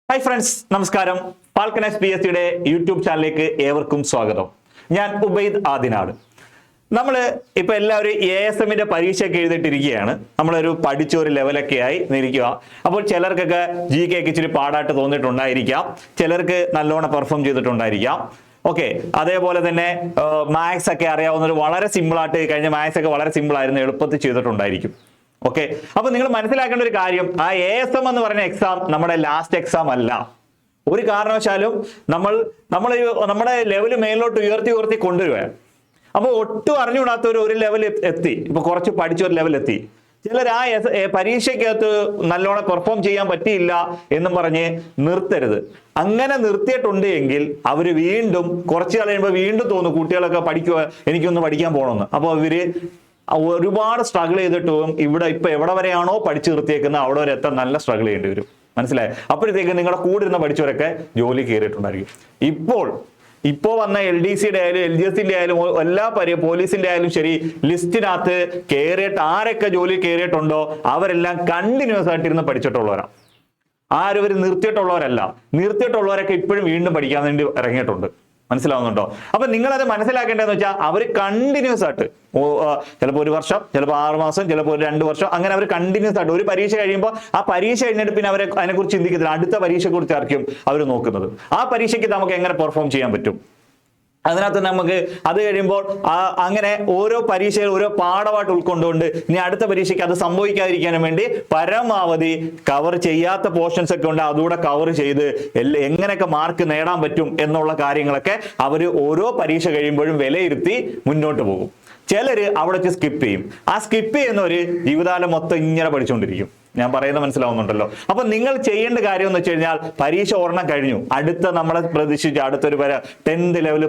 Hi friends, നമസ്കാരം. Falcon PSCയുടെ YouTube ചാനലിലേക്ക് ഏവർക്കും സ്വാഗതം. ഞാൻ ഉബൈദ് ആദിനാട്. നമ്മൾ ഇപ്പൊ എല്ലാവരും ASMന്റെ പരീക്ഷയൊക്കെ എഴുതിയിട്ടിരിക്കുകയാണ്. നമ്മളൊരു പഠിച്ച ഒരു ലെവലൊക്കെ ആയി നിൽക്കുക. അപ്പോൾ ചിലർക്കൊക്കെ GK ഇച്ചിരി പാടായിട്ട് തോന്നിയിട്ടുണ്ടായിരിക്കാം, ചിലർക്ക് നല്ലോണം പെർഫോം ചെയ്തിട്ടുണ്ടായിരിക്കാം. ഓക്കെ, അതേപോലെ തന്നെ മാത്സ് ഒക്കെ അറിയാവുന്നവർ വളരെ സിമ്പിളായിട്ട് കഴിഞ്ഞ മാത്സ് ഒക്കെ വളരെ സിമ്പിൾ ആയിരുന്നു, എളുപ്പത്തിൽ ചെയ്തിട്ടുണ്ടായിരിക്കും. ഓക്കെ, അപ്പൊ നിങ്ങൾ മനസ്സിലാക്കേണ്ട ഒരു കാര്യം, ആ ASM എന്ന് പറയുന്ന എക്സാം നമ്മുടെ ലാസ്റ്റ് എക്സാം അല്ല. ഒരു കാരണവശാലും നമ്മുടെ ലെവൽ മേലോട്ട് ഉയർത്തി കൊണ്ടുവരികയാണ്. അപ്പൊ ഒട്ടും അറിഞ്ഞുകൂടാത്തവർ ഒരു ലെവൽ എത്തി, ഇപ്പൊ കുറച്ച് പഠിച്ച ഒരു ലെവൽ എത്തി. ചിലർ ആ പരീക്ഷയ്ക്കകത്ത് നല്ലോണം പെർഫോം ചെയ്യാൻ പറ്റിയില്ല എന്നും പറഞ്ഞ് നിർത്തരുത്. അങ്ങനെ നിർത്തിയിട്ടുണ്ട് എങ്കിൽ അവര് വീണ്ടും കുറച്ച് കഴിയുമ്പോൾ വീണ്ടും തോന്നും കുട്ടികളൊക്കെ പഠിക്കുക, എനിക്കൊന്ന് പഠിക്കാൻ പോകണമെന്ന്. അപ്പോൾ ഇവര് ഒരുപാട് സ്ട്രഗിൾ ചെയ്തിട്ടും ഇവിടെ ഇപ്പൊ എവിടെ വരെയാണോ പഠിച്ചു നിർത്തിയേക്കുന്നത് അവിടെ വരെ എത്താൻ നല്ല സ്ട്രഗിൾ ചെയ്യേണ്ടി വരും. മനസ്സിലായി? അപ്പോഴത്തേക്ക് നിങ്ങളുടെ കൂടെ ഇരുന്ന് പഠിച്ചവരൊക്കെ ജോലി കയറിയിട്ടുണ്ടായിരിക്കും. ഇപ്പോൾ വന്ന LDCയുടെ ആയാലും LGSന്റെ ആയാലും എല്ലാ പോലീസിന്റെ ആയാലും ശരി, ലിസ്റ്റിനകത്ത് കയറിയിട്ട് ആരൊക്കെ ജോലി കയറിയിട്ടുണ്ടോ അവരെല്ലാം കണ്ടിന്യൂസ് ആയിട്ട് ഇരുന്ന് പഠിച്ചിട്ടുള്ളവരാണ്. ആരും അവർ നിർത്തിയിട്ടുള്ളവരല്ല. നിർത്തിയിട്ടുള്ളവരൊക്കെ ഇപ്പോഴും വീണ്ടും പഠിക്കാൻ വേണ്ടി ഇറങ്ങിയിട്ടുണ്ട്. മനസ്സിലാവുന്നുണ്ടോ? അപ്പൊ നിങ്ങളത് മനസ്സിലാക്കേണ്ടതെന്ന് വെച്ചാൽ അവർ കണ്ടിന്യൂസ് ആയിട്ട് ചിലപ്പോൾ 1 വർഷം, ചിലപ്പോൾ 6 മാസം, ചിലപ്പോൾ 2 വർഷം, അങ്ങനെ അവർ കണ്ടിന്യൂസ് ആയിട്ട് ഒരു പരീക്ഷ കഴിയുമ്പോൾ ആ പരീക്ഷ കഴിഞ്ഞിട്ട് പിന്നെ അവരെ അതിനെക്കുറിച്ച് ചിന്തിക്കത്തില്ല. അടുത്ത പരീക്ഷയെ കുറിച്ച് ആയിരിക്കും അവർ നോക്കുന്നത്. ആ പരീക്ഷയ്ക്ക് നമുക്ക് എങ്ങനെ പെർഫോം ചെയ്യാൻ പറ്റും, അതിനകത്ത് നമുക്ക് അത് കഴിയുമ്പോൾ അങ്ങനെ ഓരോ പരീക്ഷയിൽ ഓരോ പാഠമായിട്ട് ഉൾക്കൊണ്ടുകൊണ്ട് ഇനി അടുത്ത പരീക്ഷയ്ക്ക് അത് സംഭവിക്കാതിരിക്കാനും വേണ്ടി പരമാവധി കവർ ചെയ്യാത്ത പോർഷൻസ് ഒക്കെ ഉണ്ട്, അതുകൂടെ കവർ ചെയ്ത് എങ്ങനെയൊക്കെ മാർക്ക് നേടാൻ പറ്റും എന്നുള്ള കാര്യങ്ങളൊക്കെ അവർ ഓരോ പരീക്ഷ കഴിയുമ്പോഴും വിലയിരുത്തി മുന്നോട്ട് പോകും. ചിലര് അവിടെ വെച്ച് സ്കിപ്പ് ചെയ്യും. ആ സ്കിപ്പ് ചെയ്യുന്നവര് ജീവിതകാലം മൊത്തം ഇങ്ങനെ പഠിച്ചുകൊണ്ടിരിക്കും. ഞാൻ പറയുന്നത് മനസ്സിലാവുന്നുണ്ടല്ലോ? അപ്പൊ നിങ്ങൾ ചെയ്യേണ്ട കാര്യം എന്ന് വെച്ച് കഴിഞ്ഞാൽ, പരീക്ഷ ഒരെണ്ണം കഴിഞ്ഞു, അടുത്ത നമ്മളെ പ്രതീക്ഷിച്ച് അടുത്തൊരു 10th ലെവൽ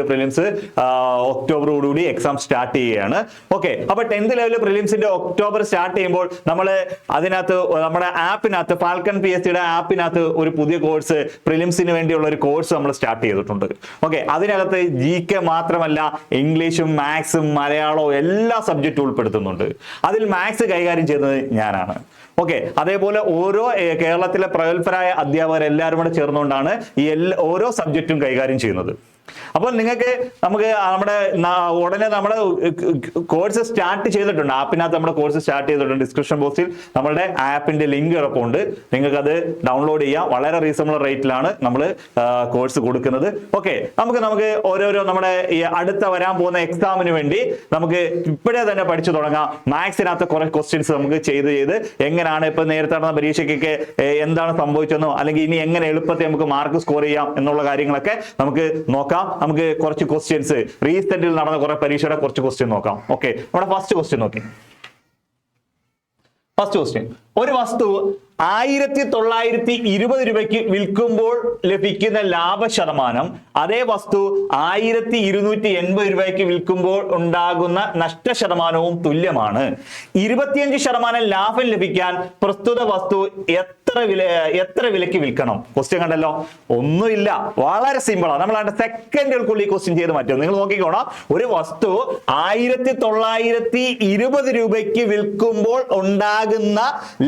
പ്രിലിംസ് ഒക്ടോബറോടുകൂടി എക്സാം സ്റ്റാർട്ട് ചെയ്യുകയാണ്. ഓക്കെ, അപ്പൊ 10th ലെവൽ പ്രിലിംസിന്റെ ഒക്ടോബർ സ്റ്റാർട്ട് ചെയ്യുമ്പോൾ നമ്മൾ അതിനകത്ത് നമ്മുടെ ആപ്പിനകത്ത് ഫാൽക്കൺ PSCയുടെ ആപ്പിനകത്ത് ഒരു പുതിയ കോഴ്സ്, പ്രിലിംസിന് വേണ്ടിയുള്ള ഒരു കോഴ്സ് നമ്മൾ സ്റ്റാർട്ട് ചെയ്തിട്ടുണ്ട്. ഓക്കെ, അതിനകത്ത് GK മാത്രമല്ല ഇംഗ്ലീഷും മാത്സും മലയാളവും എല്ലാ സബ്ജക്റ്റും ഉൾപ്പെടുത്തുന്നുണ്ട്. അതിൽ മാത്സ് കൈകാര്യം ചെയ്യുന്നത് ഞാനാണ്. ഓക്കെ, അതേപോലെ ഓരോ കേരളത്തിലെ പ്രഗത്ഭരായ അധ്യാപകർ എല്ലാവരും കൂടെ ചേർന്നുകൊണ്ടാണ് ഈ ഓരോ സബ്ജക്റ്റും കൈകാര്യം ചെയ്യുന്നത്. അപ്പോൾ നമുക്ക് ഉടനെ നമ്മുടെ കോഴ്സ് സ്റ്റാർട്ട് ചെയ്തിട്ടുണ്ട്. ആപ്പിനകത്ത് നമ്മുടെ കോഴ്സ് സ്റ്റാർട്ട് ചെയ്തിട്ടുണ്ട്. ഡിസ്ക്രിപ്ഷൻ ബോക്സിൽ നമ്മുടെ ആപ്പിന്റെ ലിങ്ക് കിടപ്പുണ്ട്. നിങ്ങൾക്ക് അത് ഡൗൺലോഡ് ചെയ്യാം. വളരെ റീസണബിൾ റേറ്റിലാണ് നമ്മൾ കോഴ്സ് കൊടുക്കുന്നത്. ഓക്കെ, നമുക്ക് ഓരോരോ നമ്മുടെ ഈ അടുത്ത വരാൻ പോകുന്ന എക്സാമിന് വേണ്ടി നമുക്ക് ഇപ്പോഴേ തന്നെ പഠിച്ചു തുടങ്ങാം. മാത്സിനകത്ത് കുറെ ക്വസ്റ്റ്യൻസ് നമുക്ക് ചെയ്ത് എങ്ങനെയാണ് ഇപ്പൊ നേരത്തെ നടന്ന പരീക്ഷയ്ക്കൊക്കെ എന്താണ് സംഭവിച്ചെന്നോ അല്ലെങ്കിൽ ഇനി എങ്ങനെ എളുപ്പത്തിൽ നമുക്ക് മാർക്ക് സ്കോർ ചെയ്യാം എന്നുള്ള കാര്യങ്ങളൊക്കെ നമുക്ക് നോക്കാം. നമുക്ക് കുറച്ച് ക്വസ്റ്റ്യൻസ് റീസെന്റിൽ നടന്ന കുറെ പരീക്ഷയുടെ കുറച്ച് ക്വസ്റ്റ്യൻ നോക്കാം. ഓക്കെ, നമ്മുടെ ഫസ്റ്റ് ക്വസ്റ്റ്യൻ നോക്കി. ഫസ്റ്റ് ക്വസ്റ്റ്യൻ, ഒരു വസ്തു 1920 രൂപയ്ക്ക് വിൽക്കുമ്പോൾ ലഭിക്കുന്ന ലാഭ ശതമാനം അതേ വസ്തു 1280 രൂപയ്ക്ക് വിൽക്കുമ്പോൾ ഉണ്ടാകുന്ന നഷ്ട ശതമാനവും തുല്യമാണ്. 25% ലാഭം ലഭിക്കാൻ പ്രസ്തുത വസ്തു എത്ര വിലയ്ക്ക് വിൽക്കണം? ക്വസ്റ്റ്യൻ കണ്ടല്ലോ, ഒന്നുമില്ല, വളരെ സിമ്പിളാണ്. നമ്മൾ സെക്കൻഡുകൾക്കുള്ളിൽ ക്വസ്റ്റ്യൻ ചെയ്ത് മാറ്റും. നിങ്ങൾ നോക്കിക്കോണം, ഒരു വസ്തു 1920 രൂപയ്ക്ക് വിൽക്കുമ്പോൾ ഉണ്ടാകുന്ന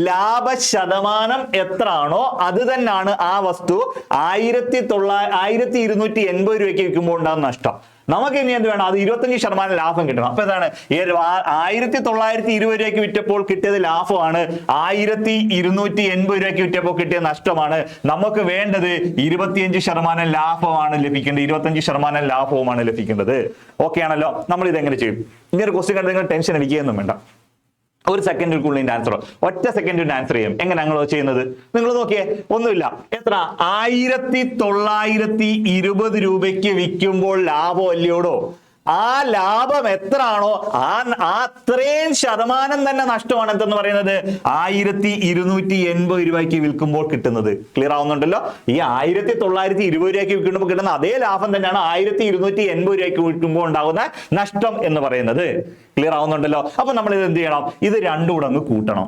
ലാഭ ശതമാനം എത്രയാണോ അത് തന്നെയാണ് ആ വസ്തു 1280 രൂപയ്ക്ക് വിൽക്കുമ്പോൾ ഉണ്ടാകുന്ന നഷ്ടം. നമുക്ക് ഇനി എന്ത് വേണം? അത് 25% ലാഭം കിട്ടണം. അപ്പൊ എന്താണ്, 1920 രൂപയ്ക്ക് വിറ്റപ്പോൾ കിട്ടിയത് ലാഭമാണ്, 1280 രൂപയ്ക്ക് വിറ്റപ്പോൾ കിട്ടിയ നഷ്ടമാണ്. നമുക്ക് വേണ്ടത് 25% ലാഭമാണ് ലഭിക്കേണ്ടത്. 25% ലാഭവുമാണ് ലഭിക്കേണ്ടത്. ഓക്കെ ആണല്ലോ? നമ്മൾ ഇതെങ്ങനെ ചെയ്യും? ഇങ്ങനെ ക്വസ്റ്റ്യൻ കണ്ട് നിങ്ങൾ ടെൻഷൻ അടിക്കുകയൊന്നും വേണ്ട. ഒരു സെക്കൻഡിൽക്കുള്ളിൽ ആൻസർ, ഒറ്റ സെക്കൻഡിൽ ആൻസർ ചെയ്യും. എങ്ങനെ ഞങ്ങൾ ചെയ്യുന്നത്? നിങ്ങൾ നോക്കിയേ, ഒന്നുമില്ല. എത്ര? 1920 രൂപയ്ക്ക് വിൽക്കുമ്പോൾ ലാഭം അല്ലയോടോ? ആ ലാഭം എത്രയാണോ അത്രയും ശതമാനം തന്നെ നഷ്ടമാണ് എന്തെന്ന് പറയുന്നത് 1280 രൂപയ്ക്ക് വിൽക്കുമ്പോൾ കിട്ടുന്നത്. ക്ലിയർ ആവുന്നുണ്ടല്ലോ? ഈ 1920 രൂപയ്ക്ക് വിൽക്കുമ്പോൾ കിട്ടുന്ന അതേ ലാഭം തന്നെയാണ് 1280 രൂപയ്ക്ക് വിൽക്കുമ്പോൾ ഉണ്ടാകുന്ന നഷ്ടം എന്ന് പറയുന്നത്. ക്ലിയർ ആവുന്നുണ്ടല്ലോ? അപ്പൊ നമ്മൾ ഇത് എന്ത് ചെയ്യണം? ഇത് രണ്ടും കൂടെ അങ്ങ് കൂട്ടണം.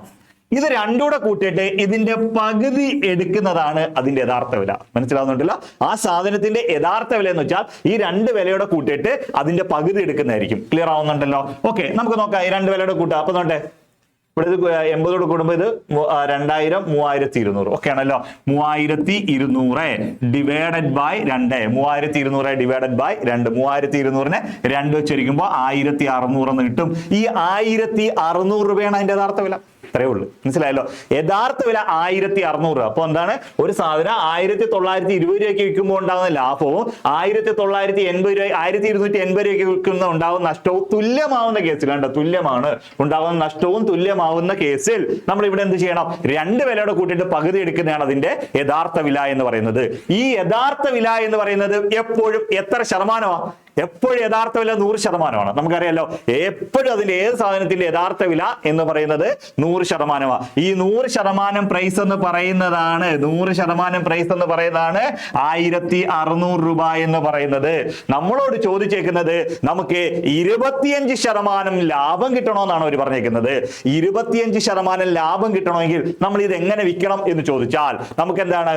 ഇത് രണ്ടും കൂടെ കൂട്ടിയിട്ട് ഇതിന്റെ പകുതി എടുക്കുന്നതാണ് അതിന്റെ യഥാർത്ഥ വില. മനസ്സിലാവുന്നുണ്ടല്ലോ? ആ സാധനത്തിന്റെ യഥാർത്ഥ വില എന്ന് വെച്ചാൽ ഈ 2 വിലയോടെ കൂട്ടിയിട്ട് അതിന്റെ പകുതി എടുക്കുന്നതായിരിക്കും. ക്ലിയർ ആവുന്നുണ്ടല്ലോ? ഓക്കെ, നമുക്ക് നോക്കാം ഈ 2 വിലയോടെ കൂട്ടുക. അപ്പൊ നോട്ടെ, ഇവിടെ ഇത് 80 കൂടുമ്പോൾ ഇത് 2000 3200 ഓക്കെ ആണല്ലോ. 3200 ഡിവൈഡഡ് ബൈ 2. 3200 divided by 2. 3200-നെ 2 വെച്ചിരിക്കുമ്പോൾ 1600 എന്ന് കിട്ടും. ഈ 1600 രൂപയാണ് അതിന്റെ യഥാർത്ഥ വില. ഇത്രയേ ഉള്ളൂ. മനസ്സിലായല്ലോ. യഥാർത്ഥ വില 1600 രൂപ. അപ്പൊ എന്താണ്, ഒരു സാധനം 1920 രൂപയ്ക്ക് വിൽക്കുമ്പോൾ ഉണ്ടാകുന്ന ലാഭവും 1980 രൂപ 1280 രൂപയ്ക്ക് വിൽക്കുന്ന ഉണ്ടാകുന്ന നഷ്ടവും തുല്യമാവുന്ന കേസിൽ, കണ്ടോ, തുല്യമാണ് ഉണ്ടാകുന്ന നഷ്ടവും തുല്യമാവുന്ന കേസിൽ നമ്മൾ ഇവിടെ എന്ത് ചെയ്യണം, രണ്ട് വിലയോടെ കൂട്ടിയിട്ട് പകുതി എടുക്കുന്നതാണ് അതിന്റെ യഥാർത്ഥ വില എന്ന് പറയുന്നത്. ഈ യഥാർത്ഥ വില എന്ന് പറയുന്നത് എപ്പോഴും എത്ര ശതമാനമാണ്? എപ്പോഴും യഥാർത്ഥ വില 100%. നമുക്കറിയാലോ, എപ്പോഴും അതിന്റെ ഏത് സാധനത്തിന്റെ യഥാർത്ഥ വില എന്ന് പറയുന്നത് 100%. ഈ 100% പ്രൈസ് എന്ന് പറയുന്നതാണ് 1600 രൂപ എന്ന് പറയുന്നത്. നമ്മളോട് ചോദിച്ചേക്കുന്നത് നമുക്ക് 25% ലാഭം കിട്ടണമെന്നാണ് അവർ പറഞ്ഞേക്കുന്നത്. 25% ലാഭം കിട്ടണമെങ്കിൽ നമ്മൾ ഇത് എങ്ങനെ വിൽക്കണം എന്ന് ചോദിച്ചാൽ നമുക്ക് എന്താണ്,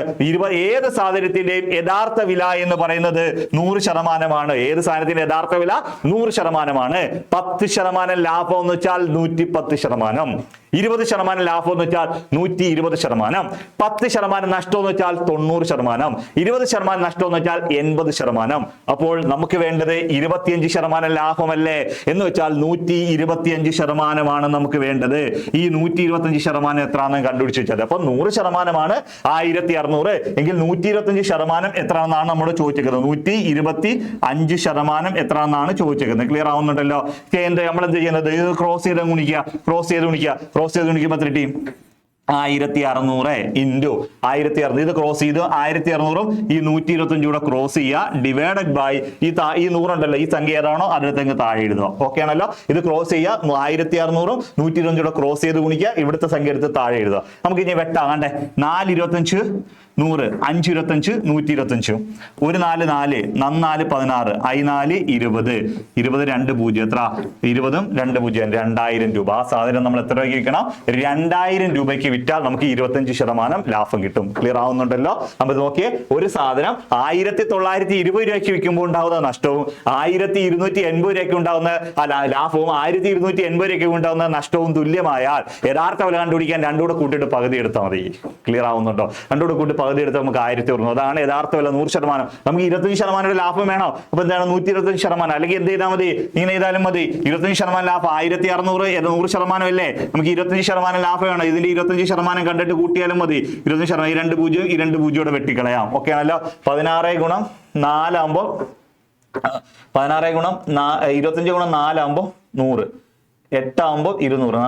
ഏത് സാധനത്തിന്റെയും യഥാർത്ഥ വില എന്ന് പറയുന്നത് 100%. ഏത് സാധനത്തിന്റെ യഥാർത്ഥ വില 100%. 10% ലാഭം എന്ന് വെച്ചാൽ 110%. 20% ലാഭം എന്ന് വെച്ചാൽ 120%. 10% നഷ്ടം എന്ന് വെച്ചാൽ 90%. 20% നഷ്ടം എന്ന് വെച്ചാൽ 80%. അപ്പോൾ നമുക്ക് വേണ്ടത് 25% ലാഭമല്ലേ എന്ന് വെച്ചാൽ 125% നമുക്ക് വേണ്ടത്. ഈ 125% എത്രയാണെന്ന് കണ്ടുപിടിച്ച് വെച്ചത്. അപ്പൊ 100% 1600 എങ്കിൽ 125% എത്രയാണെന്നാണ് നമ്മൾ ചോദിച്ചേക്കുന്നത്. 125% എത്രയാണെന്നാണ് ചോദിച്ചേക്കുന്നത്. ക്ലിയർ ആവുന്നുണ്ടല്ലോ. നമ്മൾ എന്ത് ചെയ്യുന്നത്, ഇത് ക്രോസ് ചെയ്ത് ഗുണിക്കുമ്പോൾ എത്ര കിട്ടി? 1600 ഇൻറ്റു 1600. ഇത് ക്രോസ് ചെയ്ത് 1600 ഈ 125 കൂടെ ക്രോസ് ചെയ്യുക ഡിവൈഡഡ് ബൈ ഈ 100 ഉണ്ടല്ലോ, ഈ സംഖ്യ ഏതാണോ അതിനകത്ത് താഴെ എഴുതുക. ഓക്കെ ആണല്ലോ. ഇത് ക്രോസ് ചെയ്യുക 1600 125 കൂടെ ക്രോസ് ചെയ്ത് ഗുണിക്കുക, ഇവിടുത്തെ സംഖ്യ എടുത്ത് താഴെ എഴുതുക. നമുക്ക് ഇനി വെട്ടാകണ്ടേ. 4 25 100, 5 25 125, 1 4 4, 4 16, I 4 20, 20 2 0 എത്ര? 20 2 0 2000 രൂപ. ആ സാധനം നമ്മൾ എത്ര രൂപയ്ക്ക് വിൽക്കണം? 2000 രൂപയ്ക്ക് വിറ്റാൽ നമുക്ക് 25% ലാഭം കിട്ടും. ക്ലിയർ ആവുന്നുണ്ടല്ലോ. നമ്മൾ നോക്കിയേ, ഒരു സാധനം 1920 രൂപയ്ക്ക് വിൽക്കുമ്പോൾ ഉണ്ടാകുന്ന നഷ്ടവും 1280 രൂപയ്ക്ക് ഉണ്ടാകുന്ന ലാഭവും 1280 രൂപയ്ക്ക് ഉണ്ടാകുന്ന നഷ്ടവും തുല്യമായാൽ യഥാർത്ഥ വില കണ്ടുപിടിക്കാൻ രണ്ടുകൂടെ കൂട്ടിയിട്ട് പകുതി എടുത്താൽ മതി. ക്ലിയർ ആവുന്നുണ്ടോ? രണ്ടുകൂടെ കൂട്ടി പകുതി എടുത്ത് നമുക്ക് 1000. അതാണ് യഥാർത്ഥ വില 100%. നമുക്ക് 25% ലാഭം വേണോ? അപ്പൊ എന്താണ് 125%? അല്ലെങ്കിൽ എന്ത് ചെയ്താൽ മതി, ഇങ്ങനെ ചെയ്താലും മതി. 25% ലാഭം 1600 100% അല്ലേ? നമുക്ക് 25% ലാഭം വേണം. ഇതിന്റെ 25% കണ്ടിട്ട് കൂട്ടിയാലും മതി. 25%, ഈ 2 0 ഈ 2 0 വെട്ടിക്കളയാം. ഓക്കെ ആണല്ലോ. 16 ഗുണം 4 ആകുമ്പോ 16 ഗുണം 25 ഗുണം 4 ആകുമ്പോ 100, 8 ആകുമ്പോ 200,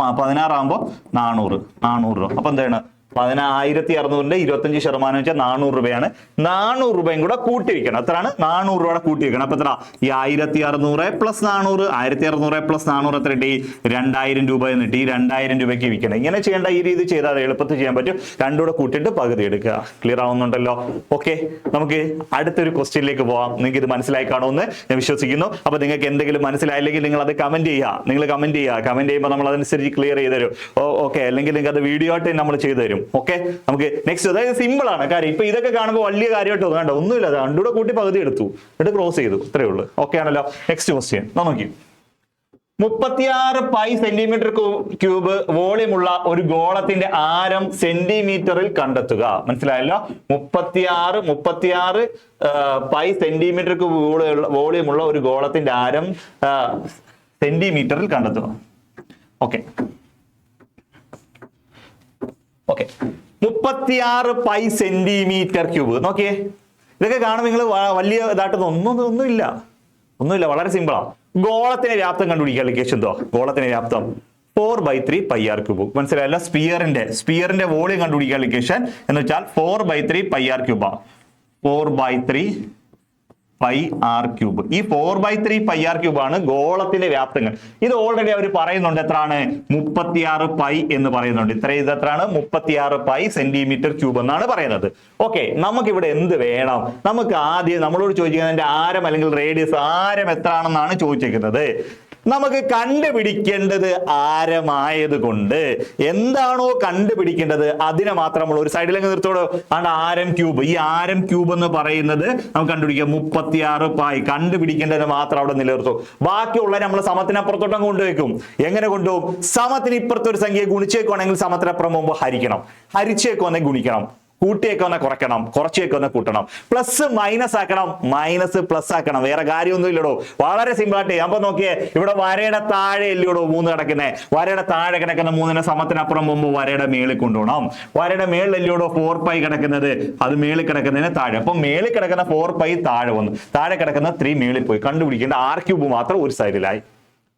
16 ആകുമ്പോ 400 രൂപ. അപ്പൊ എന്താണ് 1600-ന്റെ 25% വെച്ചാൽ 400 രൂപയാണ്. 400 രൂപയും കൂടെ കൂട്ടിയിരിക്കണം. എത്രയാണ്? 400 രൂപ കൂട്ടിയിരിക്കണം. അപ്പൊ എത്ര? ഈ 1600 പ്ലസ് 400, 1600 പ്ലസ് 400 എത്ര കിട്ടി? 2000 രൂപ എന്നിട്ട് ഈ 2000 രൂപയ്ക്ക് വിൽക്കണം. ഇങ്ങനെ ചെയ്യേണ്ട, ഈ രീതി ചെയ്താൽ എളുപ്പത്തിൽ ചെയ്യാൻ പറ്റും. രണ്ടുകൂടെ കൂട്ടിയിട്ട് പകുതി എടുക്കുക. ക്ലിയർ ആവുന്നുണ്ടല്ലോ. ഓക്കെ, നമുക്ക് അടുത്തൊരു ക്വസ്റ്റ്യനിലേക്ക് പോവാം. നിങ്ങൾക്ക് ഇത് മനസ്സിലായി കാണുമെന്ന് ഞാൻ വിശ്വസിക്കുന്നു. അപ്പൊ നിങ്ങൾക്ക് എന്തെങ്കിലും മനസ്സിലായില്ലെങ്കിൽ നിങ്ങൾ അത് കമന്റ് ചെയ്യുക. കമന്റ് ചെയ്യുമ്പോൾ നമ്മൾ അതനുസരിച്ച് ക്ലിയർ ചെയ്ത് തരും. ഓക്കെ, അല്ലെങ്കിൽ നിങ്ങൾക്ക് അത് വീഡിയോ ആയിട്ട് നമ്മൾ ചെയ്തു തരും. ഓക്കെ, നമുക്ക് നെക്സ്റ്റ്. അതായത് സിമ്പിൾ ആണ് കാര്യം. ഇപ്പൊ ഇതൊക്കെ കാണുമ്പോൾ വലിയ കാര്യമായിട്ട് വേണ്ട, ഒന്നുമില്ല. അത് രണ്ടുകൂടെ കൂട്ടി പകുതി എടുത്തു, എന്നിട്ട് ക്രോസ് ചെയ്തു, ഇത്രയേ ഉള്ളൂ. ഓക്കെ ആണല്ലോ. നെക്സ്റ്റ് ക്വസ്റ്റ്യൻ നോക്കി. 36 പൈ സെന്റിമീറ്റർ ക്യൂബ് വോളിയമുള്ള ഒരു ഗോളത്തിന്റെ ആരം സെന്റിമീറ്ററിൽ കണ്ടെത്തുക. മനസ്സിലായല്ലോ. 36 പൈ സെന്റിമീറ്റർ വോളിയമുള്ള ഒരു ഗോളത്തിന്റെ ആരം സെന്റിമീറ്ററിൽ കണ്ടെത്തുക. Okay, 36 pi centimetre cube. നോക്കിയേ, ഇതൊക്കെ കാണുമ്പോൾ നിങ്ങൾ വലിയ ഇതായിട്ടൊന്നും ഒന്നുമില്ല. വളരെ സിമ്പിളാണ്. ഗോളത്തിന്റെ വ്യാപ്തം കണ്ടുപിടിക്കുക. ലൊക്കേഷൻ എന്തോ? ഗോളത്തിന്റെ വ്യാപ്തം 4/3 പൈ ആർ ക്യൂബ്. മനസ്സിലായല്ലോ. സ്പിയറിന്റെ വോളിയം കണ്ടുപിടിക്കുക. ലൊക്കേഷൻ എന്ന് വെച്ചാൽ 4/3 പൈ ആർ ക്യൂബാ. 4/3 പൈ ആർ ക്യൂബ്. ഈ 4/3 പൈ ആർ ക്യൂബ് ആണ് ഗോളത്തിന്റെ വ്യാപ്തങ്ങൾ. ഇത് ഓൾറെഡി അവർ പറയുന്നുണ്ട്. എത്രയാണ്? 36 പൈ എന്ന് പറയുന്നുണ്ട്. ഇത് എത്രയാണ്? 36 പൈ സെന്റിമീറ്റർ ക്യൂബ് എന്നാണ് പറയുന്നത്. ഓക്കെ, നമുക്ക് ഇവിടെ എന്ത് വേണം? നമുക്ക് ആദ്യം നമ്മളോട് ചോദിക്കുന്നതിന്റെ ആരം അല്ലെങ്കിൽ റേഡിയസ്, ആരം എത്രയാണെന്നാണ് ചോദിച്ചിരിക്കുന്നത്. നമുക്ക് കണ്ടുപിടിക്കേണ്ടത് ആരമായത് കൊണ്ട് എന്താണോ കണ്ടുപിടിക്കേണ്ടത് അതിനെ മാത്രം നമ്മൾ ഒരു സൈഡിലേക്ക് നിർത്തോളൂ. ആണ് ആരം ക്യൂബ്. ഈ ആരം ക്യൂബ് എന്ന് പറയുന്നത് നമുക്ക് കണ്ടുപിടിക്കാം 36 പായി. കണ്ടുപിടിക്കേണ്ടത് മാത്രം അവിടെ നിലനിർത്തും. ബാക്കിയുള്ള നമ്മൾ സമത്തിനപ്പുറത്തോട്ടം കൊണ്ടുവയ്ക്കും. എങ്ങനെ കൊണ്ടുപോകും? സമത്തിന് ഇപ്പുറത്തെ ഒരു സംഖ്യ ഗുണിച്ചേക്കുവാണെങ്കിൽ സമത്തിനപ്പുറം പോകുമ്പോൾ ഹരിക്കണം, ഹരിച്ചേക്കുവാണെങ്കിൽ ഗുണിക്കണം, കൂട്ടിയൊക്കെ ഒന്ന് കുറയ്ക്കണം, കുറച്ചൊക്കെ ഒന്ന് കൂട്ടണം, പ്ലസ് മൈനസ് ആക്കണം, മൈനസ് പ്ലസ് ആക്കണം. വേറെ കാര്യമൊന്നും ഇല്ലടോ, വളരെ സിമ്പിൾ ആയിട്ട്. അപ്പൊ നോക്കിയേ, ഇവിടെ വരയുടെ താഴെ ഇല്ലടോ 3 കിടക്കുന്നേ. വരയുടെ താഴെ കിടക്കുന്ന 3 സമത്തിനപ്പുറം പോകുമ്പോൾ വരയുടെ മേളിൽ കൊണ്ടുപോകണം. വരയുടെ മേളിൽ ഇല്ലടോ 4π കിടക്കുന്നത്, അത് മേളിൽ കിടക്കുന്നതിന് താഴെ. അപ്പൊ മേളിൽ കിടക്കുന്ന 4π താഴെ വന്നു, താഴെ കിടക്കുന്ന 3 മേളിൽ പോയി. കണ്ടുപിടിക്കേണ്ട ആർ ക്യൂബ് മാത്രം ഒരു സൈഡിലായി.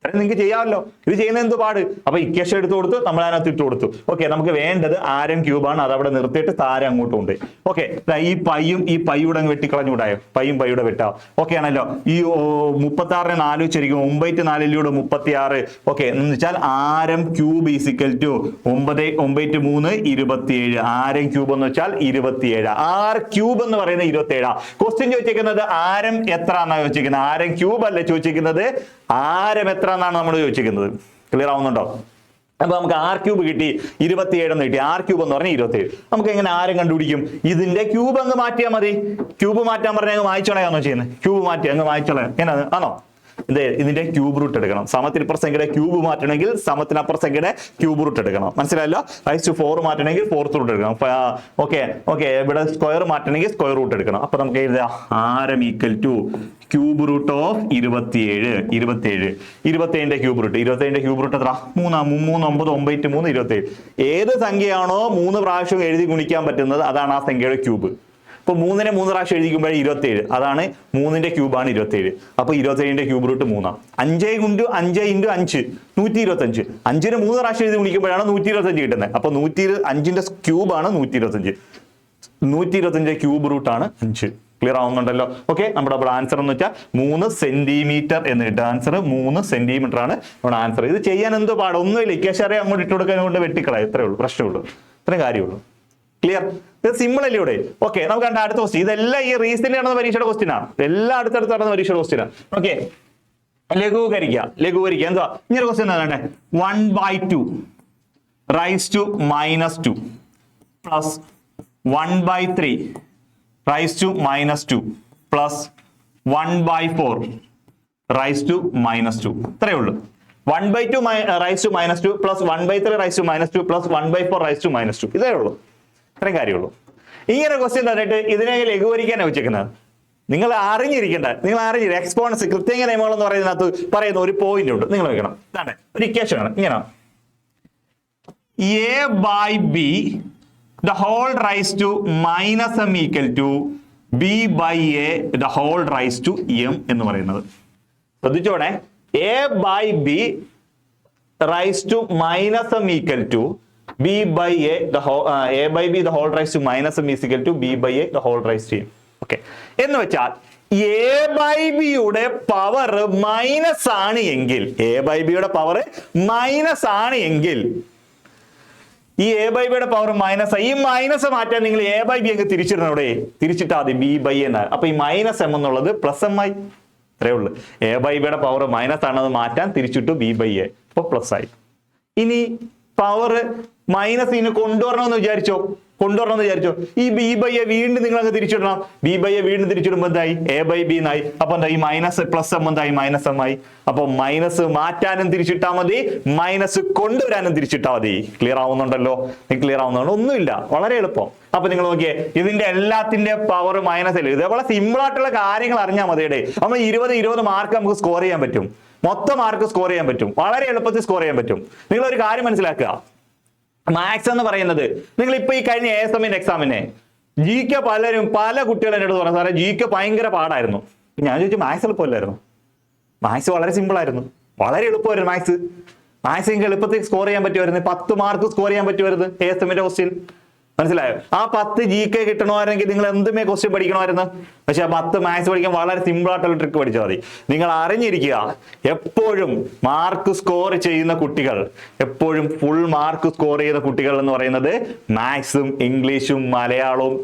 നിങ്ങൾക്ക് ചെയ്യാമല്ലോ. ഇത് ചെയ്യുന്ന എന്ത് പാട്? അപ്പൊ ഇക്വേഷൻ എടുത്തു കൊടുത്തു, നമ്മൾ അതിനകത്ത് ഇട്ട് കൊടുത്തു. ഓക്കെ, നമുക്ക് വേണ്ടത് ആരം ക്യൂബാണ്. അത് അവിടെ നിർത്തിയിട്ട് താരം അങ്ങോട്ട് ഉണ്ട്. ഓക്കെ, ഈ പയ്യും ഈ പയ്യൂടെ വെട്ടിക്കളഞ്ഞൂടായോ? പയ്യും പയ്യൂടെ വെട്ടാം. ഓക്കെ ആണല്ലോ. ഈ 36 4 വെച്ചിരിക്കും. 9 4 36. ഓക്കെ, എന്ന് വെച്ചാൽ ആരം ക്യൂബ് ഈസിക്കൽ ടു 9 9 3 27. ആരം ക്യൂബ് എന്ന് വെച്ചാൽ 27. ആർ ക്യൂബ് എന്ന് പറയുന്നത് 27. ക്വസ്റ്റ്യൻ ചോദിച്ചിരിക്കുന്നത് ആരം എത്ര എന്നാണ് ചോദിച്ചിരിക്കുന്നത്. ആരം ക്യൂബ് അല്ല ചോദിച്ചിരിക്കുന്നത്, ആരം എത്ര എന്നാണ് നമ്മൾ ചോദിച്ചിരിക്കുന്നത്. ക്ലിയർ ആവുന്നുണ്ടോ? അപ്പൊ നമുക്ക് ആർ ക്യൂബ് കിട്ടി, 27 എന്ന് കിട്ടി. ആർ ക്യൂബ് എന്ന് പറഞ്ഞാൽ 27. നമുക്ക് എങ്ങനെ ആരം കണ്ടുപിടിക്കും? ഇതിന്റെ ക്യൂബ് അങ്ങ് മാറ്റിയാൽ മതി. ക്യൂബ് മാറ്റാൻ പറഞ്ഞാൽ അങ്ങ് വായിച്ചോളയാണോ ചെയ്യുന്നത്? ക്യൂബ് മാറ്റി അങ്ങ് വായിച്ചോളയാം. എങ്ങനെ ആണോ? ഇതിന്റെ ക്യൂബ് റൂട്ട് എടുക്കണം. സമത്തിനപ്പുറ സംഖ്യയുടെ ക്യൂബ് മാറ്റണമെങ്കിൽ സമത്തിനപ്പുറ സംഖ്യയുടെ ക്യൂബ് റൂട്ട് എടുക്കണം. മനസ്സിലായല്ലോ? ⁻⁴ മാറ്റണമെങ്കിൽ 4th റൂട്ട് എടുക്കണം. ഓക്കെ, ഇവിടെ സ്ക്വയർ മാറ്റണമെങ്കിൽ സ്ക്വയർ റൂട്ട് എടുക്കണം. അപ്പൊ നമുക്ക് എഴുതാം ആരം equal to cube root of 27. 27ന്റെ ക്യൂബ് റൂട്ട്. 27ന്റെ ക്യൂബ് റൂട്ട് എത്ര? 3 9 9 3 27. ഏത് സംഖ്യയാണോ 3 പ്രാവശ്യം എഴുതി ഗുണിക്കാൻ പറ്റുന്നത് അതാണ് ആ സംഖ്യയുടെ ക്യൂബ്. ഇപ്പൊ 3നെ 3 പ്രാവശ്യം എഴുതിക്കുമ്പോൾ 27. അതാണ് 3ന്റെ ക്യൂബാണ് 27. അപ്പൊ 27ന്റെ ക്യൂബ് റൂട്ട് 3. 5 × 5 × 5 125. 5ന് 3 പ്രാവശ്യം എഴുതി ഗുണിക്കുമ്പോഴാണ് 125 കിട്ടുന്നത്. അപ്പൊ 5ന്റെ ക്യൂബാണ് 125. 125ന്റെ ക്യൂബ് റൂട്ടാണ് 5. ക്ലിയർ ആവുന്നുണ്ടല്ലോ? ഓക്കെ, നമ്മുടെ ആൻസർ എന്ന് വെച്ചാൽ 3 സെന്റിമീറ്റർ എന്ന് കിട്ടും. ആൻസർ 3 സെന്റിമീറ്റർ ആണ് നമ്മുടെ ആൻസർ. ഇത് ചെയ്യാൻ എന്തോ പാട്? ഒന്നുമില്ല. ഇക്വേഷൻ അങ്ങോട്ട് ഇട്ട് കൊടുക്കാൻ കൊണ്ട് വെട്ടിക്കളാം. ഇത്രേ ഉള്ളൂ, പ്രശ്നമുള്ളൂ. ഇത്രയും കാര്യമുള്ളൂ. ക്ലിയർ? ഇത് സിമ്പിൾ അല്ലേ ഇവിടെ? ഓക്കെ, നമുക്ക് കണ്ട അടുത്ത ക്വസ്റ്റ്യൻ. ഇതെല്ലാം ഈ റീസെന്റ് നടന്ന പരീക്ഷയുടെ ക്വസ്റ്റ്യൻ ആണ്. എല്ലാം അടുത്തടുത്ത് നടന്ന പരീക്ഷയുടെ ക്വസ്റ്റ്യൻ ആണ്. ഓക്കെ, ലഘൂകരിക്കുക. എന്താ ഇങ്ങനെ ക്വസ്റ്റ്യൻ എന്താ? 1/2 raise to -2 plus 1/3 raise to -2 plus 1/4 raise to -2. ഇത്രയേ ഉള്ളൂ. 1/2 raise to -2 plus 1/3 raise to -2 plus 1/4 raise to -2. ഇതേ ഉള്ളൂ. ഇത്രയും കാര്യമുള്ളൂ. ഇങ്ങനെ ക്വസ്റ്റ്യൻ തന്നിട്ട് ഇതിനെ ലഘൂകരിക്കാനാണ് വെച്ചേക്കുന്നത്. നിങ്ങൾ അറിഞ്ഞിരിക്കേണ്ട, എക്സ്പോണൻസ് കൃത്യ നിയമങ്ങൾ എന്ന് പറയുന്ന ഒരു പോയിന്റ് ഉണ്ട്. നിങ്ങൾ വെക്കണം. ഇതാണ് ഒരു ഇക്വേഷൻ ആണ്. ഇങ്ങനെ a/b the whole raised to -m equal to b/a the whole raised to m എന്ന് പറയുന്നത്. ശ്രദ്ധിച്ചോണേ, a/b raised to -m equal to b/a the whole a/b the whole raised to -m is equal to b/a the whole raised to m. Okay, എന്ന് വെച്ചാൽ a/b യുടെ power minus ആണ് എങ്കിൽ, a/b യുടെ power minus ആണ് എങ്കിൽ, ഈ a/b യുടെ പവർ മൈനസ്, ഈ മൈനസ് മാറ്റാൻ നിങ്ങൾ a/b അങ്ങ് തിരിച്ചിടണം. ഇവിടെ തിരിച്ചിട്ടാൽ മതി b/a എന്നാണ്. അപ്പൊ ഈ -m എന്നുള്ളത് +m ആയി. ഇത്രേ ഉള്ളൂ. a/b യുടെ പവർ മൈനസ് ആണത് മാറ്റാൻ തിരിച്ചിട്ടു b/a. അപ്പൊ പ്ലസ് ആയി. ഇനി പവർ മൈനസ് ഇനി കൊണ്ടുവരണമെന്ന് വിചാരിച്ചോ, ഈ b/a വീണ്ടും നിങ്ങൾ അങ്ങ് തിരിച്ചിടണം. b/a വീണ്ടും തിരിച്ചിടുമ്പോൾ എന്തായി? a/b എന്നായി. അപ്പൊ എന്താ? ഈ +m എന്തായി? -m ആയി. അപ്പൊ മൈനസ് മാറ്റാനും തിരിച്ചിട്ടാ മതി, മൈനസ് കൊണ്ടുവരാനും തിരിച്ചിട്ടാ മതി. ക്ലിയർ ആവുന്നുണ്ടല്ലോ? ക്ലിയർ ആവുന്നുണ്ടോ? ഒന്നുമില്ല, വളരെ എളുപ്പം. അപ്പൊ നിങ്ങൾ നോക്കിയേ, ഇതിന്റെ എല്ലാത്തിന്റെ പവർ മൈനസ് അല്ലേ? ഇതേപോലെ സിമ്പിൾ ആയിട്ടുള്ള കാര്യങ്ങൾ അറിഞ്ഞാൽ മതിയുടെ. നമ്മൾ 20 മാർക്ക് നമുക്ക് സ്കോർ ചെയ്യാൻ പറ്റും. മൊത്തം മാർക്ക് സ്കോർ ചെയ്യാൻ പറ്റും. വളരെ എളുപ്പത്തിൽ സ്കോർ ചെയ്യാൻ പറ്റും. നിങ്ങൾ ഒരു കാര്യം മനസ്സിലാക്കുക, മാത്സ് എന്ന് പറയുന്നത്, നിങ്ങൾ ഇപ്പൊ ഈ കഴിഞ്ഞ ASM എക്സാമിനെ GK പല കുട്ടികളും എന്നോട് പറഞ്ഞു, സാറേ GK ഭയങ്കര പാടായിരുന്നു. ഞാൻ ചോദിച്ചു, മാത്സ് എളുപ്പമല്ലായിരുന്നു? മാത്സ് വളരെ സിമ്പിൾ ആയിരുന്നു, വളരെ എളുപ്പമായിരുന്നു. മാത്സ് നിങ്ങൾക്ക് എളുപ്പത്തിൽ സ്കോർ ചെയ്യാൻ പറ്റുമായിരുന്നു. 10 മാർക്ക് സ്കോർ ചെയ്യാൻ പറ്റുമായിരുന്നു ASM ക്വസ്റ്റ്യൻ. മനസ്സിലായോ? ആ 10 GK കിട്ടണമായിരുന്നെങ്കിൽ നിങ്ങൾ എന്തുമേ ക്വസ്റ്റ്യൻ പഠിക്കണമായിരുന്നു. പക്ഷെ ആ 10 മാത്സ് പഠിക്കാൻ വളരെ സിമ്പിൾ ആയിട്ടുള്ള ട്രിക്ക് പഠിച്ചാൽ മതി. നിങ്ങൾ അറിഞ്ഞിരിക്കുക, എപ്പോഴും മാർക്ക് സ്കോർ ചെയ്യുന്ന കുട്ടികൾ, എപ്പോഴും ഫുൾ മാർക്ക് സ്കോർ ചെയ്യുന്ന കുട്ടികൾ എന്ന് പറയുന്നത് മാത്സും ഇംഗ്ലീഷും മലയാളവും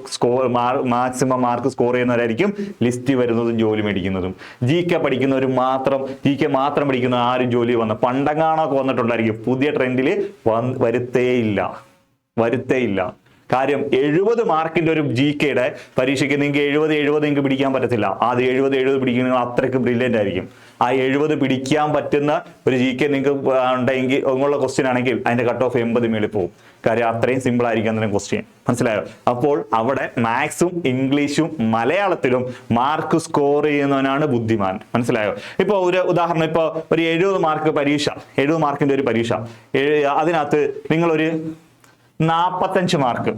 മാക്സിമം മാർക്ക് സ്കോർ ചെയ്യുന്നവരായിരിക്കും ലിസ്റ്റ് വരുന്നതും ജോലി മേടിക്കുന്നതും. GK പഠിക്കുന്നവരും മാത്രം, GK മാത്രം പഠിക്കുന്ന ആരും ജോലി പണ്ടങ്ങാണൊക്കെ വന്നിട്ടുണ്ടായിരിക്കും. പുതിയ ട്രെൻഡിൽ വരുത്തേയില്ല. കാര്യം 70 മാർക്കിന്റെ ഒരു GKയുടെ പരീക്ഷയ്ക്ക് നിങ്ങൾക്ക് 70 നിങ്ങൾക്ക് പിടിക്കാൻ പറ്റത്തില്ല. അത് 70 പിടിക്കുന്ന നിങ്ങൾ അത്രയ്ക്ക് ബ്രില്യൻ്റ് ആയിരിക്കും. ആ 70 പിടിക്കാൻ പറ്റുന്ന ഒരു GK നിങ്ങൾക്ക് ഉണ്ടെങ്കിൽ ഉള്ള ക്വസ്റ്റ്യൻ ആണെങ്കിൽ അതിന്റെ കട്ട് ഓഫ് 80 മേളിൽ പോകും. കാര്യം അത്രയും സിമ്പിൾ ആയിരിക്കും അതിന്റെ ക്വസ്റ്റ്യൻ. മനസ്സിലായോ? അപ്പോൾ അവിടെ മാത്സും ഇംഗ്ലീഷും മലയാളത്തിലും മാർക്ക് സ്കോർ ചെയ്യുന്നവനാണ് ബുദ്ധിമാൻ. മനസ്സിലായോ? ഇപ്പൊ ഒരു ഉദാഹരണം, ഇപ്പൊ ഒരു 70 മാർക്ക് പരീക്ഷ, 70 മാർക്കിന്റെ ഒരു പരീക്ഷ, അതിനകത്ത് നിങ്ങളൊരു 45 മാർക്ക്,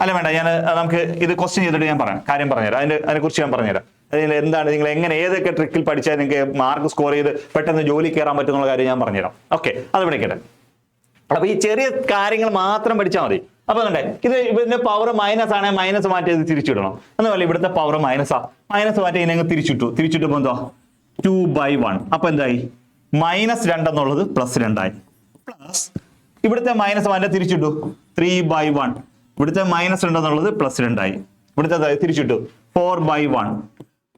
അല്ല വേണ്ട, നമുക്ക് ഇത് ക്വസ്റ്റ്യൻ ചെയ്തിട്ട് ഞാൻ കാര്യം പറഞ്ഞുതരാം. അതിനെ കുറിച്ച് ഞാൻ പറഞ്ഞുതരാം. അതിന് എന്താണ് നിങ്ങൾ എങ്ങനെ ഏതൊക്കെ ട്രിക്കിൽ പഠിച്ചാൽ നിങ്ങൾക്ക് മാർക്ക് സ്കോർ ചെയ്ത് പെട്ടെന്ന് ജോലി കയറാൻ പറ്റുന്ന കാര്യം ഞാൻ പറഞ്ഞുതരാം. ഓക്കെ, അത് വിളിക്കട്ടെ. അപ്പൊ ഈ ചെറിയ കാര്യങ്ങൾ മാത്രം പഠിച്ചാൽ മതി. അപ്പൊ ഇതിന്റെ പവർ മൈനസ് ആണെങ്കിൽ മൈനസ് മാറ്റി ഇത് തിരിച്ചിടണം. എന്നല്ല, ഇവിടുത്തെ പവർ മൈനസ് മാറ്റി ഇതിനെ തിരിച്ചിട്ടപ്പോ എന്തോ 2/1. അപ്പൊ എന്തായി? -2 എന്നുള്ളത് +2 ആയി. പ്ലസ് ഇവിടുത്തെ മൈനസ് മാറ്റി തിരിച്ചിട്ടു 3/1. ഇവിടുത്തെ -2 എന്നുള്ളത് +2 ആയി. ഇവിടുത്തെ തിരിച്ചിട്ടു 4/1.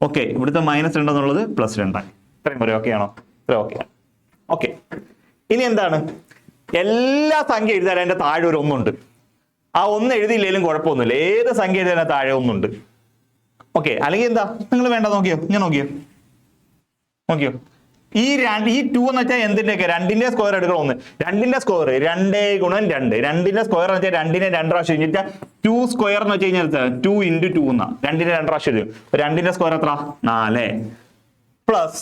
ഓക്കെ, ഇവിടുത്തെ -2 എന്നുള്ളത് +2 ആയി. ഇത്രയും വരെ ഓക്കെ ആണോ? ഇത്രയും ഓക്കെ. ഓക്കെ, ഇനി എന്താണ്? എല്ലാ സംഖ്യ എഴുതാൻ അതിന്റെ താഴെ ഒരു 1 ഉണ്ട്. ആ 1 എഴുതിയില്ലെങ്കിലും കുഴപ്പമൊന്നുമില്ല. ഏത് സംഖ്യ എഴുതാൻ താഴെ 1 ഉണ്ട്. ഓക്കെ, അല്ലെങ്കിൽ എന്താ നിങ്ങൾ വേണ്ട നോക്കിയോ, ഞാൻ നോക്കിയോ. ഈ 2 എന്ന് വെച്ചാൽ എന്തിന്റെയൊക്കെ 2ന്റെ സ്ക്വയർ എടുക്കണം. 1 2ന്റെ സ്ക്വയർ 2 × 2. 2ന്റെ സ്ക്വയർ എന്ന് വെച്ചാൽ 2നെ 2 പ്രാവശ്യം കഴിഞ്ഞിട്ട് 2 സ്ക്വയർ എന്ന് വെച്ച് കഴിഞ്ഞാൽ 2 × 2 എന്നാ. 2നെ 2 പ്രാവശ്യം എഴുതും. 2ന്റെ സ്ക്വയർ എത്ര? 4. പ്ലസ്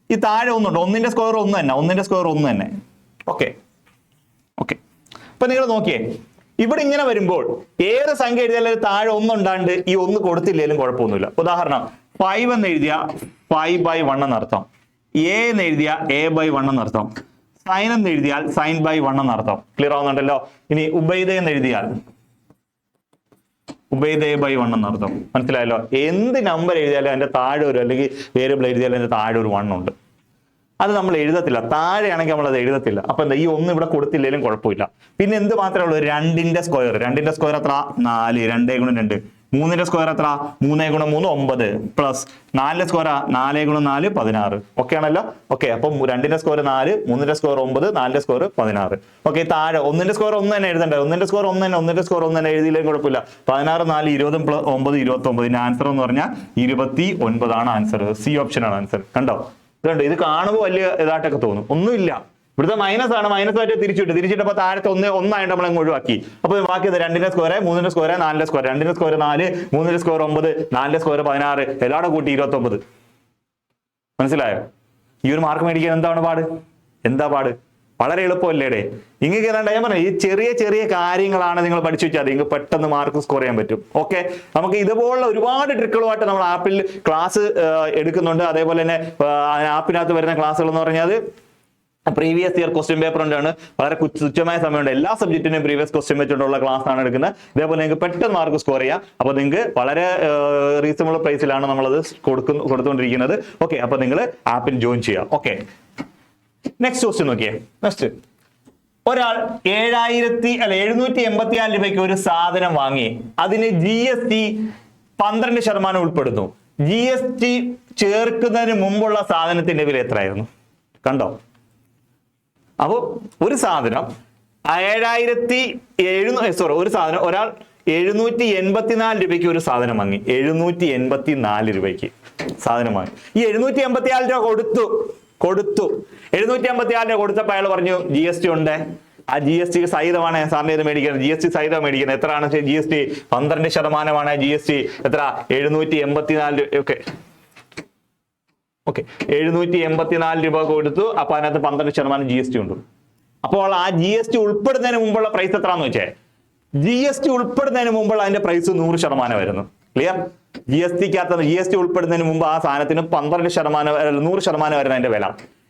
ഈ താഴെ 1 ഉണ്ട്. 1ന്റെ സ്ക്വയർ 1 തന്നെ. 1ന്റെ സ്ക്വയർ 1 തന്നെ. ഓക്കെ. അപ്പൊ നിങ്ങൾ നോക്കിയേ, ഇവിടെ ഇങ്ങനെ വരുമ്പോൾ ഏത് സംഖ്യ എഴുതിയാലും താഴെ 1 ഉണ്ടാണ്ട് ഈ 1 കൊടുത്തില്ലെങ്കിലും കുഴപ്പമൊന്നുമില്ല. ഉദാഹരണം 5 എന്ന് എഴുതിയ 5/1 എന്നർത്ഥം. A എന്ന് എഴുതിയ A/1 എന്നർത്ഥം. സൈൻ എന്ന് എഴുതിയാൽ sin/1 എന്നർത്ഥം. ക്ലിയർ ആവുന്നുണ്ടല്ലോ? ഇനി ഉബൈദ എന്ന് എഴുതിയാൽ ഉബൈദ/1 എന്നർത്ഥം. മനസ്സിലായല്ലോ? എന്ത് നമ്പർ എഴുതിയാലും അതിന്റെ താഴെ ഒരു, അല്ലെങ്കിൽ വേരിയബിൾ എഴുതിയാലും അതിന്റെ താഴെ ഒരു 1 ഉണ്ട്. അത് നമ്മൾ എഴുതത്തില്ല. താഴെയാണെങ്കിൽ നമ്മൾ അത് എഴുതത്തില്ല. അപ്പൊ എന്താ, ഈ 1 ഇവിടെ കൊടുത്തില്ലെങ്കിലും കുഴപ്പമില്ല. പിന്നെ എന്ത് മാത്രമേ ഉള്ളൂ? 2ന്റെ സ്ക്വയർ. 2ന്റെ സ്ക്വയർ എത്ര? 4. 2 × 2. 3ന്റെ സ്ക്വയർ എത്ര? 3 × 3 9. പ്ലസ് 4ന്റെ സ്ക്വയർ 4 × 4 16. ഓക്കെ ആണല്ലോ? ഓക്കെ, അപ്പം 2ന്റെ സ്ക്വയർ 4, 3ന്റെ സ്ക്വയർ 9, 4ന്റെ സ്ക്വയർ 16. ഓക്കെ, താഴെ 1ന്റെ സ്ക്വയർ 1 തന്നെ എഴുതണ്ടേ? 1ന്റെ സ്ക്വയർ 1 തന്നെ. 1ന്റെ സ്ക്വയർ 1 തന്നെ എഴുതിയില്ലെങ്കിൽ കുഴപ്പമില്ല. 16 4 20 9 29. ഇതിന്റെ ആൻസർ എന്ന് പറഞ്ഞാൽ 29 ആണ് ആൻസർ. സി ഓപ്ഷൻ ആണ് ആൻസർ. കണ്ടോ? ഇത് കാണുമ്പോൾ വലിയ ഇതായിട്ടൊക്കെ തോന്നും. ഒന്നുമില്ല, ഇവിടുത്തെ മൈനസ് ആണ്. മൈനസ് ആയിട്ട് തിരിച്ചിട്ടപ്പോൾ താഴത്തെ 1 ആയിട്ട് നമ്മൾ അങ്ങ് ഒഴിവാക്കി. അപ്പൊ ബാക്കി 2ന്റെ സ്ക്വയർ 3ന്റെ സ്ക്വയർ 4ന്റെ സ്ക്വയർ. 2ന്റെ സ്ക്വയർ 4, 3ന്റെ സ്ക്വയർ 9, 4ന്റെ സ്ക്വയർ 16, എല്ലാവരും കൂട്ടി 29. മനസ്സിലായോ? ഈ ഒരു മാർക്ക് മേടിക്കാൻ എന്താ പാട്? വളരെ എളുപ്പമല്ലേടേ. ഇങ്ങനെ ഏതാണ്ട് ഞാൻ പറഞ്ഞു, ഈ ചെറിയ ചെറിയ കാര്യങ്ങളാണ് നിങ്ങൾ പഠിച്ചു വെച്ചാൽ നിങ്ങൾക്ക് പെട്ടെന്ന് മാർക്ക് സ്കോർ ചെയ്യാൻ പറ്റും. ഓക്കെ, നമുക്ക് ഇതുപോലുള്ള ഒരുപാട് ട്രിക്കുകളുമായിട്ട് നമ്മൾ ആപ്പിൽ ക്ലാസ് എടുക്കുന്നുണ്ട്. അതേപോലെ തന്നെ ആപ്പിനകത്ത് വരുന്ന ക്ലാസ്സുകൾ എന്ന് പറഞ്ഞാൽ പ്രീവിയസ് ഇയർ ക്വസ്റ്റ്യൻ പേപ്പർ ഉണ്ടാണ്. വളരെ തുച്ഛമായ സമയമുണ്ട്. എല്ലാ സബ്ജക്റ്റിനും പ്രീവിയസ് ക്വസ്റ്റ്യൻ വെച്ചിട്ടുള്ള ക്ലാസ് ആണ് എടുക്കുന്നത്. ഇതേപോലെ നിങ്ങൾക്ക് പെട്ടെന്ന് മാർക്ക് സ്കോർ ചെയ്യാം. അപ്പോൾ നിങ്ങൾക്ക് വളരെ റീസണബിൾ പ്രൈസിലാണ് നമ്മളത് കൊടുത്തുകൊണ്ടിരിക്കുന്നത്. ഓക്കെ, അപ്പൊ നിങ്ങൾ ആപ്പിൽ ജോയിൻ ചെയ്യാം. ഓക്കെ, നെക്സ്റ്റ് ക്വസ്റ്റ്യൻ നോക്കിയേ. നെക്സ്റ്റ്, ഒരാൾ 784 രൂപയ്ക്ക് ഒരു സാധനം വാങ്ങി. അതിന് GST 12% ഉൾപ്പെടുന്നു. GST ചേർക്കുന്നതിന് മുമ്പുള്ള സാധനത്തിന്റെ വില എത്രയായിരുന്നു? കണ്ടോ? അപ്പൊ ഒരു സാധനം ഒരാൾ 784 രൂപയ്ക്ക് ഒരു സാധനം വാങ്ങി. 784 രൂപയ്ക്ക് സാധനം വാങ്ങി. ഈ 784 രൂപ കൊടുത്തു 754 രൂപ കൊടുത്തപ്പോൾ അയാൾ പറഞ്ഞു GST ഉണ്ട്. ആ GST സഹിതമാണ് സാറിന് ഇത് മേടിക്കുന്നത്. GST സഹിതം മേടിക്കുന്നത്. എത്രയാണ് GST? 12% GST. എത്ര? 784 രൂപ. ഓക്കെ, 784 രൂപ കൊടുത്തു. അപ്പൊ അതിനകത്ത് 12% GST ഉണ്ട്. അപ്പോൾ ആ GST ഉൾപ്പെടുന്നതിന് മുമ്പുള്ള പ്രൈസ് എത്രയാന്ന് വെച്ചേ, GST ഉൾപ്പെടുന്നതിന് മുമ്പുള്ള അതിന്റെ പ്രൈസ് 100% വരുന്നു. ക്ലിയർ? GST ഉൾപ്പെടുന്നതിന് മുമ്പ് ആ സാധനത്തിന് 12% 100% വരുന്ന അതിന്റെ വില.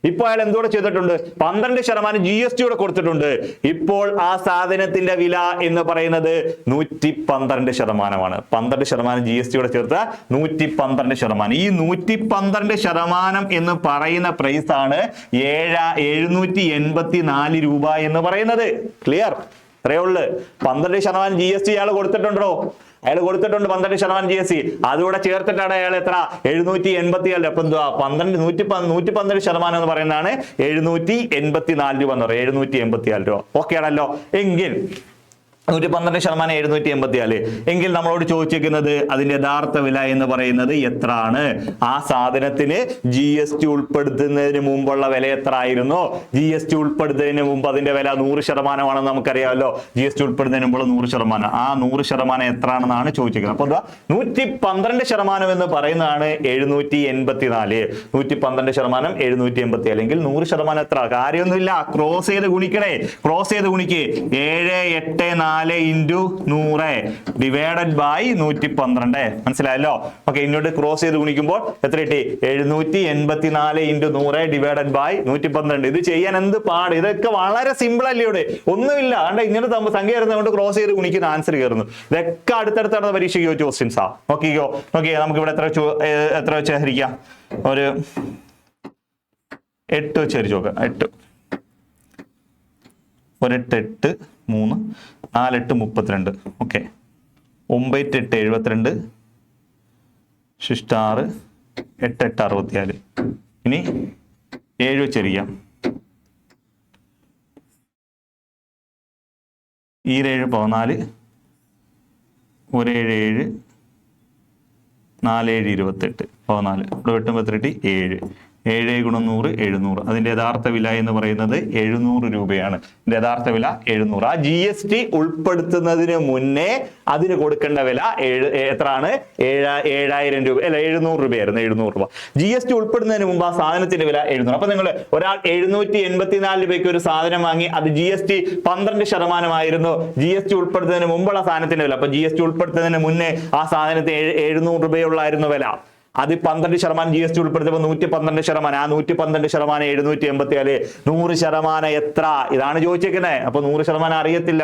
ഇപ്പോൾ അയാൾ എന്തോടെ ചെയ്തിട്ടുണ്ട്? 12% GST കൂടെ കൊടുത്തിട്ടുണ്ട്. ഇപ്പോൾ ആ സാധനത്തിന്റെ വില എന്ന് പറയുന്നത് 112%. 12% GST കൂടെ ചേർത്ത 112%. ഈ 112% എന്ന് പറയുന്ന പ്രൈസ് ആണ് 784 രൂപ എന്ന് പറയുന്നത്. ക്ലിയർ? അത്രയേ ഉള്ളു. 12% GST അയാൾ കൊടുത്തിട്ടുണ്ടോ? അയാൾ കൊടുത്തിട്ടുണ്ട് 12% GST. അതുകൂടെ ചേർത്തിട്ടാണ് അയാൾ എത്ര? 784. അപ്പൊ എന്തുവാ? 112% എന്ന് പറയുന്നതാണ് 784 രൂപ എന്ന് പറയുന്നത്. 784 രൂപ. ഓക്കെ ആണല്ലോ? എങ്കിൽ 112% 784. എങ്കിൽ നമ്മളോട് ചോദിച്ചിരിക്കുന്നത് അതിന്റെ യഥാർത്ഥ വില എന്ന് പറയുന്നത് എത്രയാണ്? ആ സാധനത്തിന് GST ഉൾപ്പെടുത്തുന്നതിന് മുമ്പുള്ള വില എത്ര ആയിരുന്നു? GST ഉൾപ്പെടുത്തുന്നതിന് മുമ്പ് അതിന്റെ വില 100% നമുക്കറിയാമല്ലോ. GST ഉൾപ്പെടുന്നതിന് മുമ്പുള്ള 100%. ആ 100% എത്രയാണെന്നാണ് ചോദിച്ചിരിക്കുന്നത്. അപ്പൊ 112% എന്ന് പറയുന്നതാണ് 784. 112% 784. അല്ലെങ്കിൽ 100% എത്ര? കാര്യമൊന്നുമില്ല. ക്രോസ് ചെയ്ത് ഗുണിക്കണേ. ക്രോസ് ചെയ്ത് ഗുണിക്ക്. 784 into 100 ഡിവൈഡഡ് ബൈ 112. മനസ്സിലായല്ലോ? ഓക്കെ, ഇങ്ങോട്ട് ക്രോസ് ചെയ്ത് ഗുണിക്കുമ്പോൾ എത്ര കിട്ടി? 784 into 100 ഡിവൈഡഡ് ബൈ 112. ഇത് ചെയ്യാൻ എന്ത് പാട്! ഇതൊക്കെ വളരെ സിമ്പിൾ അല്ലേ? ഇവിടെ ഒന്നുമില്ല. അതുകൊണ്ട് ഇങ്ങനെ സംഖ്യ വരുന്നതുകൊണ്ട് ക്രോസ് ചെയ്ത് ഗുണിക്കുന്ന ആൻസർ കയറുന്നു. ഇതൊക്കെ അടുത്തടുത്ത പരീക്ഷയ്ക്ക് ചോദിച്ച ക്വസ്റ്റ്യൻസാ. നോക്കിക്കോ. നമുക്ക് ഇവിടെ എത്ര വെച്ച് ഹരിക്കാം? ഒരു 8 വെച്ച് ഹരിച്ചു നോക്കാം. 8 1 8 8 3 4 8 32. ഓക്കെ, 9 8 72 6 8 8 64. ഇനി 7 വെച്ചിരിക്കാം. ഈ 7 14 1 7 7 4 7 28 14. ഇവിടെ വെട്ടുമ്പോൾ 7 7 ഗുണം 100 700. അതിന്റെ യഥാർത്ഥ വില എന്ന് പറയുന്നത് 700 രൂപയാണ്. ഇതിന്റെ യഥാർത്ഥ വില 700. ആ GST ഉൾപ്പെടുത്തുന്നതിന് മുന്നേ അതിന് കൊടുക്കേണ്ട വില എത്രയാണ്? 7000 രൂപ. അല്ല, 700 രൂപയായിരുന്നു. 700 രൂപ. GST ഉൾപ്പെടുന്നതിന് മുമ്പ് ആ സാധനത്തിന്റെ വില 700. അപ്പൊ നിങ്ങൾ ഒരാൾ 784 രൂപയ്ക്ക് ഒരു സാധനം വാങ്ങി. അത് GST 12% ആയിരുന്നു. GST ഉൾപ്പെടുത്തുന്നതിന് മുമ്പുള്ള സാധനത്തിന്റെ വില. അപ്പൊ GST ഉൾപ്പെടുത്തുന്നതിന് മുന്നേ ആ സാധനത്തിന് 700 രൂപയുള്ളായിരുന്നു വില. അത് 12% GST ഉൾപ്പെടുത്തുമ്പോൾ 112%. ആ 112% 784. 100% എത്ര? ഇതാണ് ചോദിച്ചേക്കുന്നത്. അപ്പൊ 100% അറിയത്തില്ല.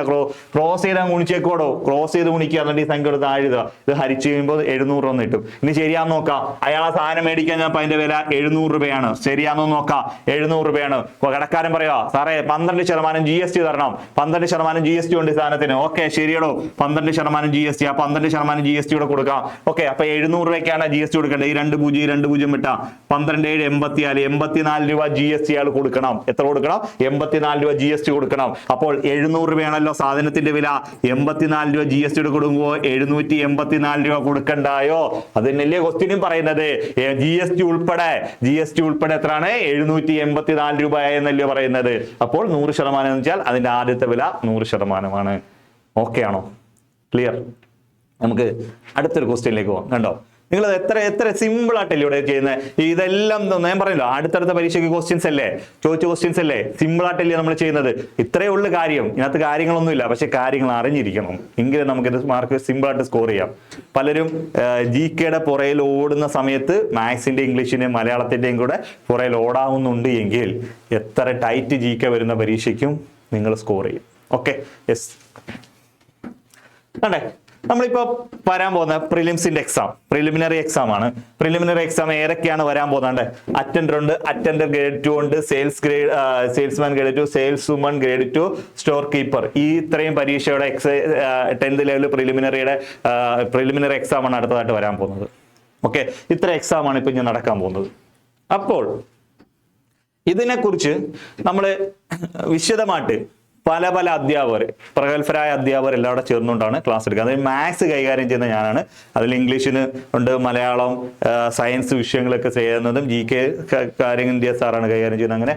ക്രോസ് ചെയ്ത് ഗുണിച്ചേക്കോടോ. ക്രോസ് ചെയ്ത് ഗുണിക്കുക. എന്നിട്ട് ഈ സംഖ്യ എടുത്ത് താഴുക. ഇത് ഹരിച്ചു കഴിയുമ്പോൾ 700 ഒന്ന് കിട്ടും. ഇനി ശരിയാന്ന് നോക്കാം. അയാൾ ആ സാധനം മേടിക്കാൻ ഞാൻ അതിന്റെ വില 700 രൂപയാണ്. ശരിയാന്ന് നോക്കാം. 700 രൂപയാണ്. കടക്കാരൻ പറയാ, സാറേ 12% GST തരണം. 12% GST ഉണ്ട് സാധനത്തിന്. ഓക്കെ, ശരിയടോ. 12% GST. ആ 12% GST കൂടെ കൊടുക്കാം. ഓക്കെ, അപ്പൊ 700 രൂപയ്ക്കാണ് GST കൊടുക്കുക. ഈ 2 0 വിട്ടാ 12 7 84 രൂപ GST ആൾ കൊടുക്കണം. എത്ര കൊടുക്കണം? 84 രൂപ GST കൊടുക്കണം. അപ്പോൾ 700 രൂപയാണല്ലോ സാധനത്തിന്റെ വില. 84 രൂപ GST കൊടുക്കുമ്പോൾ 784 രൂപ കൊടുക്കണ്ടായോ? അതിനല്ലേ ക്വസ്റ്റ്യനും പറയുന്നത്. GST ഉൾപ്പെടെ എത്രയാണ്? 784 രൂപ എന്നല്ലേ പറയുന്നത്. അപ്പോൾ 100% എന്ന് വെച്ചാൽ അതിന്റെ ആദ്യത്തെ വില 100%. ഓക്കെ ആണോ? ക്ലിയർ? നമുക്ക് അടുത്തൊരു ക്വസ്റ്റ്യനിലേക്ക് പോകാം. കണ്ടോ, നിങ്ങൾ എത്ര സിമ്പിൾ ആയിട്ടല്ലേ ഇവിടെ ചെയ്യുന്നത്. ഇതെല്ലാം ഞാൻ പറഞ്ഞല്ലോ, അടുത്തടുത്ത പരീക്ഷയ്ക്ക് ക്വസ്റ്റ്യൻസ് അല്ലേ, ചോദിച്ച ക്വസ്റ്റ്യൻസ് അല്ലേ, സിമ്പിൾ ആയിട്ടല്ലേ നമ്മൾ ചെയ്യുന്നത്. ഇത്രയേ ഉള്ളു കാര്യം. ഇതിനകത്ത് കാര്യങ്ങളൊന്നുമില്ല. പക്ഷെ കാര്യങ്ങൾ അറിഞ്ഞിരിക്കണം. എങ്കിലും നമുക്കിത് മാർക്ക് സിമ്പിൾ ആയിട്ട് സ്കോർ ചെയ്യാം. പലരും GKയുടെ പുറയിൽ ഓടുന്ന സമയത്ത് മാത്സിന്റെ ഇംഗ്ലീഷിന്റെയും മലയാളത്തിന്റെയും കൂടെ പുറയിൽ ഓടാവുന്നുണ്ട് എങ്കിൽ എത്ര ടൈറ്റ് GK വരുന്ന പരീക്ഷയ്ക്കും നിങ്ങൾ സ്കോർ ചെയ്യും. Okay, yes. അതെ, നമ്മളിപ്പോ വരാൻ പോകുന്ന പ്രിലിംസിന്റെ എക്സാം, പ്രിലിമിനറി എക്സാം ആണ്. പ്രിലിമിനറി എക്സാം ഏതൊക്കെയാണ് വരാൻ പോകുന്നത്? അറ്റൻഡർ ഉണ്ട്, അറ്റൻഡർ ഗ്രേഡ് 2 ഉണ്ട്, salesman grade 2, sales woman grade 2, store keeper. ഈ ഇത്രയും പരീക്ഷയുടെ 10th ലെവൽ പ്രിലിമിനറി എക്സാം ആണ് അടുത്തതായിട്ട് വരാൻ പോകുന്നത്. ഓക്കെ, ഇത്ര എക്സാം ആണ് ഇപ്പൊ ഇനി നടക്കാൻ പോകുന്നത്. അപ്പോൾ ഇതിനെക്കുറിച്ച് നമ്മൾ വിശദമായിട്ട് പല അധ്യാപകർ, പ്രഗത്ഭരായ അധ്യാപകർ എല്ലാവരും ചേർന്നുകൊണ്ടാണ് ക്ലാസ് എടുക്കുക. അതായത് മാത്സ് കൈകാര്യം ചെയ്യുന്ന ഞാനാണ്. അതിൽ ഇംഗ്ലീഷിന് ഉണ്ട്, മലയാളം, സയൻസ് വിഷയങ്ങളൊക്കെ ചെയ്യുന്നതും GK കാര്യങ്ങൾ ഇന്ത്യ സാറാണ് കൈകാര്യം ചെയ്യുന്നത്. അങ്ങനെ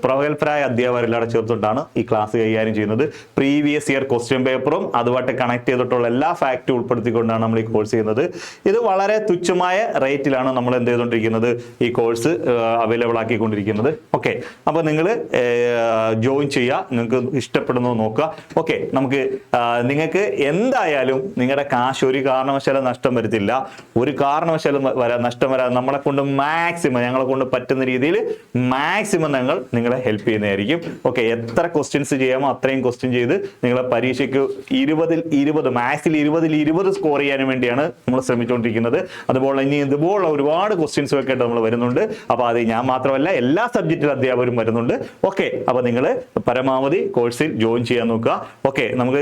പ്രഗത്ഭരായ അധ്യാപകർ എല്ലാവരും ചേർത്തുകൊണ്ടാണ് ഈ ക്ലാസ് കൈകാര്യം ചെയ്യുന്നത്. പ്രീവിയസ് ഇയർ ക്വസ്റ്റ്യൻ പേപ്പറും അതുമായിട്ട് കണക്ട് ചെയ്തിട്ടുള്ള എല്ലാ ഫാക്റ്റും ഉൾപ്പെടുത്തിക്കൊണ്ടാണ് നമ്മൾ ഈ കോഴ്സ് ചെയ്യുന്നത്. ഇത് വളരെ തുച്ഛമായ റേറ്റിലാണ് നമ്മൾ എന്ത് ചെയ്തുകൊണ്ടിരിക്കുന്നത്, ഈ കോഴ്സ് അവൈലബിൾ ആക്കിക്കൊണ്ടിരിക്കുന്നത്. ഓക്കെ, അപ്പോൾ നിങ്ങൾ ജോയിൻ ചെയ്യുക. നിങ്ങൾക്ക് ഇഷ്ടപ്പെടുന്നു നോക്കുക. ഓക്കെ, നമുക്ക് നിങ്ങൾക്ക് എന്തായാലും നിങ്ങളുടെ കാശ് ഒരു കാരണവശാലും നഷ്ടം വരുത്തില്ല. ഒരു കാരണവശാലും നഷ്ടം വരാതെ നമ്മളെ കൊണ്ട് മാക്സിമം, ഞങ്ങളെ കൊണ്ട് പറ്റുന്ന രീതിയിൽ മാക്സിമം ഞങ്ങൾ നിങ്ങളെ ഹെൽപ്പ് ചെയ്യുന്നതായിരിക്കും. ഓക്കെ, എത്ര ക്വസ്റ്റ്യൻസ് ചെയ്യാമോ അത്രയും ക്വസ്റ്റ്യൻ ചെയ്ത് നിങ്ങളെ പരീക്ഷയ്ക്ക് 20 മാത്സിൽ 20 സ്കോർ ചെയ്യാനും വേണ്ടിയാണ് നമ്മൾ ശ്രമിച്ചുകൊണ്ടിരിക്കുന്നത്. അതുപോലെ ഇനി ഇതുപോലുള്ള ഒരുപാട് ക്വസ്റ്റ്യൻസ് ഒക്കെ ആയിട്ട് നമ്മൾ വരുന്നുണ്ട്. അപ്പൊ അത് ഞാൻ മാത്രമല്ല, എല്ലാ സബ്ജക്റ്റിലും അധ്യാപകരും വരുന്നുണ്ട്. ഓക്കെ, അപ്പൊ നിങ്ങൾ പരമാവധി കോഴ്സിൽ ജോയിൻ ചെയ്യാൻ നോക്കുക. ഓക്കെ, നമുക്ക്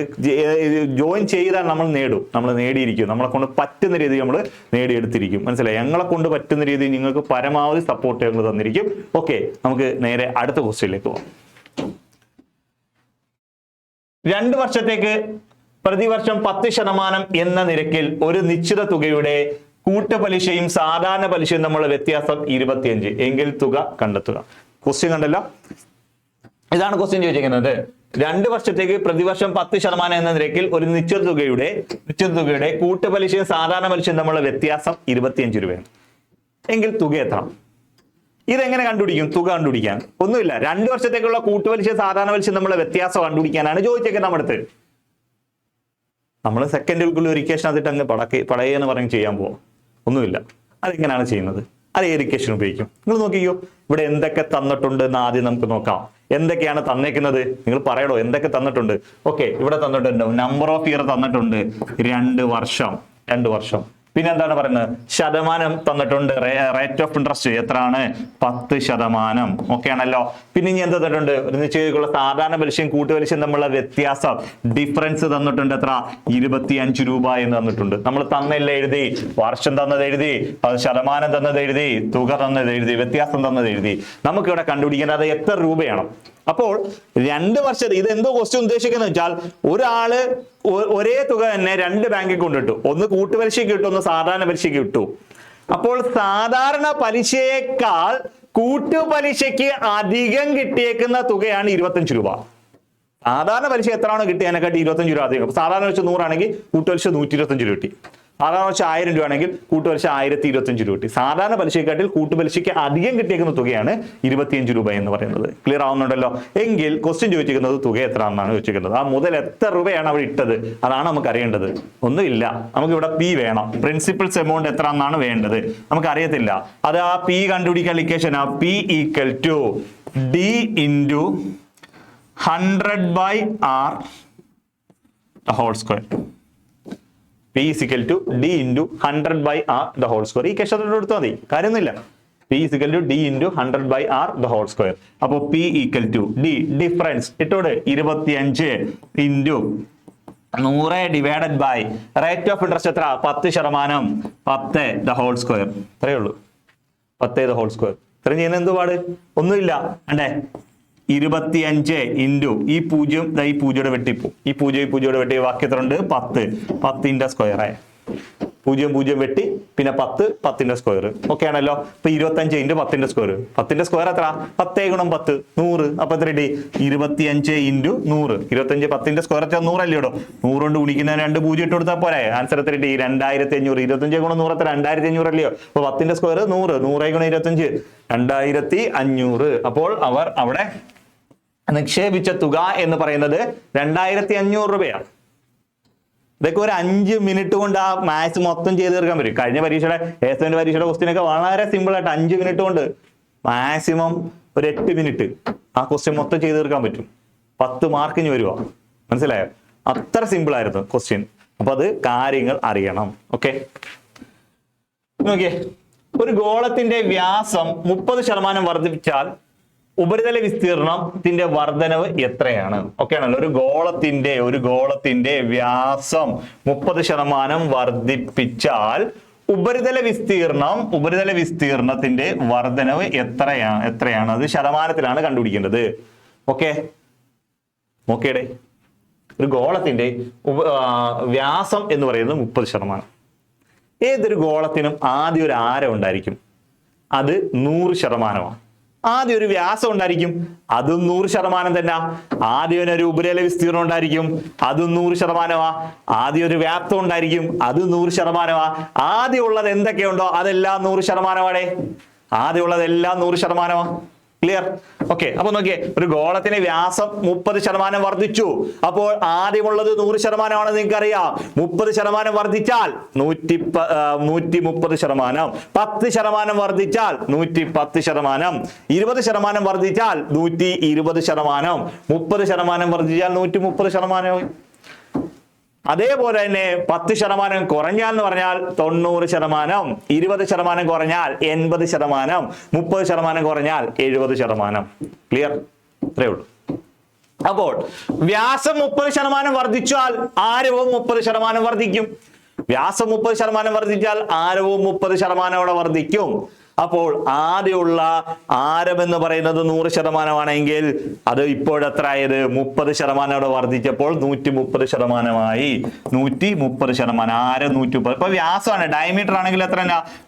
ജോയിൻ ചെയ്താൽ നമ്മൾ നേടിയിരിക്കും. നമ്മളെ കൊണ്ട് പറ്റുന്ന രീതിയിൽ നമ്മൾ നേടിയെടുത്തിരിക്കും. മനസ്സിലായി? ഞങ്ങളെ കൊണ്ട് പറ്റുന്ന രീതിയിൽ നിങ്ങൾക്ക് പരമാവധി സപ്പോർട്ട് ഞങ്ങൾ തന്നിരിക്കും. ഓക്കെ, നമുക്ക് നേരെ അടുത്ത ക്വസ്റ്റ്യനിലേക്ക് പോകാം. 2 വർഷത്തേക്ക് പ്രതിവർഷം 10% എന്ന നിരക്കിൽ ഒരു നിശ്ചിത തുകയുടെ കൂട്ടുപലിശയും സാധാരണ പലിശയും തമ്മിലുള്ള വ്യത്യാസം 25 എങ്കിൽ തുക കണ്ടെത്തുക. ക്വസ്റ്റ്യൻ കണ്ടല്ലോ, ഇതാണ് ക്വസ്റ്റ്യൻ ചോദിച്ചിരിക്കുന്നത്. 2 വർഷത്തേക്ക് പ്രതിവർഷം 10% എന്ന നിരക്കിൽ ഒരു നിശ്ചിത തുകയുടെ കൂട്ടുപലിശയും സാധാരണ പലിശയും തമ്മിലുള്ള വ്യത്യാസം 25 രൂപയാണ്. എങ്കിൽ തുക എത്ര? ഇതെങ്ങനെ കണ്ടുപിടിക്കും? തുക കണ്ടുപിടിക്കാൻ ഒന്നുമില്ല. 2 വർഷത്തേക്കുള്ള കൂട്ടുപലിശ സാധാരണ പലിശ തമ്മിലുള്ള വ്യത്യാസം കണ്ടുപിടിക്കാനാണ് ചോദിച്ചേക്കുന്നത് നമ്മുടെ അടുത്ത്. നമ്മൾ സെക്കൻഡുകൾക്കുള്ള ഒരു ഇക്വേഷൻ അതിട്ട് അങ്ങ് പടയെന്ന് പറഞ്ഞ് ചെയ്യാൻ പോവാം. ഒന്നുമില്ല. അതെങ്ങനെയാണ് ചെയ്യുന്നത്? അത് ഏത് ഇക്വേഷൻ ഉപയോഗിക്കും? നിങ്ങൾ നോക്കിക്കോ, ഇവിടെ എന്തൊക്കെ തന്നിട്ടുണ്ട് എന്ന് ആദ്യം നമുക്ക് നോക്കാം. എന്തൊക്കെയാണ് തന്നേക്കുന്നത്? നിങ്ങൾ പറയണോ എന്തൊക്കെ തന്നിട്ടുണ്ട്? ഓക്കെ, ഇവിടെ തന്നിട്ടുണ്ട് നമ്പർ ഓഫ് ഇയർ തന്നിട്ടുണ്ട് 2 വർഷം. പിന്നെ എന്താണ് പറയുന്നത്? ശതമാനം തന്നിട്ടുണ്ട്. റേറ്റ് ഓഫ് ഇൻട്രസ്റ്റ് എത്രയാണ്? 10%. ഓക്കെ ആണല്ലോ. പിന്നെ ഇനി എന്താ തന്നിട്ടുണ്ട്? ഒരു നിശ്ചയിച്ചുള്ള സാധാരണ പലിശയും കൂട്ടുപലിശയും തമ്മിലുള്ള വ്യത്യാസം, ഡിഫറൻസ് തന്നിട്ടുണ്ട്. എത്ര? 25 രൂപ എന്ന് തന്നിട്ടുണ്ട്. നമ്മൾ തന്നല്ല എഴുതി, വർഷം തന്നത് എഴുതി, ശതമാനം തന്നത് എഴുതി, തുക തന്നത് എഴുതി, വ്യത്യാസം തന്നത് എഴുതി. നമുക്ക് ഇവിടെ കണ്ടുപിടിക്കേണ്ടത് അത് എത്ര രൂപയാണ്. അപ്പോൾ 2 വർഷം, ഇത് എന്തോ ക്വസ്റ്റ്യൻ ഉദ്ദേശിക്കുന്നത് വെച്ചാൽ, ഒരാള് ഒരേ തുക തന്നെ 2 ബാങ്കിൽ കൊണ്ടിട്ടു. ഒന്ന് കൂട്ടുപലിശയ്ക്ക് കിട്ടും, ഒന്ന് സാധാരണ പലിശയ്ക്ക് കിട്ടു. അപ്പോൾ സാധാരണ പലിശയേക്കാൾ കൂട്ടുപലിശയ്ക്ക് അധികം കിട്ടിയേക്കുന്ന തുകയാണ് 25 രൂപ. സാധാരണ പലിശ എത്രയാണോ കിട്ടിയതിനെക്കാട്ടി 25 രൂപ അധികം. സാധാരണ പലിശ 100 ആണെങ്കിൽ കൂട്ടുപലിശ 125 രൂപ കിട്ടി. സാധാരണ പലിശ 1000 രൂപ ആണെങ്കിൽ കൂട്ടുപലിശ 1025 രൂപ കിട്ടി. സാധാരണ പലിശയെക്കാട്ടിൽ കൂട്ടുപലിശയ്ക്ക് അധികം കിട്ടിയേക്കുന്ന തുകയാണ് 25 രൂപ എന്ന് പറയുന്നത്. ക്ലിയർ ആവുന്നുണ്ടല്ലോ? എങ്കിൽ ക്വസ്റ്റ്യൻ ചോദിച്ചിരിക്കുന്നത് തുക എത്ര എന്നാണ് ചോദിച്ചിരിക്കുന്നത്. ആ മുതൽ എത്ര രൂപയാണ് അവിടെ ഇട്ടത്, അതാണ് നമുക്ക് അറിയേണ്ടത്. ഒന്നുമില്ല, നമുക്ക് ഇവിടെ പി വേണം. പ്രിൻസിപ്പൽസ് എമൗണ്ട് എത്ര എന്നാണ് വേണ്ടത്, നമുക്ക് അറിയത്തില്ല. അത് ആ പി കണ്ടുപിടിക്കാൻ equation P equal to D into 100/r whole square. P is equal to D into 100/r the whole square. ഈ ക്വസ്റ്റ്യൻ എടുത്താൽ മതി, കാര്യമൊന്നുമില്ല. P is equal to D into 100/r the whole square. അപ്പോൾ P equal to D, difference ഇട്ടോട് 25 into 100 divided by rate of interest എത്ര? 10%. 10 the whole square. അത്രയേ ഉള്ളൂ, 10 the whole square. ഇത്രയും ചെയ്യുന്ന എന്ത് പാട്? ഒന്നുമില്ല. അണ്ടേ 25 ഇൻറ്റു ഈ 0 ഈ 0 വെട്ടിപ്പോ, ഈ 0 വെട്ടി ബാക്കി എത്ര ഉണ്ട്? 10 സ്ക്വയർ ആയ 0 വെട്ടി പിന്നെ 10 സ്ക്വയർ. ഓക്കെ ആണല്ലോ. ഇപ്പൊ 25 ഇൻറ്റു 10 സ്ക്വയർ. 10 സ്ക്വയർ എത്ര? 10 ഗുണം 10 100. അപ്പൊ എത്ര കിട്ടി? 25 ഇൻറ്റു 100. 25 10 സ്ക്വയർ എത്ര? 100 അല്ലേ ഇടോ? 100 കൊണ്ട് ഗുണിക്കുന്ന 2 0 ഇട്ട് കൊടുത്താൽ പോരെ? ആൻസർ എത്ര കിട്ടി? 2500. 25 ഗുണം 100 എത്ര? 2500 അല്ലയോ? അപ്പൊ 10 സ്ക്വയർ 100. 100 ഗുണം 25 2500. അപ്പോൾ അവർ അവിടെ നിക്ഷേപിച്ച തുക എന്ന് പറയുന്നത് 2500 രൂപയാണ്. ഇതൊക്കെ ഒരു 5 മിനിറ്റ് കൊണ്ട് ആ മാത്സ് മൊത്തം ചെയ്ത് തീർക്കാൻ പറ്റും. കഴിഞ്ഞ പരീക്ഷയുടെ എസ്എന്റെ പരീക്ഷയുടെ ക്വസ്റ്റ്യൻ ഒക്കെ വളരെ സിമ്പിൾ ആയിട്ട് 5 മിനിറ്റ് കൊണ്ട്, മാക്സിമം ഒരു 8 മിനിറ്റ് ആ ക്വസ്റ്റ്യൻ മൊത്തം ചെയ്ത് തീർക്കാൻ പറ്റും. 10 മാർക്കിന് വരുവാ. മനസ്സിലായോ? അത്ര സിമ്പിൾ ആയിരുന്നു ക്വസ്റ്റ്യൻ. അപ്പൊ അത് കാര്യങ്ങൾ അറിയണം. ഓക്കെ, നോക്കിയേ, ഒരു ഗോളത്തിന്റെ വ്യാസം 30% വർദ്ധിപ്പിച്ചാൽ ഉപരിതല വിസ്തീർണത്തിന്റെ വർധനവ് എത്രയാണ്? ഓക്കെ ആണല്ലോ. ഒരു ഗോളത്തിന്റെ വ്യാസം 30% വർദ്ധിപ്പിച്ചാൽ ഉപരിതല വിസ്തീർണത്തിന്റെ വർധനവ് എത്രയാണ്? അത് ശതമാനത്തിലാണ് കണ്ടുപിടിക്കേണ്ടത്. ഓക്കെ, നോക്കിയടേ, ഒരു ഗോളത്തിന്റെ വ്യാസം എന്ന് പറയുന്നത് 30%. ഏതൊരു ഗോളത്തിനും ആദ്യം ഒരു ആരം ഉണ്ടായിരിക്കും, അത് 100%. ആദ്യം ഒരു വ്യാസം ഉണ്ടായിരിക്കും, അതും 100% തന്നെ. ആദ്യം ഒരു ഉപരിതല വിസ്തീർണം ഉണ്ടായിരിക്കും, അതും 100%. ആദ്യം ഒരു വ്യാപ്തം ഉണ്ടായിരിക്കും, അതും 100%. ആദ്യം ഉള്ളത് എന്തൊക്കെയുണ്ടോ അതെല്ലാം 100%. ആദ്യം ഉള്ളതെല്ലാം 100%. ക്ലിയർ? ഓക്കെ, അപ്പൊ നോക്കിയേ, ഒരു ഗോളത്തിന്റെ വ്യാസം 30% വർദ്ധിച്ചു. അപ്പോൾ ആദ്യമുള്ളത് 100% നിങ്ങൾക്ക് അറിയാം. 30% വർദ്ധിച്ചാൽ 130%, 10% വർദ്ധിച്ചാൽ 110%, 20% വർദ്ധിച്ചാൽ 120%, 30% വർദ്ധിച്ചാൽ 130%. അതേപോലെ തന്നെ 10% കുറഞ്ഞാൽ എന്ന് പറഞ്ഞാൽ 90%, 20% കുറഞ്ഞാൽ 80%, 30% കുറഞ്ഞാൽ 70%. ക്ലിയർ? ഇത്രയേ ഉള്ളൂ. അപ്പോൾ വ്യാസം 30% വർദ്ധിച്ചാൽ ആരവും 30% വർദ്ധിക്കും. വ്യാസം 30% വർദ്ധിച്ചാൽ ആരവും 30% വർദ്ധിക്കും. അപ്പോൾ ആദ്യമുള്ള ആരം എന്ന് പറയുന്നത് 100% ആണെങ്കിൽ അത് ഇപ്പോഴെത്ര ആയത്? 30% വർദ്ധിച്ചപ്പോൾ 130%. 130%. ആരം 130. ഇപ്പൊ വ്യാസമാണ്, ഡയമീറ്റർ ആണെങ്കിൽ എത്ര?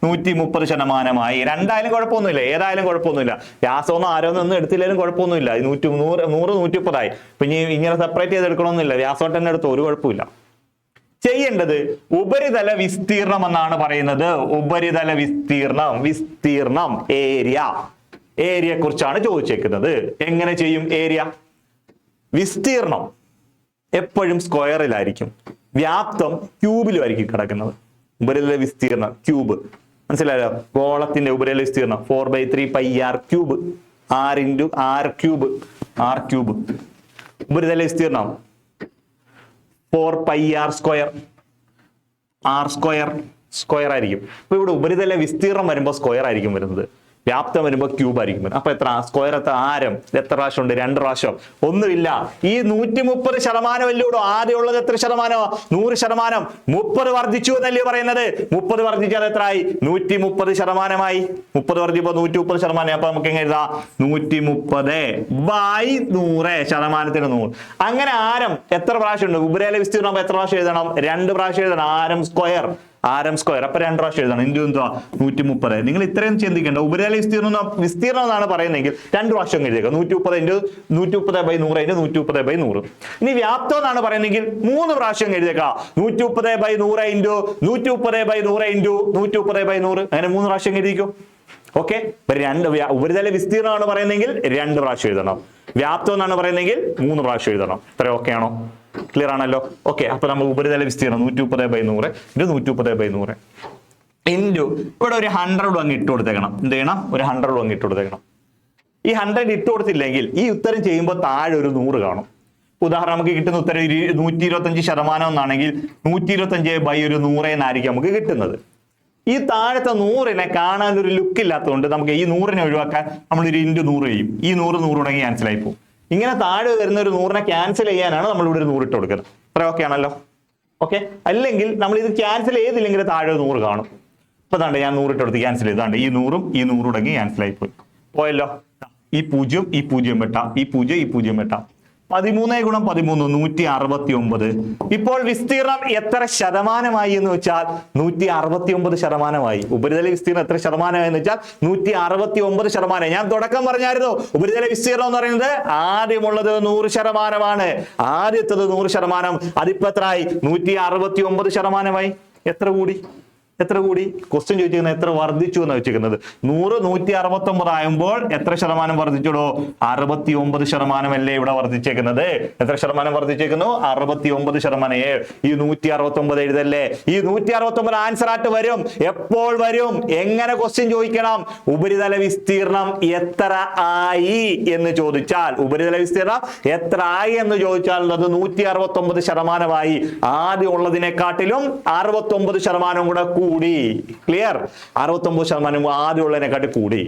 130%. രണ്ടായാലും കുഴപ്പമൊന്നുമില്ല, ഏതായാലും കുഴപ്പമൊന്നുമില്ല. വ്യാസമൊന്നും ആരൊന്നും എടുത്തില്ലെങ്കിലും കുഴപ്പമൊന്നുമില്ല. 100 130 പിന്നെ ഇങ്ങനെ സെപ്പറേറ്റ് ചെയ്ത് എടുക്കണമെന്നില്ല, വ്യാസോട്ട് തന്നെ എടുത്തോ, ഒരു കുഴപ്പമില്ല. ചെയ്യേണ്ടത് ഉപരിതല വിസ്തീർണം എന്നാണ് പറയുന്നത്. ഉപരിതല വിസ്തീർണം ഏരിയയെ കുറിച്ചാണ് ചോദിച്ചേക്കുന്നത്. എങ്ങനെ ചെയ്യും ഏരിയ? വിസ്തീർണം എപ്പോഴും സ്ക്വയറിലായിരിക്കും, വ്യാപ്തം ക്യൂബിലുമായിരിക്കും കിടക്കുന്നത്. ഉപരിതല വിസ്തീർണം ക്യൂബ്, മനസ്സിലായോ? ഗോളത്തിന്റെ ഉപരിതല വിസ്തീർണം 4/3πr³ r⁵r⁵. ഉപരിതല വിസ്തീർണം 4πr², r² ആയിരിക്കും. അപ്പൊ ഇവിടെ ഉപരിതല വിസ്തീർണം വരുമ്പോൾ സ്ക്വയർ ആയിരിക്കും വരുന്നത്, വ്യാപ്തം വരുമ്പോൾ ക്യൂബ് ആയിരിക്കും വരുന്നത്. അപ്പൊ എത്ര സ്ക്വയർ? എത്ര ആരം? എത്ര പ്രാവശ്യം ഉണ്ട്? 2 പ്രാവശ്യം. ഒന്നുമില്ല. ഈ 130% അല്ലൂടോ. ആദ്യമുള്ളത് എത്ര ശതമാനോ? 100%. 30 വർദ്ധിച്ചു എന്നല്ലേ പറയുന്നത്. 30 വർദ്ധിച്ചാൽ എത്രയായി? 130%. 30 വർദ്ധിച്ചപ്പോ 130%. അപ്പൊ നമുക്ക് എങ്ങനെ എഴുതാം? 130/100, ശതമാനത്തിന് 100. അങ്ങനെ ആരം എത്ര പ്രാവശ്യം ഉണ്ട്? ഉപരിതല വിസ്തീർണം എത്ര പ്രാവശ്യം എഴുതണം? 2 പ്രാവശ്യം എഴുതണം. ആരം സ്ക്വയർ. അപ്പൊ 2 പ്രാവശ്യം എഴുതണം. ഇൻറ്റു എന്തുവാ? 130. നിങ്ങൾ ഇത്രയും ചിന്തിക്കേണ്ട. ഉപരിതല വിസ്തീർണം എന്നാണ് പറയുന്നതെങ്കിൽ 2 പ്രാവശ്യം എഴുതിയേക്കാം. 130 × 130/100 × 130/100. ഇനി വ്യാപ്തം എന്നാണ് പറയുന്നതെങ്കിൽ 3 പ്രാവശ്യം എഴുതിയേക്കാം. 130/100 × 130/100 × 130/100. അങ്ങനെ 3 പ്രാവശ്യം എഴുതിക്കോ. ഓക്കെ, ഉപരിതല വിസ്തീർണമാണ് പറയുന്നതെങ്കിൽ 2 പ്രാവശ്യം എഴുതണം. വ്യാപ്തം എന്നാണ് പറയുന്നതെങ്കിൽ 3 പ്രാവശ്യം എഴുതണം. ഇത്ര ഓക്കെ ആണോ? ക്ലിയർ ആണല്ലോ? ഓക്കെ, അപ്പൊ നമ്മൾ ഉപരിതല വിസ്തീർണം 130/100 × 130/100 ഇൻറ്റു ഇവിടെ ഒരു 100 അങ്ങ് ഇട്ട് കൊടുത്തേക്കണം. എന്ത് ചെയ്യണം? ഒരു 100 അങ്ങ് ഇട്ട് കൊടുത്തേക്കണം. ഈ 100 ഇട്ട് കൊടുത്തില്ലെങ്കിൽ ഈ ഉത്തരം ചെയ്യുമ്പോൾ താഴെ ഒരു 100 കാണും. ഉദാഹരണം നമുക്ക് കിട്ടുന്ന ഉത്തരം 125% എന്നാണെങ്കിൽ 125/100 എന്നായിരിക്കും നമുക്ക് കിട്ടുന്നത്. ഈ താഴത്തെ 100നെ കാണാൻ ഒരു ലുക്ക് ഇല്ലാത്തതുകൊണ്ട് നമുക്ക് ഈ 100നെ ഒഴിവാക്കാൻ നമ്മൾ ഒരു ഇൻറ്റു 100 ചെയ്യും. ഈ 100 ഉടങ്ങി ക്യാൻസൽ ആയി പോകും. ഇങ്ങനെ താഴെ വരുന്ന ഒരു 100നെ ക്യാൻസൽ ചെയ്യാനാണ് നമ്മൾ ഇവിടെ ഒരു 100 ഇട്ട് കൊടുക്കുന്നത്. അത്ര ഓക്കെ ആണല്ലോ? ഓക്കെ, അല്ലെങ്കിൽ നമ്മൾ ഇത് ക്യാൻസൽ ചെയ്തില്ലെങ്കിൽ താഴെ 100 കാണും. ഇപ്പൊ താണ്ട് ഞാൻ 100 ഇട്ട് കൊടുത്ത് ക്യാൻസൽ ചെയ്താണ്ട് ഈ 100ഉം ഈ 100 ഉടങ്ങി ക്യാൻസൽ ആയി പോയല്ലോ. ഈ 0 ഈ 0 വെട്ടാം, ഈ 0 ഈ 0 വെട്ടാം. 13 × 13 169. ഇപ്പോൾ വിസ്തീർണം എത്ര ശതമാനമായി എന്ന് വെച്ചാൽ 169%. ഉപരിതല വിസ്തീർണം എത്ര ശതമാനമായി എന്ന് വെച്ചാൽ 169%. ഞാൻ തുടക്കം പറഞ്ഞായിരുന്നു ഉപരിതല വിസ്തീർണം എന്ന് പറയുന്നത് ആദ്യമുള്ളത് 100%. ആദ്യത്തത് 100%. അതിപ്പോ എത്രയായി? 169%. എത്ര കൂടി? ക്വസ്റ്റ്യൻ ചോദിച്ചിരിക്കുന്നത് എത്ര വർദ്ധിച്ചു എന്ന് വെച്ചിരിക്കുന്നത്. 100 169 ആകുമ്പോൾ എത്ര ശതമാനം വർദ്ധിച്ചോടോ? 69% അല്ലേ ഇവിടെ വർദ്ധിച്ചേക്കുന്നത്. എത്ര ശതമാനം വർദ്ധിച്ചേക്കുന്നു? 69%. ഈ 169 എഴുതല്ലേ. ഈ 169 ആൻസർ ആയിട്ട് വരും. എപ്പോൾ വരും? എങ്ങനെ ക്വസ്റ്റ്യൻ ചോദിക്കണം? ഉപരിതല വിസ്തീർണം എത്ര ആയി എന്ന് ചോദിച്ചാൽ, ഉപരിതല വിസ്തീർണം എത്ര ആയി എന്ന് ചോദിച്ചാൽ അത് 169%. ആദ്യം ഉള്ളതിനെക്കാട്ടിലും 69% കൂടെ കൂടി. ക്ലിയർ? 69% ആദ്യമുള്ളതിനെക്കാട്ടി കൂടി.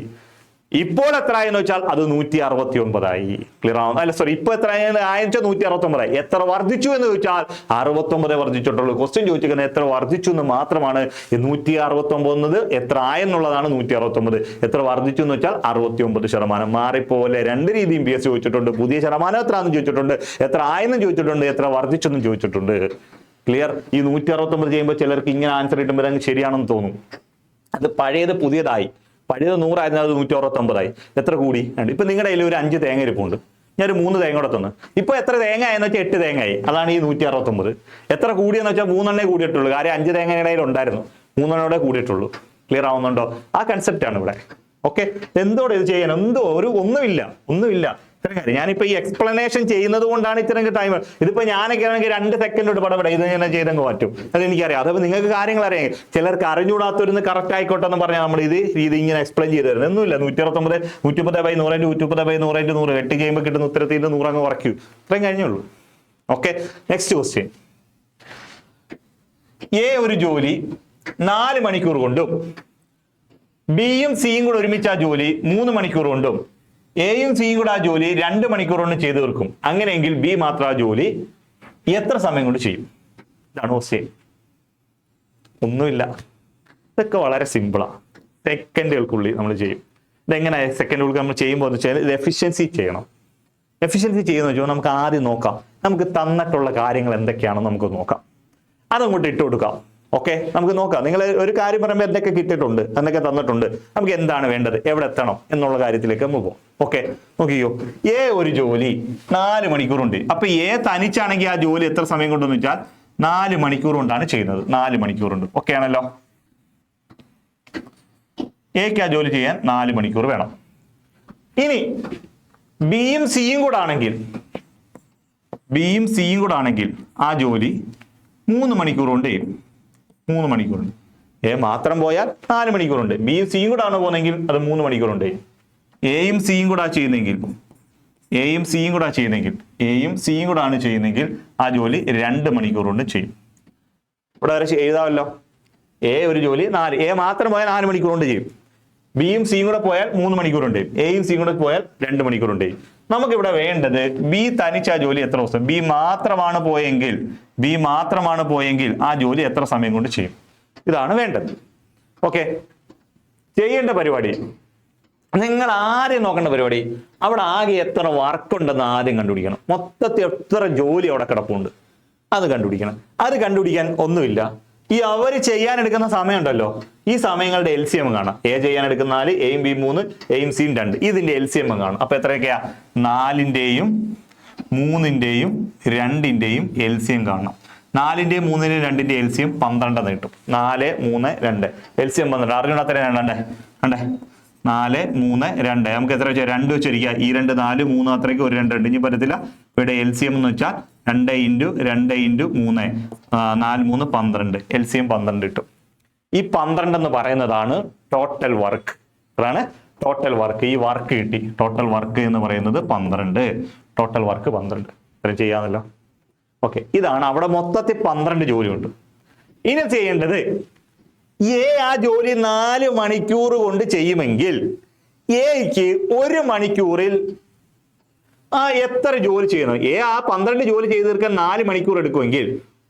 ഇപ്പോൾ എത്ര ആയെന്ന് വെച്ചാൽ അത് 169 ആയി. ക്ലിയർ ആണോ? അല്ല സോറി, ഇപ്പൊ എത്ര ആയെന്ന് വെച്ചാൽ 169 ആയി. എത്ര വർദ്ധിച്ചു എന്ന് ചോദിച്ചാൽ 69 വർദ്ധിച്ചിട്ടുള്ളൂ. ക്വസ്റ്റ്യൻ ചോദിച്ചിരിക്കുന്നത് എത്ര വർദ്ധിച്ചു എന്ന് മാത്രമാണ്. 169 എത്ര ആയെന്നുള്ളതാണ് 169. എത്ര വർദ്ധിച്ചു എന്ന് വെച്ചാൽ 69%. മാറിപ്പോലെ 2 രീതിയും PS ചോദിച്ചിട്ടുണ്ട്. പുതിയ ശതമാനം എത്ര ആണെന്ന് ചോദിച്ചിട്ടുണ്ട്, എത്ര ആയെന്ന് ചോദിച്ചിട്ടുണ്ട്, എത്ര വർദ്ധിച്ചെന്നും ചോദിച്ചിട്ടുണ്ട്. ക്ലിയർ? ഈ 169 ചെയ്യുമ്പോൾ ചിലർക്ക് ഇങ്ങനെ ആൻസർ കിട്ടുമ്പോൾ അങ്ങ് ശരിയാണെന്ന് തോന്നും. അത് പഴയത് പുതിയതായി. പഴയത് 100 ആയിരുന്നു, അത് 169 ആയി. എത്ര കൂടി? ഇപ്പൊ നിങ്ങളുടെ കയ്യിൽ ഒരു 5 തേങ്ങ ഇരിപ്പുണ്ട്. ഞാനൊരു 3 തേങ്ങ കൂടെ തന്നു. ഇപ്പൊ എത്ര തേങ്ങ ആയെന്ന് വെച്ചാൽ 8 തേങ്ങയായി. അതാണ് ഈ 169. എത്ര കൂടിയെന്ന് വെച്ചാൽ 3 എണ്ണേ കൂടിയിട്ടുള്ളൂ. കാര്യം 5 തേങ്ങയുടെ കയ്യിൽ ഉണ്ടായിരുന്നു, 3 എണ്ണോടെ കൂടിയിട്ടുള്ളൂ. ക്ലിയർ ആവുന്നുണ്ടോ? ആ കൺസെപ്റ്റ് ആണ് ഇവിടെ. ഓക്കെ, എന്തോടെ ഇത് ചെയ്യാൻ ഒന്നുമില്ല ഇത്രയും കാര്യം. ഞാനിപ്പോ ഈ എക്സ്പ്ലനേഷൻ ചെയ്യുന്നത് കൊണ്ടാണ് ഇത്രയും ടൈം. ഇതിപ്പോ ഞാനൊക്കെ ആണെങ്കിൽ 2 സെക്കൻഡ് കൊണ്ട് പടപെടാം ഇത് ഞാൻ ചെയ്തങ്ങ് പറ്റും. അത് എനിക്കറിയാം. അതപ്പോൾ നിങ്ങൾക്ക് കാര്യങ്ങൾ അറിയാം. ചിലർക്ക് അറിഞ്ഞുകൂടാത്തൊരുന്ന് കറക്റ്റ് ആയിക്കോട്ടെ എന്ന് പറഞ്ഞാൽ നമ്മൾ ഇത് ഇങ്ങനെ എക്സ്പ്ലെയിൻ ചെയ്ത് തരുന്നത് ഒന്നുമില്ല. 169 130/100 130/100 8 ചെയ്യുമ്പോൾ കിട്ടുന്ന ഉത്തരത്തിൽ 100 അങ്ങ് കുറയ്ക്കൂ. ഇത്രയും കഴിഞ്ഞുള്ളൂ. Okay, next question. എ ഒരു ജോലി 4 മണിക്കൂർ കൊണ്ടും ബിയും സിയും കൂടെ ഒരുമിച്ച് ആ ജോലി 3 മണിക്കൂർ കൊണ്ടും എയും സിയും കൂടെ ആ ജോലി 2 മണിക്കൂർ കൊണ്ട് ചെയ്തു തീർക്കും. അങ്ങനെയെങ്കിൽ ബി മാത്രം ആ ജോലി എത്ര സമയം കൊണ്ട് ചെയ്യും? ഇതാണ് ക്വസ്റ്റ്യൻ. ഒന്നുമില്ല, ഇതൊക്കെ വളരെ സിമ്പിളാണ്. സെക്കൻഡുകൾക്കുള്ളിൽ നമ്മൾ ചെയ്യും. ഇതെങ്ങനെ സെക്കൻഡുകൾക്ക് നമ്മൾ ചെയ്യുമ്പോൾ എന്ന് വെച്ചാൽ ഇത് എഫിഷ്യൻസി ചെയ്യണം. എഫിഷ്യൻസി ചെയ്യുന്ന വെച്ചാൽ നമുക്ക് ആദ്യം നോക്കാം, നമുക്ക് തന്നിട്ടുള്ള കാര്യങ്ങൾ എന്തൊക്കെയാണെന്ന് നമുക്ക് നോക്കാം. അതങ്ങോട്ട് ഇട്ട് കൊടുക്കാം. ഓക്കെ, നമുക്ക് നോക്കാം. നിങ്ങൾ ഒരു കാര്യം പറയുമ്പോൾ എന്തൊക്കെ കിട്ടിയിട്ടുണ്ട്, എന്തൊക്കെ തന്നിട്ടുണ്ട്, നമുക്ക് എന്താണ് വേണ്ടത്, എവിടെ എത്തണം എന്നുള്ള കാര്യത്തിലേക്ക് നമുക്ക് പോകാം. ഓക്കെ, നോക്കിയോ, എ ഒരു ജോലി 4 മണിക്കൂറുണ്ട്. അപ്പൊ എ തനിച്ചാണെങ്കിൽ ആ ജോലി എത്ര സമയം കൊണ്ടെന്ന് വെച്ചാൽ 4 മണിക്കൂർ കൊണ്ടാണ് ചെയ്യുന്നത്. 4 മണിക്കൂറുണ്ട്. ഓക്കെ ആണല്ലോ. എക്ക് ആ ജോലി ചെയ്യാൻ 4 മണിക്കൂർ വേണം. ഇനി ബിയും സിയും കൂടെ ആണെങ്കിൽ ആ ജോലി 3 മണിക്കൂർ കൊണ്ട് ചെയ്യും. 3 മണിക്കൂറുണ്ട്. എ മാത്രം പോയാൽ 4 മണിക്കൂറുണ്ട്. ബിയും സിയും കൂടെ ആണ് പോകുന്നെങ്കിൽ അത് 3 മണിക്കൂറുണ്ട്. എയും സിയും കൂടെ ചെയ്യുന്നെങ്കിൽ ആ ജോലി 2 മണിക്കൂർ കൊണ്ട് ചെയ്യും. ഇവിടെ വരെ എഴുതാമല്ലോ. എ ഒരു ജോലി എ മാത്രം പോയാൽ 4 മണിക്കൂർ കൊണ്ട് ചെയ്യും. ബിയും സിയും കൂടെ പോയാൽ 3 മണിക്കൂറുണ്ട്. എയും സിയും കൂടെ പോയാൽ 2 മണിക്കൂറുണ്ട്. നമുക്കിവിടെ വേണ്ടത് ബി തനിച്ച ആ ജോലി എത്ര ദിവസം, ബി മാത്രമാണ് പോയെങ്കിൽ ആ ജോലി എത്ര സമയം കൊണ്ട് ചെയ്യും, ഇതാണ് വേണ്ടത്. ഓക്കെ, ചെയ്യേണ്ട പരിപാടി നിങ്ങൾ ആദ്യം നോക്കേണ്ട പരിപാടി അവിടെ ആകെ എത്ര വർക്ക് ഉണ്ടെന്ന് ആദ്യം കണ്ടുപിടിക്കണം. മൊത്തത്തിൽ എത്ര ജോലി അവിടെ കിടപ്പുണ്ട് അത് കണ്ടുപിടിക്കണം. അത് കണ്ടുപിടിക്കാൻ ഒന്നുമില്ല. ഈ അവർ ചെയ്യാൻ എടുക്കുന്ന സമയം ഉണ്ടല്ലോ, ഈ സമയങ്ങളുടെ LCM കാണാം. എ ചെയ്യാൻ എടുക്കുന്ന 4, എയും ബി 3, എയും സിയും 2. ഇതിന്റെ LCM കാണാം. അപ്പൊ എത്രയൊക്കെയാ? 4ന്റെയും 3ന്റെയും 2ന്റെയും LCM കാണണം. 4ന്റെയും 3ന്റെയും 2ന്റെയും LCM 12 നീട്ടും. 4, 3, 2 LCM 12. അറിഞ്ഞൂടെ അത്ര 4, 3, 2 നമുക്ക് എത്ര വെച്ചാൽ 2 വെച്ചിരിക്കുക. ഈ 2 4 3 അത്രയ്ക്ക് ഒരു 2 ഇനി പറ്റത്തില്ല. ഇവിടെ LCM എന്ന് വെച്ചാൽ 2 × 2 × 3 4 3 12. LCM 12 കിട്ടും. ഈ 12 എന്ന് പറയുന്നതാണ് ടോട്ടൽ വർക്ക്. അതാണ് ടോട്ടൽ വർക്ക്. ഈ വർക്ക് കിട്ടി. ടോട്ടൽ വർക്ക് എന്ന് പറയുന്നത് 12. Total work 12. ഇത്രയും ചെയ്യാമല്ലോ. ഓക്കെ, ഇതാണ് അവിടെ മൊത്തത്തിൽ 12 ജോലിയുണ്ട്. ഇനി ചെയ്യേണ്ടത് എ ആ ജോലി 4 മണിക്കൂർ കൊണ്ട് ചെയ്യുമെങ്കിൽ എക്ക് 1 മണിക്കൂറിൽ എത്ര ജോലി ചെയ്യണം? എ ആ 12 ജോലി ചെയ്ത് തീർക്കാൻ 4 മണിക്കൂർ എടുക്കുമെങ്കിൽ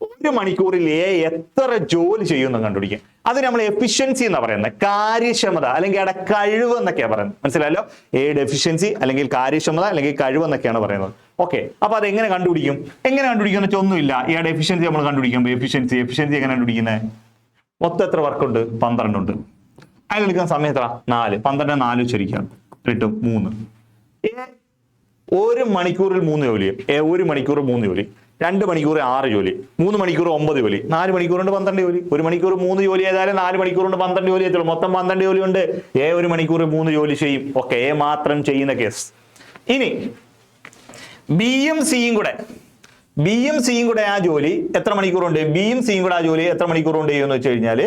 1 മണിക്കൂറിൽ എ എത്ര ജോലി ചെയ്യുമെന്ന് കണ്ടുപിടിക്കാം. അത് നമ്മൾ എഫിഷ്യൻസി എന്നാ പറയുന്നത്. കാര്യക്ഷമത അല്ലെങ്കിൽ അവിടെ കഴിവ് എന്നൊക്കെയാണ് പറയുന്നത്. മനസ്സിലായല്ലോ? എയുടെ എഫിഷ്യൻസി അല്ലെങ്കിൽ കാര്യക്ഷമത അല്ലെങ്കിൽ കഴിവ് എന്നൊക്കെയാണ് പറയുന്നത്. ഓക്കെ, അപ്പൊ അത് എങ്ങനെ കണ്ടുപിടിക്കും എന്ന് വെച്ചാൽ ഒന്നുമില്ല. എയുടെ എഫിഷ്യൻസി നമ്മൾ കണ്ടുപിടിക്കുമ്പോൾ എഫിഷ്യൻസി എങ്ങനെ കണ്ടുപിടിക്കുന്നത്? മൊത്തം എത്ര വർക്കുണ്ട്? 12 ഉണ്ട്. അതിൽ എടുക്കുന്ന സമയം എത്ര? 4. 12 4 ഉച്ചരിക്കാം, കിട്ടും 3. 1 മണിക്കൂറിൽ 3 ജോലി. 1 മണിക്കൂർ 3 ജോലി. 2 മണിക്കൂർ 6 ജോലി. 3 മണിക്കൂർ 9 ജോലി. 4 മണിക്കൂർ കൊണ്ട് 12 ജോലി. 1 മണിക്കൂർ 3 ജോലി ചെയ്താലും 4 മണിക്കൂർ കൊണ്ട് 12 ജോലി ചെയ്തുള്ളൂ. മൊത്തം 12 ജോലി ഉണ്ട്. 1 മണിക്കൂർ 3 ജോലി ചെയ്യും. ഓക്കെ, എ മാത്രം ചെയ്യുന്ന കേസ്. ഇനി ബിയും സിയും കൂടെ ആ ജോലി എത്ര മണിക്കൂറുണ്ട്? ബിയും സിയും കൂടെ ആ ജോലി എത്ര മണിക്കൂറുണ്ട് ചെയ്യുമെന്ന് വെച്ച് കഴിഞ്ഞാൽ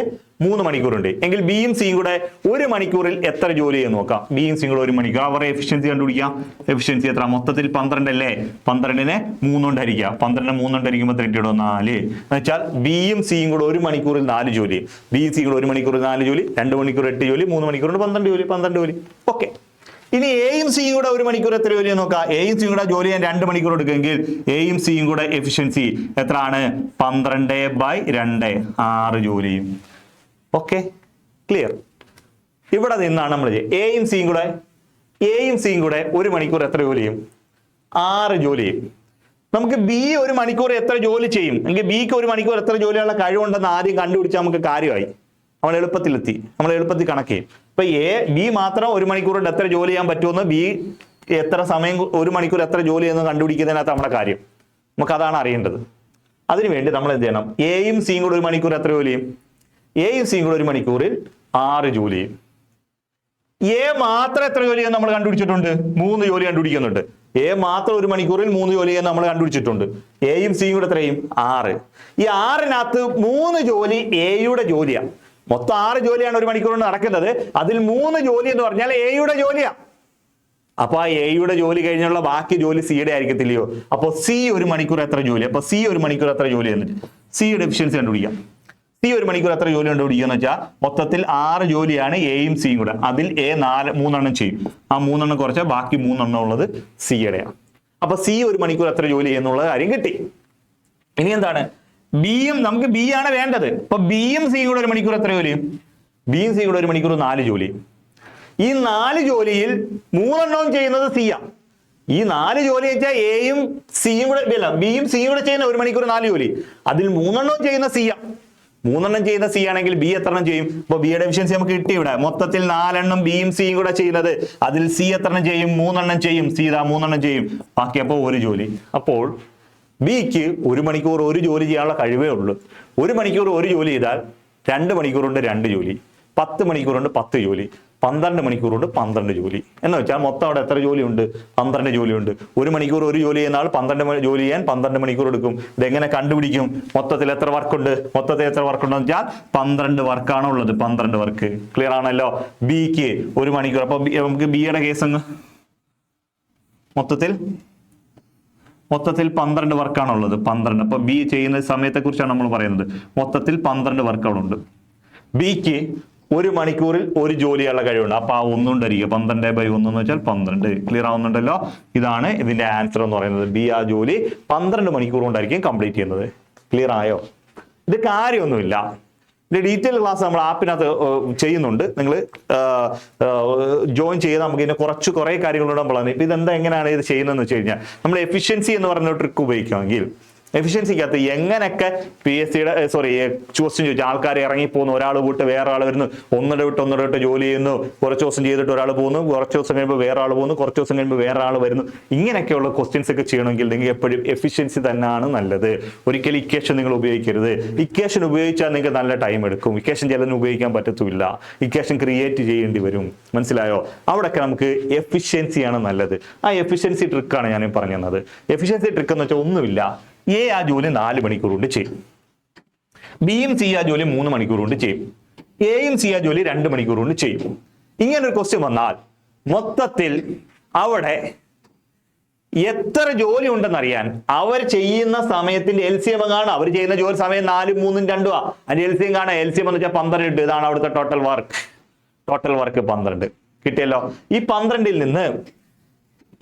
3 മണിക്കൂറുണ്ട്. എങ്കിൽ ബിയും സിയും കൂടെ 1 മണിക്കൂറിൽ എത്ര ജോലി ചെയ്യുന്നു നോക്കാം. ബിയും സിയും കൂടെ 1 മണിക്കൂർ. അവരുടെ എഫിഷ്യൻസി കണ്ടുപിടിക്കാം. എഫിഷ്യൻസി എത്ര? മൊത്തത്തിൽ 12 അല്ലേ? 12നെ 3 കൊണ്ട് ഹരിക്കുക. 12നെ 3 കൊണ്ട് ഹരിക്കുമ്പോൾ 4 എന്ന് വെച്ചാൽ ബിയും സിയും കൂടെ 1 മണിക്കൂറിൽ 4 ജോലി. ബിയും സിയും കൂടെ 1 മണിക്കൂറിൽ 4 ജോലി. 2 മണിക്കൂർ 8 ജോലി. 3 മണിക്കൂർ 12 ജോലി. ഓക്കെ, ഇനി എയും സിയും കൂടെ 1 മണിക്കൂർ എത്ര ജോലി നോക്കാം. എയും സിയും കൂടെ ജോലി ചെയ്യാൻ 2 മണിക്കൂർ എടുക്കുമെങ്കിൽ എയും സിയും കൂടെ എഫിഷ്യൻസി എത്രയാണ്? 12/2 6 ജോലിയും. Okay, clear. ഇവിടെ നിന്നാണ് നമ്മൾ എയും സിയും കൂടെ 1 മണിക്കൂർ എത്ര ജോലി ചെയ്യും? 6 ജോലി ചെയ്യും. നമുക്ക് ബി 1 മണിക്കൂർ എത്ര ജോലി ചെയ്യും എങ്കിൽ ബിക്ക് 1 മണിക്കൂർ എത്ര ജോലിയുള്ള കഴിവുണ്ടെന്ന് ആദ്യം കണ്ടുപിടിച്ചാൽ നമുക്ക് കാര്യമായി. നമ്മൾ എളുപ്പത്തിൽ കണക്ക് ചെയ്യും. ഇപ്പൊ ബി മാത്രം 1 മണിക്കൂർ കൊണ്ട് എത്ര ജോലി ചെയ്യാൻ പറ്റുമെന്ന്, ബി എത്ര സമയം 1 മണിക്കൂർ എത്ര ജോലി ചെയ്യുന്നത് കണ്ടുപിടിക്കുന്നതിനകത്ത് നമ്മുടെ കാര്യം. നമുക്ക് അതാണ് അറിയേണ്ടത്. അതിനുവേണ്ടി നമ്മൾ എന്ത് ചെയ്യണം? എയും സിയും കൂടെ 1 മണിക്കൂർ എത്ര ജോലി ചെയ്യും? എയും സിയും കൂടെ 1 മണിക്കൂറിൽ 6 ജോലി ചെയ്യും. എ മാത്രം എത്ര ജോലി ചെയ്യാൻ നമ്മൾ കണ്ടുപിടിച്ചിട്ടുണ്ട്? 3 ജോലി കണ്ടുപിടിക്കുന്നുണ്ട്. എ മാത്രം 1 മണിക്കൂറിൽ 3 ജോലി ചെയ്യാൻ നമ്മൾ കണ്ടുപിടിച്ചിട്ടുണ്ട്. എയും സിയും കൂടെ എത്രയും 6. ഈ 6-നകത്ത് 3 ജോലി എയുടെ ജോലിയാണ്. മൊത്തം 6 ജോലിയാണ് 1 മണിക്കൂർ കൊണ്ട് നടക്കുന്നത്. അതിൽ 3 ജോലി എന്ന് പറഞ്ഞാൽ എയുടെ ജോലിയാണ്. അപ്പൊ ആ എയുടെ ജോലി കഴിഞ്ഞുള്ള ബാക്കി ജോലി സിയുടെ ആയിരിക്കത്തില്ലയോ? അപ്പൊ സി 1 മണിക്കൂർ എത്ര ജോലി? അപ്പൊ സി 1 മണിക്കൂർ എത്ര ജോലി എന്നിട്ട് സിയുടെ എഫിഷ്യൻസി കണ്ടുപിടിക്കാം. സി 1 മണിക്കൂർ എത്ര ജോലി കണ്ടുപിടിക്കുക വെച്ചാൽ മൊത്തത്തിൽ 6 ജോലിയാണ് എയും സിയും കൂടെ. അതിൽ എ 3 ചെയ്യും. ആ 3 കുറച്ചാൽ ബാക്കി 3 ഉള്ളത് സിയുടെയാണ്. അപ്പൊ സി 1 മണിക്കൂർ എത്ര ജോലി എന്നുള്ള കാര്യം കിട്ടി. ഇനി എന്താണ്? ബിയും, നമുക്ക് ബി ആണ് വേണ്ടത്. അപ്പൊ ബിയും സിയും കൂടെ 1 മണിക്കൂർ എത്ര ജോലി? ബിയും സിയും കൂടെ 1 മണിക്കൂർ 4 ജോലി. ഈ 4 ജോലിയിൽ 3 ചെയ്യുന്നത് സിയാ. ഈ 4 ജോലി വെച്ചാൽ എയും സിയും കൂടെ അല്ല, ബിയും സിയും കൂടെ ചെയ്യുന്ന 1 മണിക്കൂർ 4 ജോലി. അതിൽ 3 ചെയ്യുന്ന സിയാ. 3 ചെയ്യുന്ന സി ആണെങ്കിൽ ബി എത്ര ചെയ്യും? അപ്പൊ ബിയുടെ എഫിഷ്യൻസി നമുക്ക് കിട്ടി. ഇവിടെ മൊത്തത്തിൽ 4 ബിയും സിയും കൂടെ ചെയ്യുന്നത്. അതിൽ സി എത്ര ചെയ്യും? 3 ചെയ്യും. സി ഇതാ 3 ചെയ്യും. ബാക്കി അപ്പോൾ 1 ജോലി. അപ്പോൾ ബിക്ക് 1 മണിക്കൂർ 1 ജോലി ചെയ്യാനുള്ള കഴിവേ ഉള്ളൂ. 1 മണിക്കൂർ 1 ജോലി ചെയ്താൽ 2 മണിക്കൂർ കൊണ്ട് 2 ജോലി, 10 മണിക്കൂർ കൊണ്ട് 10 ജോലി, 12 മണിക്കൂർ കൊണ്ട് 12 ജോലി. എന്ന് വെച്ചാൽ മൊത്തം അവിടെ എത്ര ജോലിയുണ്ട്? 12 ജോലിയുണ്ട്. 1 മണിക്കൂർ 1 ജോലി ചെയ്യുന്ന ആൾ 12 ജോലി ചെയ്യാൻ 12 മണിക്കൂർ എടുക്കും. ഇതെങ്ങനെ കണ്ടുപിടിക്കും? മൊത്തത്തിൽ എത്ര വർക്കുണ്ട്? മൊത്തത്തിൽ എത്ര വർക്കുണ്ടെന്ന് വെച്ചാൽ 12 വർക്കാണ് ഉള്ളത്. 12 വർക്ക്. ക്ലിയർ ആണല്ലോ? ബിക്ക് 1 മണിക്കൂർ. അപ്പൊ നമുക്ക് ബിയുടെ കേസ് അങ്ങ് മൊത്തത്തിൽ 12 വർക്കാണുള്ളത്. 12. അപ്പൊ ബി ചെയ്യുന്ന സമയത്തെ കുറിച്ചാണ് നമ്മൾ പറയുന്നത്. മൊത്തത്തിൽ 12 വർക്കുകളുണ്ട്. ബിക്ക് 1 മണിക്കൂറിൽ 1 ജോലിയുള്ള കഴിവുണ്ട്. അപ്പൊ ആ 1 കൊണ്ടിരിക്കുക. 12/1 എന്ന് വെച്ചാൽ 12. ക്ലിയർ ആവുന്നുണ്ടല്ലോ? ഇതാണ് ഇതിന്റെ ആൻസർ എന്ന് പറയുന്നത്. ബി ആ ജോലി 12 മണിക്കൂർ കൊണ്ടായിരിക്കും കംപ്ലീറ്റ് ചെയ്യുന്നത്. ക്ലിയർ ആയോ? ഇത് കാര്യമൊന്നുമില്ല. ഇതിന്റെ ഡീറ്റെയിൽ ക്ലാസ് നമ്മൾ ആപ്പിനകത്ത് ചെയ്യുന്നുണ്ട്. നിങ്ങൾ ജോയിൻ ചെയ്ത് നമുക്ക് ഇതിനെ കുറേ കാര്യങ്ങളോട് നമ്മൾ പറഞ്ഞു. ഇപ്പൊ ഇതെന്താ എങ്ങനെയാണ് ഇത് ചെയ്യുന്നതെന്ന് വെച്ച് കഴിഞ്ഞാൽ, നമ്മൾ എഫിഷ്യൻസി എന്ന് പറയുന്ന ട്രിക്ക് ഉപയോഗിക്കുമെങ്കിൽ എഫിഷ്യൻസിക്കകത്ത് എങ്ങനെയൊക്കെ ക്വസ്റ്റ്യൻ ചോദിച്ചു ആൾക്കാർ ഇറങ്ങി പോകുന്നു, ഒരാൾ വിട്ട് വേറെ ആൾ വരുന്നു, ഒന്നിടെ വിട്ട് ജോലി ചെയ്യുന്നു, കുറച്ച് ദിവസം ചെയ്തിട്ട് ഒരാൾ പോകുന്നു, കുറച്ച് ദിവസം കഴിയുമ്പോൾ വേറെ ആൾ പോകുന്നു, കുറച്ച് ദിവസം കഴിയുമ്പോൾ വേറെ ആൾ വരുന്നു. ഇങ്ങനെയൊക്കെയുള്ള ക്വസ്റ്റ്യൻസ് ഒക്കെ ചെയ്യണമെങ്കിൽ നിങ്ങൾക്ക് എപ്പോഴും എഫിഷ്യൻസി തന്നെയാണ് നല്ലത്. ഒരിക്കലും ഇക്വേഷൻ നിങ്ങൾ ഉപയോഗിക്കരുത്. ഇക്വേഷൻ ഉപയോഗിച്ചാൽ നിങ്ങൾക്ക് നല്ല ടൈം എടുക്കും. ഇക്വേഷൻ ചിലതിന് ഉപയോഗിക്കാൻ പറ്റത്തില്ല. ഇക്വേഷൻ ക്രിയേറ്റ് ചെയ്യേണ്ടി വരും. മനസ്സിലായോ? അവിടെയൊക്കെ നമുക്ക് എഫിഷ്യൻസിയാണ് നല്ലത്. ആ എഫിഷ്യൻസി ട്രിക്കാണ് ഞാൻ പറഞ്ഞു തന്നത്. എഫിഷ്യൻസി ട്രിക്ക് എന്ന് വെച്ചാൽ ഒന്നുമില്ല. എ ആ ജോലി 4 മണിക്കൂർ കൊണ്ട് ചെയ്യും. ബിയും സി ആ ജോലി 3 മണിക്കൂർ കൊണ്ട് ചെയ്യും. എയും സി ആ ജോലി 2 മണിക്കൂർ കൊണ്ട് ചെയ്യും. ഇങ്ങനൊരു ക്വസ്റ്റ്യൻ വന്നാൽ മൊത്തത്തിൽ അവിടെ എത്ര ജോലി ഉണ്ടെന്നറിയാൻ അവർ ചെയ്യുന്ന സമയത്തിന്റെ LCM കാണാം. അവർ ചെയ്യുന്ന ജോലി സമയം 4, 3, 2 അതിന്റെ LCM കാണാം. LCM എന്ന് വെച്ചാൽ 12. ഇതാണ് അവിടുത്തെ ടോട്ടൽ വർക്ക് 12. കിട്ടിയല്ലോ? ഈ 12-ൽ നിന്ന്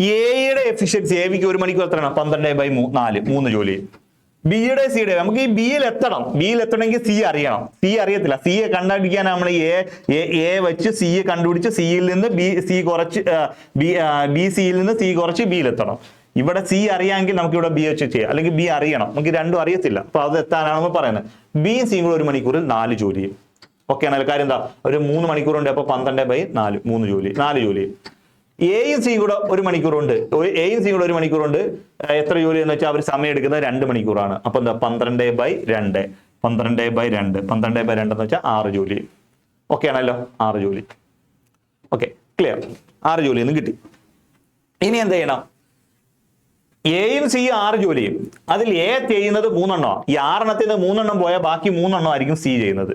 എയുടെ എഫിഷ്യൻസി, എവിക്ക് 1 മണിക്കൂർ എത്രയാണ്? 12/4, 3 ജോലി. ബിയുടെ സിയുടെ, നമുക്ക് ഈ ബിയിൽ എത്തണമെങ്കിൽ സി അറിയണം. സി അറിയത്തില്ല. സിയെ കണ്ടുപിടിക്കാൻ നമ്മൾ എ വെച്ച് സിയെ കണ്ടുപിടിച്ച് സിയിൽ നിന്ന് ബി സിയിൽ നിന്ന് സി കുറച്ച് ബിയിൽ എത്തണം. ഇവിടെ സി അറിയാമെങ്കിൽ നമുക്ക് ഇവിടെ ബി വെച്ച് ചെയ്യാം. അല്ലെങ്കിൽ ബി അറിയണം, നമുക്ക് രണ്ടും അറിയത്തില്ല. അപ്പൊ അത് എത്താനാണെന്ന് പറയുന്നത്. ബിയും സിയും കൂടെ 1 മണിക്കൂറിൽ 4 ജോലി. ഓക്കെ ആണ്. കാര്യം എന്താ? ഒരു 3 മണിക്കൂറുണ്ട്. അപ്പൊ 12/4, 4 ജോലി. എയും സിയും കൂടെ 1 മണിക്കൂറുണ്ട്. ഒരു മണിക്കൂറുണ്ട്. എത്ര ജോലി എന്ന് വെച്ചാൽ അവർ സമയം എടുക്കുന്നത് 2 മണിക്കൂറാണ്. അപ്പൊ എന്താ? 12/2. 12/2 എന്ന് വെച്ചാൽ 6 ജോലി. ഓക്കെ ആണല്ലോ? 6 ജോലി. Okay, clear? 6 ജോലി എന്ന് കിട്ടി. ഇനി എന്ത് ചെയ്യണം? എയും സിയും 6 ജോലിയും. അതിൽ എ ചെയ്യുന്നത് 3 എണ്ണോ. ഈ 6 എണ്ണത്തിൽ നിന്ന് 3 എണ്ണം പോയാൽ ബാക്കി 3 എണ്ണം ആയിരിക്കും സി ചെയ്യുന്നത്.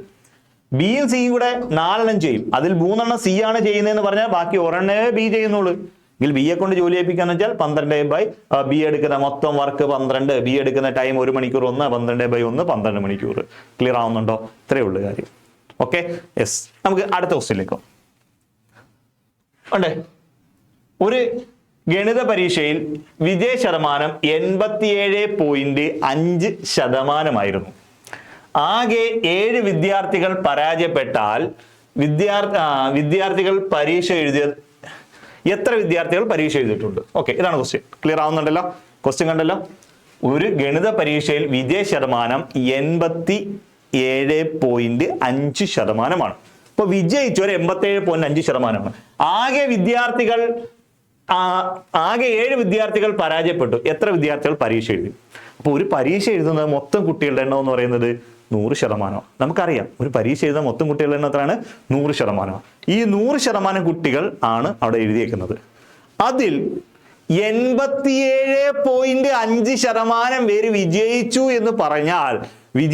ബിയും സിയും കൂടെ 4 എണ്ണം ചെയ്യും. അതിൽ 3 എണ്ണം സി ആണ് ചെയ്യുന്നതെന്ന് പറഞ്ഞാൽ ബാക്കി 1 എണ്ണേ ബി ചെയ്യുന്നുള്ളൂ. എങ്കിൽ ബിയെ കൊണ്ട് ജോലി ചെയ്യിപ്പിക്കാന്ന് വെച്ചാൽ 12 ബി എടുക്കുന്ന മൊത്തം വർക്ക് 12. ബി എടുക്കുന്ന ടൈം 1 മണിക്കൂർ 1, 12/1, 12 മണിക്കൂർ. ക്ലിയർ ആവുന്നുണ്ടോ? ഇത്രയേ ഉള്ളൂ കാര്യം. Okay, yes. നമുക്ക് അടുത്ത ക്വസ്റ്റ്യനിലേക്ക് ഉണ്ട്. ഒരു ഗണിത പരീക്ഷയിൽ വിജയ ശതമാനം 87.5%. ആകെ 7 വിദ്യാർത്ഥികൾ പരാജയപ്പെട്ടാൽ വിദ്യാർത്ഥികൾ പരീക്ഷ എഴുതിയത് എത്ര വിദ്യാർത്ഥികൾ പരീക്ഷ എഴുതിയിട്ടുണ്ട്? ഓക്കെ, ഇതാണ് ക്വസ്റ്റ്യൻ. ക്ലിയർ ആവുന്നുണ്ടല്ലോ? ക്വസ്റ്റ്യൻ കണ്ടല്ലോ? ഒരു ഗണിത പരീക്ഷയിൽ വിജയ ശതമാനം 87.5%. അപ്പൊ വിജയിച്ചവർ 87.5%. ആകെ 7 വിദ്യാർത്ഥികൾ പരാജയപ്പെട്ടു. എത്ര വിദ്യാർത്ഥികൾ പരീക്ഷ എഴുതി? അപ്പൊ ഒരു പരീക്ഷ എഴുതുന്നത് മൊത്തം കുട്ടികളുടെ എണ്ണം എന്ന് പറയുന്നത് 100%. നമുക്കറിയാം ഒരു പരീക്ഷ എഴുതാൻ മൊത്തം കുട്ടികളുടെ എണ്ണം എത്രയാണ്? 100%. ഈ 100% കുട്ടികൾ ആണ് അവിടെ എഴുതിയേക്കുന്നത്. അതിൽ 87.5% പേര് വിജയിച്ചു എന്ന് പറഞ്ഞാൽ വിൻ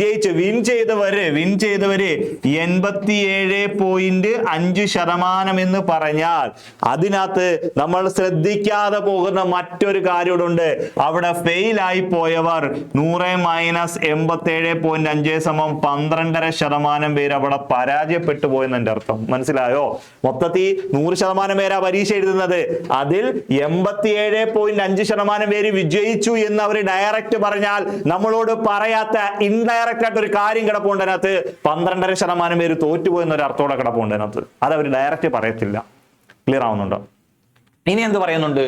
ചെയ്തവര് 87.5% എന്ന് പറഞ്ഞാൽ അതിനകത്ത് നമ്മൾ ശ്രദ്ധിക്കാതെ പോകുന്ന മറ്റൊരു കാര്യമുണ്ട്. അവിടെ ഫെയിൽ ആയി പോയവർ 100 - 87.5 = 12.5% പേര് അവിടെ പരാജയപ്പെട്ടു പോയെന്നെ അർത്ഥം. മനസ്സിലായോ? മൊത്തത്തിൽ 100% പേരാ പരീക്ഷ എഴുതുന്നത്. അതിൽ 87.5% പേര് വിജയിച്ചു എന്ന് അവർ ഡയറക്റ്റ് പറഞ്ഞാൽ നമ്മളോട് പറയാത്ത ഡയറക്റ്റ് ആയിട്ട് ഒരു കാര്യം കിടപ്പുണ്ട് അതിനകത്ത്. 12.5% പേര് തോറ്റുപോയെന്ന ഒരു അർത്ഥത്തോടെ കിടപ്പുണ്ട് അതിനകത്ത്. അത് അവർ ഡയറക്റ്റ് പറയത്തില്ല. ക്ലിയർ ആവുന്നുണ്ടോ? ഇനി എന്ത് പറയുന്നുണ്ട്?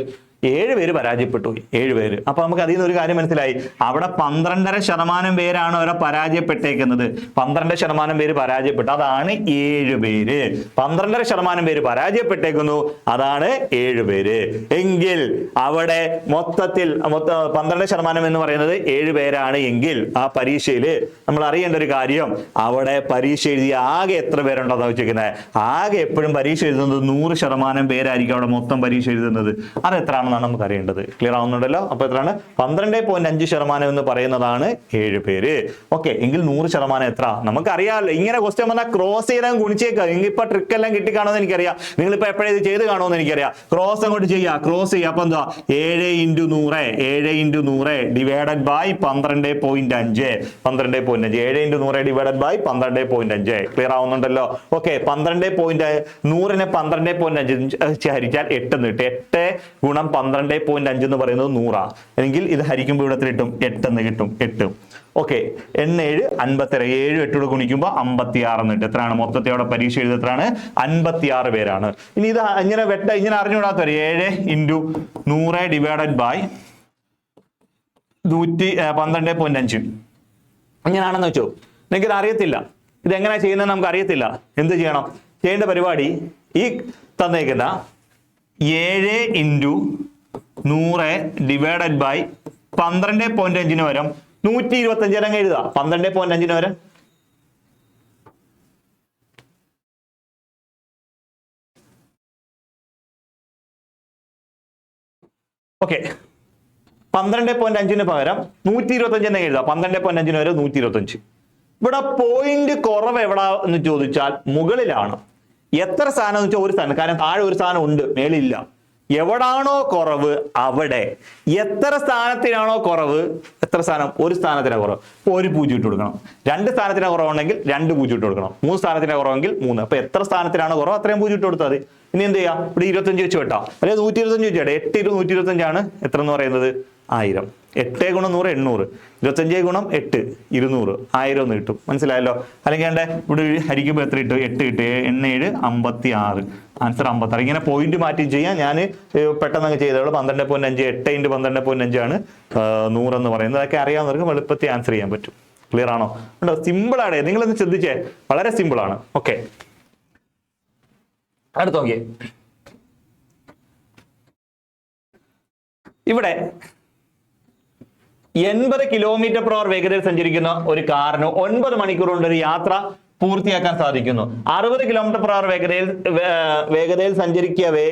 7 പേര് പരാജയപ്പെട്ടു പോയി. 7 പേര്. അപ്പൊ നമുക്ക് അതിൽ നിന്ന് ഒരു കാര്യം മനസ്സിലായി. അവിടെ 12.5% പേരാണ് അവരെ പരാജയപ്പെട്ടേക്കുന്നത്. 12% പേര് പരാജയപ്പെട്ടു. അതാണ് 7 പേര്. 12.5% പേര് പരാജയപ്പെട്ടേക്കുന്നു. അതാണ് 7 പേര്. എങ്കിൽ അവിടെ മൊത്തത്തിൽ 12% എന്ന് പറയുന്നത് 7 പേരാണ് എങ്കിൽ ആ പരീക്ഷയിൽ നമ്മൾ അറിയേണ്ട ഒരു കാര്യം, അവിടെ പരീക്ഷ എഴുതിയ ആകെ എത്ര പേരുണ്ടെന്ന് വെച്ചിരിക്കുന്നത്? ആകെ എപ്പോഴും പരീക്ഷ എഴുതുന്നത് 100% പേരായിരിക്കും അവിടെ മൊത്തം പരീക്ഷ എഴുതുന്നത്. അത് എത്രയാണ് നമുക്ക് അറിയേണ്ടത്. ക്ലിയർ ആവുന്നുണ്ടല്ലോ? അപ്പൊ എത്രയാണ്? 12.5% എന്ന് പറയുന്നതാണ് 7 പേര്. ഓക്കെ, എങ്കിൽ 100% എത്ര? നമുക്കറിയാമല്ലോ. ഇങ്ങനെ ക്വസ്റ്റ്യൻ വന്നാൽ ക്രോസ് ചെയ്താൽ ഗുണിച്ചേക്കാം. ഇപ്പൊ ട്രിക്ക് എല്ലാം കിട്ടിക്കാണോന്ന് എനിക്കറിയാം. നിങ്ങളിപ്പോ എപ്പോഴും ഇത് ചെയ്ത് കാണുമെന്ന് എനിക്കറിയാം. ക്രോസ് അങ്ങോട്ട് ചെയ്യുക, ക്രോസ് ചെയ്യുക. അപ്പൊ എന്താ? 7 × 100 divided by 12.5. 12.5 7 × 100 divided by 12.5. Clear ആവുന്നുണ്ടല്ലോ? ഓക്കെ, 100നെ 12.5 ഹരിച്ചാൽ 8 എന്ന് കിട്ടും. 8 × 12.5 എന്ന് പറയുന്നത് 100. എങ്കിൽ ഇത് ഹരിക്കുമ്പോൾ ഇവിടെ കിട്ടും 8 എന്ന് കിട്ടും. 8. ഓക്കെ, 8 7 56. 7 8 ഗുണിക്കുമ്പോൾ 56 എന്ന് കിട്ടും. എത്രയാണ് മൊത്തത്തിൽ അവിടെ പരീക്ഷ എഴുതുന്നത്? എത്രയാണ്? 56 പേരാണ്. ഇനി ഇത് ഇങ്ങനെ അറിഞ്ഞുകൂടാത്തവർ 7 × 100 ഡിവൈഡഡ് ബൈ 12.5 ഇങ്ങനെയാണെന്ന് വെച്ചോ. നിങ്ങൾക്ക് ഇത് അറിയത്തില്ല. ഇതെങ്ങനെയാ ചെയ്യുന്നത് നമുക്ക് അറിയത്തില്ല. എന്ത് ചെയ്യണം? ചെയ്യേണ്ട പരിപാടി ഈ തന്നേക്കുന്ന 7 × 100 ഡിവൈഡഡ് ബൈ 12.5 വരും 125 അങ്ങ് എഴുതുക. 12.5 വരെ ഓക്കെ, 12.5 പകരം 125 എന്ന് എഴുതുക. 12.5 വരെ 125. ഇവിടെ പോയിന്റ് കുറവ് എവിടാ എന്ന് ചോദിച്ചാൽ മുകളിലാണ്. എത്ര സ്ഥാനം എന്ന് വെച്ചാൽ ഒരു സ്ഥാനം. കാരണം താഴെ ഒരു സ്ഥാനം ഉണ്ട്, മേളില്ല. എവിടാണോ കുറവ് അവിടെ. എത്ര സ്ഥാനത്തിനാണോ കുറവ്? എത്ര സ്ഥാനം? ഒരു സ്ഥാനത്തിനാണ് കുറവ്, 1 0 ഇട്ട് കൊടുക്കണം. 2 സ്ഥാനത്തിനാണ് കുറവുണ്ടെങ്കിൽ 2 0 ഇട്ട് കൊടുക്കണം. 3 സ്ഥാനത്തിനാണ് കുറവെങ്കിൽ 3. അപ്പൊ എത്ര സ്ഥാനത്തിനാണ് കുറവ് അത്രയും 0 ഇട്ട് കൊടുത്താൽ മതി. ഇനി എന്ത് ചെയ്യാം? ഇവിടെ 25 വെച്ച് വെട്ടാം. അല്ലെങ്കിൽ 125 വെച്ചാൽ 8 × 125 എത്ര എന്ന് പറയുന്നത്? 1000. 8 × 100 800. 25 × 8 200. 1000 എന്ന് കിട്ടും. മനസ്സിലായല്ലോ? അല്ലെങ്കിൽ ഇവിടെ ഹരിക്കുമ്പോൾ എത്ര ഇട്ടു? 8 ഇട്ട് 8 56. ആൻസർ 56. ഇങ്ങനെ പോയിന്റ് മാറ്റി ചെയ്യാം. ഞാൻ പെട്ടെന്ന് അങ്ങ് ചെയ്തോളൂ. 12.5 8 × 12.5 ആണ് 100 എന്ന് പറയുന്നത്. അതൊക്കെ അറിയാവുന്നവർക്ക് എളുപ്പത്തിൽ ആൻസർ ചെയ്യാൻ പറ്റും. ക്ലിയർ ആണോ? ഉണ്ടോ? സിമ്പിളാണ്. നിങ്ങളൊന്ന് ശ്രദ്ധിച്ചേ, വളരെ സിമ്പിളാണ്. ഓക്കെ, അടുത്ത് നോക്കിയേ. ഇവിടെ 80 km/h വേഗതയിൽ സഞ്ചരിക്കുന്ന ഒരു കാറിന് 9 മണിക്കൂർ കൊണ്ട് ഒരു യാത്ര പൂർത്തിയാക്കാൻ സാധിക്കുന്നു. 60 km/h വേഗതയിൽ സഞ്ചരിക്കവേ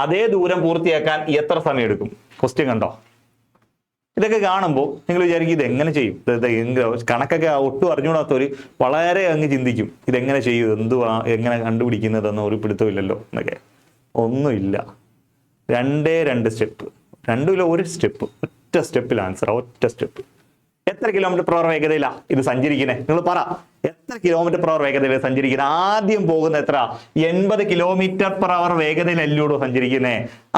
അതേ ദൂരം പൂർത്തിയാക്കാൻ എത്ര സമയം എടുക്കും? ക്വസ്റ്റ്യൻ കണ്ടോ? ഇതൊക്കെ കാണുമ്പോൾ നിങ്ങൾ വിചാരിക്കും ഇതെങ്ങനെ ചെയ്യും? കണക്കൊക്കെ ഒട്ടും അറിഞ്ഞുകൂടാത്തവർ വളരെ അങ്ങ് ചിന്തിക്കും ഇതെങ്ങനെ ചെയ്യും, എന്തുവാ, എങ്ങനെ കണ്ടുപിടിക്കുന്നതെന്ന് ഒരു പിടുത്തമില്ലല്ലോ എന്നൊക്കെ. ഒന്നുമില്ല. 2 സ്റ്റെപ്പ്. 2 1 സ്റ്റെപ്പ്. ഒറ്റ സ്റ്റെപ്പിൽ ആൻസർ. ഒറ്റ സ്റ്റെപ്പ്. എത്ര km/h വേഗതയിലാ ഇത് സഞ്ചരിക്കുന്നത്? നിങ്ങൾ പറ. എത്ര km/h വേഗതയിൽ സഞ്ചരിക്കുന്നത്? ആദ്യം പോകുന്ന എത്ര? 80 km/h വേഗതയിലല്ലൂടോ സഞ്ചരിക്കുന്നേ.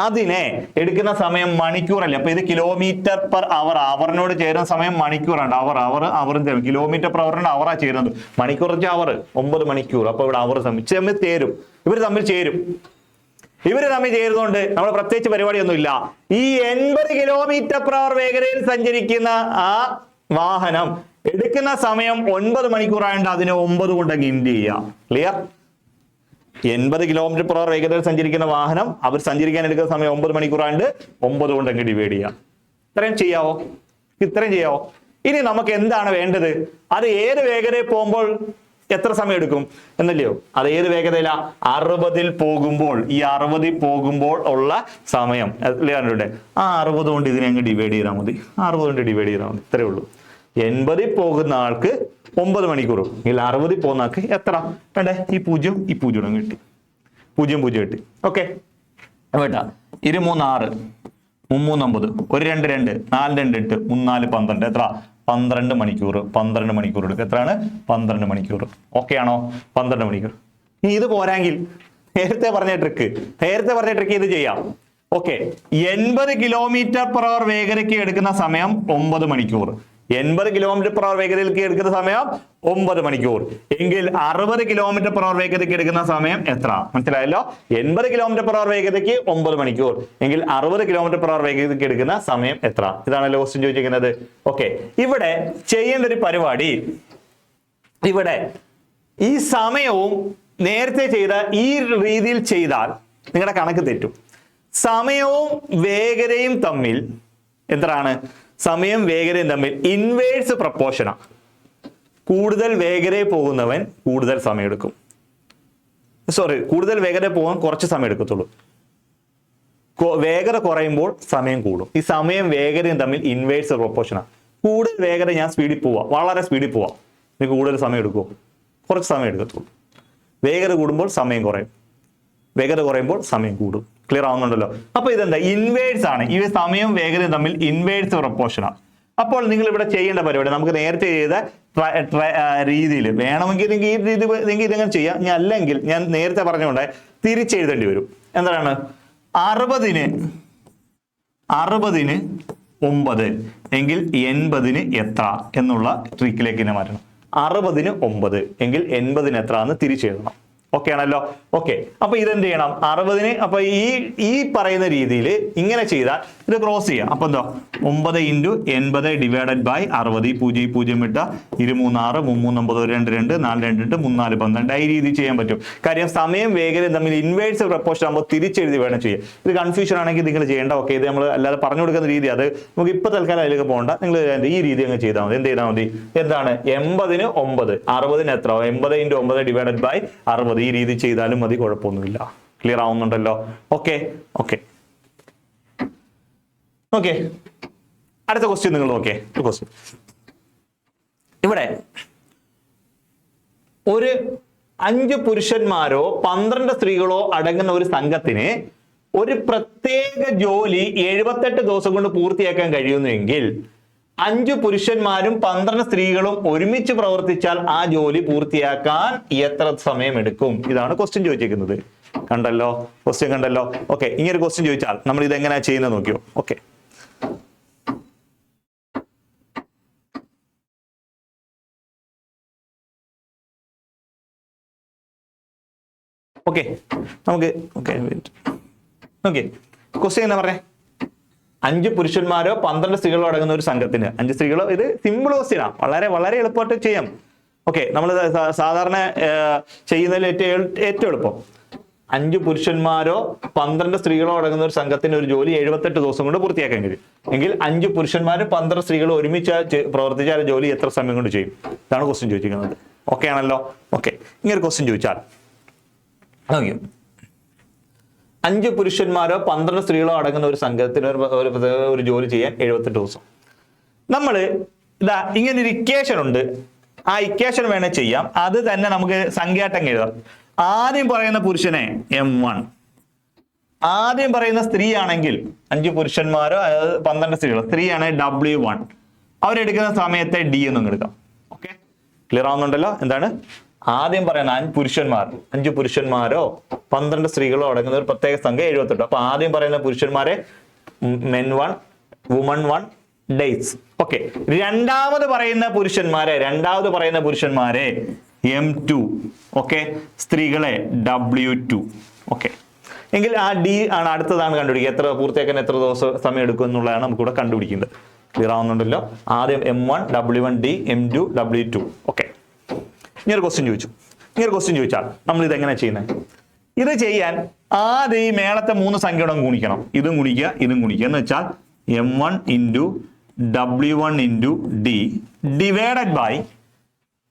അതിനെ എടുക്കുന്ന സമയം മണിക്കൂറല്ലേ. അപ്പൊ ഇത് km/h. അവറിനോട് ചേരുന്ന സമയം മണിക്കൂറാണ്. അവറും km/h അവറാ ചേരുന്നത്. മണിക്കൂർ വെച്ചാൽ അവർ 9 മണിക്കൂർ. അപ്പൊ ഇവിടെ അവർ തമ്മിൽ ചേരും. ഇവർ തമ്മിൽ ചേരുന്നതുകൊണ്ട് നമ്മൾ പ്രത്യേകിച്ച് പരിപാടിയൊന്നുമില്ല. ഈ 80 km/h വേഗതയിൽ സഞ്ചരിക്കുന്ന ആ വാഹനം എടുക്കുന്ന സമയം 9 മണിക്കൂറായതുകൊണ്ട് അതിനെ 9 കൊണ്ട് അങ്ങ് ഇൻഡ് ചെയ്യാം. ക്ലിയർ? 80 km/h വേഗതയിൽ സഞ്ചരിക്കുന്ന വാഹനം അവർ സഞ്ചരിക്കാൻ എടുക്കുന്ന സമയം 9 മണിക്കൂറായതുകൊണ്ട് 9 കൊണ്ട് അങ്ങ് ഡിവൈഡ് ചെയ്യാം. ഇത്രയും ചെയ്യാവോ? ഇനി നമുക്ക് എന്താണ് വേണ്ടത്? അത് ഏത് വേഗതയിൽ പോകുമ്പോൾ എത്ര സമയം എടുക്കും എന്നല്ലയോ? അത് ഏത് വേഗതയില? 60-ൽ പോകുമ്പോൾ, ഈ 60-ൽ പോകുമ്പോൾ ഉള്ള സമയം കണ്ടിട്ടുണ്ട്. ആ 60 കൊണ്ട് ഇതിനെ അങ്ങ് ഡിവൈഡ് ചെയ്താൽ മതി. 60 കൊണ്ട് ഡിവൈഡ് ചെയ്താൽ മതി, ഇത്രയേ ഉള്ളൂ. 80-ൽ പോകുന്ന ആൾക്ക് 9 മണിക്കൂറും, എങ്കിൽ 60-ൽ പോകുന്ന ആൾക്ക് എത്ര വേണ്ടേ? ഈ 0 ഈ 0 കിട്ടി, 0 0 കിട്ടി. ഓക്കെ വേട്ടാ. 2 3 6 3 9 1 2 2 4 2 8 3 4 12 എത്ര? 12 മണിക്കൂർ. 12 മണിക്കൂർ എടുക്കും. എത്രയാണ്? 12 മണിക്കൂർ. ഓക്കെ ആണോ? 12 മണിക്കൂർ. ഇനി ഇത് പോരാങ്കിൽ നേരത്തെ പറഞ്ഞ ട്രിക്ക് ഇത് ചെയ്യാം. ഓക്കെ, 80 km/h വേഗതയ്ക്ക് എടുക്കുന്ന സമയം 9 മണിക്കൂർ. 80 km/h വേഗതയിലേക്ക് എടുക്കുന്ന സമയം 9 മണിക്കൂർ. എങ്കിൽ 60 km/h വേഗതയ്ക്ക് എടുക്കുന്ന സമയം എത്ര? മനസ്സിലായല്ലോ? 80 km/h വേഗതയ്ക്ക് 9 മണിക്കൂർ, എങ്കിൽ 60 km/h വേഗതയ്ക്ക് എടുക്കുന്ന സമയം എത്ര? ഇതാണല്ലോ ക്വസ്റ്റ്യൻ ചോദിച്ചിരിക്കുന്നത്. ഓക്കെ, ഇവിടെ ചെയ്യേണ്ട ഒരു പരിപാടി, ഇവിടെ ഈ സമയവും നേരത്തെ ചെയ്ത ഈ രീതിയിൽ ചെയ്താൽ നിങ്ങളുടെ കണക്ക് തെറ്റും. സമയവും വേഗതയും തമ്മിൽ എന്താണ്? സമയം വേഗതയും തമ്മിൽ ഇൻവേഴ്സ് പ്രപ്പോർഷനാ. കൂടുതൽ വേഗതയിൽ പോകുന്നവൻ കൂടുതൽ സമയം എടുക്കും. കൂടുതൽ വേഗതയിൽ പോകാൻ കുറച്ച് സമയം എടുക്കത്തുള്ളൂ. വേഗത കുറയുമ്പോൾ സമയം കൂടും. ഈ സമയം വേഗതയും തമ്മിൽ ഇൻവേഴ്സ് പ്രപ്പോർഷനാ. കൂടുതൽ വേഗത ഞാൻ സ്പീഡിൽ പോവാം, വളരെ സ്പീഡിൽ പോവാം, നിങ്ങൾക്ക് കൂടുതൽ സമയം എടുക്കുമോ? കുറച്ച് സമയം എടുക്കത്തുള്ളൂ. വേഗത കൂടുമ്പോൾ സമയം കുറയും, വേഗത കുറയുമ്പോൾ സമയം കൂടും. ക്ലിയർ ആവുന്നുണ്ടല്ലോ? അപ്പൊ ഇതെന്താ? ഇൻവേഴ്സ് ആണ്. ഈ സമയവും വേഗതയും തമ്മിൽ ഇൻവേഴ്സ് പ്രപ്പോർഷനാണ്. അപ്പോൾ നിങ്ങൾ ഇവിടെ ചെയ്യേണ്ട പരിപാടി, നമുക്ക് നേരത്തെ ചെയ്ത രീതിയിൽ വേണമെങ്കിൽ നിങ്ങൾക്ക് ഈ രീതി നിങ്ങൾക്ക് ഇതെങ്ങനെ ചെയ്യാം. ഞാൻ അല്ലെങ്കിൽ ഞാൻ നേരത്തെ പറഞ്ഞുകൊണ്ട് തിരിച്ചെഴുതേണ്ടി വരും. എന്താണ്? 60-ന് 9 എങ്കിൽ 80-ന് എത്ര എന്നുള്ള ട്രിക്കിലേക്ക് തന്നെ മാറ്റണം. 60-ന് 9 എങ്കിൽ 80-ന് എത്ര എന്ന് തിരിച്ചെഴുതണം. ഓക്കെ ആണല്ലോ? ഓക്കെ, അപ്പൊ ഇതെന്ത് ചെയ്യണം? 60-ന് അപ്പൊ ഈ പറയുന്ന രീതിയിൽ ഇങ്ങനെ ചെയ്താൽ ഇത് ക്രോസ് ചെയ്യാം. അപ്പൊ എന്താ? 9 × 80 ഡിവൈഡഡ് ബൈ 60. 0 0 ഇട്ട 2 3 6 3 3 9 2 2 4 2 8 3 4 12. ഈ രീതി ചെയ്യാൻ പറ്റും. കാര്യം സമയം വേഗതയും തമ്മിൽ ഇൻവേഴ്സ് പ്രപ്പോർഷൻ ആകുമ്പോൾ തിരിച്ചെഴുതി വേണം ചെയ്യാൻ. ഇത് കൺഫ്യൂഷൻ ആണെങ്കിൽ നിങ്ങൾ ചെയ്യേണ്ട. ഓക്കെ, ഇത് നമ്മൾ അല്ലാതെ പറഞ്ഞു കൊടുക്കുന്ന രീതി, അത് നമുക്ക് ഇപ്പൊ തൽക്കാലം അതിലേക്ക് പോകണ്ട. നിങ്ങൾ ഈ രീതി അങ്ങ് ചെയ്താൽ മതി. എന്ത് ചെയ്താൽ മതി? എന്താണ്? 80-ന് 9, 60-ന് എത്ര? 80 × 9 ഡിവൈഡഡ് ബൈ 60. ഈ രീതി ചെയ്താലും മതി, കുഴപ്പമൊന്നുമില്ല. ക്ലിയർ ആവുന്നുണ്ടല്ലോ? Okay okay okay. അടുത്ത ക്വസ്റ്റ്യൻ നിങ്ങൾ നോക്കിയേ. ക്വസ്റ്റ്യൻ ഇവിടെ ഒരു 5 പുരുഷന്മാരോ 12 സ്ത്രീകളോ അടങ്ങുന്ന ഒരു സംഘത്തിന് ഒരു പ്രത്യേക ജോലി 78 ദിവസം കൊണ്ട് പൂർത്തിയാക്കാൻ കഴിയുന്നുവെങ്കിൽ 5 പുരുഷന്മാരും 12 സ്ത്രീകളും ഒരുമിച്ച് പ്രവർത്തിച്ചാൽ ആ ജോലി പൂർത്തിയാക്കാൻ എത്ര സമയം എടുക്കും? ഇതാണ് ക്വസ്റ്റ്യൻ ചോദിച്ചിരിക്കുന്നത്. കണ്ടല്ലോ? ക്വസ്റ്റ്യൻ കണ്ടല്ലോ? ഓക്കെ, ഇങ്ങനെ ഒരു ക്വസ്റ്റ്യൻ ചോദിച്ചാൽ നമ്മൾ ഇതെങ്ങനെയാ ചെയ്യുന്നത് നോക്കിയോ? ഓക്കെ, ഓക്കെ നമുക്ക് ഓക്കെ ക്വസ്റ്റ്യൻ എന്താ പറഞ്ഞേ? 5 പുരുഷന്മാരോ 12 സ്ത്രീകളോ അടങ്ങുന്ന ഒരു സംഘത്തിന്, 5 സ്ത്രീകളോ, ഇത് സിമ്പിൾ ക്വസ്റ്റ്യനാണ്, വളരെ വളരെ എളുപ്പമായിട്ട് ചെയ്യാം. ഓക്കെ, നമ്മൾ സാധാരണ ചെയ്യുന്നതിൽ ഏറ്റവും എളുപ്പം 5 പുരുഷന്മാരോ 12 സ്ത്രീകളോ അടങ്ങുന്ന ഒരു സംഘത്തിന് ഒരു ജോലി 78 ദിവസം കൊണ്ട് പൂർത്തിയാക്കാൻ കഴിയും എങ്കിൽ 5 പുരുഷന്മാരും 12 സ്ത്രീകളും ഒരുമിച്ച് പ്രവർത്തിച്ചാൽ ജോലി എത്ര സമയം കൊണ്ട് ചെയ്യും? ഇതാണ് ക്വസ്റ്റ്യൻ ചോദിച്ചിരിക്കുന്നത്. ഓക്കെ ആണല്ലോ? ഓക്കെ, ഇങ്ങനെ ക്വസ്റ്റ്യൻ ചോദിച്ചാൽ 5 പുരുഷന്മാരോ 12 സ്ത്രീകളോ അടങ്ങുന്ന ഒരു സംഘത്തിന് ഒരു ജോലി ചെയ്യാൻ 78 ദിവസം. നമ്മൾ ഇതാ ഇങ്ങനെ ഒരു ഇക്വേഷൻ ഉണ്ട്. ആ ഇക്വേഷൻ വേണേ ചെയ്യാം. അത് തന്നെ നമുക്ക് സംഖ്യാട്ടം എഴുതാം. ആദ്യം പറയുന്ന പുരുഷനെ M1, ആദ്യം പറയുന്ന സ്ത്രീ ആണെങ്കിൽ 5 പുരുഷന്മാരോ 12 സ്ത്രീകളോ, സ്ത്രീ ആണെങ്കിൽ W1. അവരെടുക്കുന്ന സമയത്തെ D എന്നും എടുക്കാം. ഓക്കെ, ക്ലിയർ ആവുന്നുണ്ടല്ലോ? എന്താണ് ആദ്യം പറയുന്ന 5 പുരുഷന്മാരോ 12 സ്ത്രീകളോ അടങ്ങുന്ന ഒരു പ്രത്യേക സംഖ്യ 78. അപ്പൊ ആദ്യം പറയുന്ന പുരുഷന്മാരെ men 1 woman 1 days. ഓക്കെ, രണ്ടാമത് പറയുന്ന പുരുഷന്മാരെ M2. ഓക്കെ, സ്ത്രീകളെ W2. ഓക്കെ, എങ്കിൽ ആ D ആണ് അടുത്തതാണ് കണ്ടുപിടിക്കുക. എത്ര പൂർത്തിയാക്കാൻ എത്ര ദിവസം സമയം എടുക്കും എന്നുള്ളതാണ് നമുക്കിവിടെ കണ്ടുപിടിക്കേണ്ടത്. ക്ലിയർ ആവുന്നുണ്ടല്ലോ? ആദ്യം M1 W1 D M2 W2. Okay, ഇങ്ങനൊരു ക്വസ്റ്റ്യൻ ചോദിച്ചാൽ നമ്മൾ ഇതെങ്ങനെ ചെയ്യുന്നത്? ഇത് ചെയ്യാൻ ആദ്യം ഈ മേളത്തെ 3 സംഖ്യയോടെ ഗുണിക്കണം. ഇതും ഗുണിക്കുക എന്ന് വെച്ചാൽ M1 × W1 into D divided by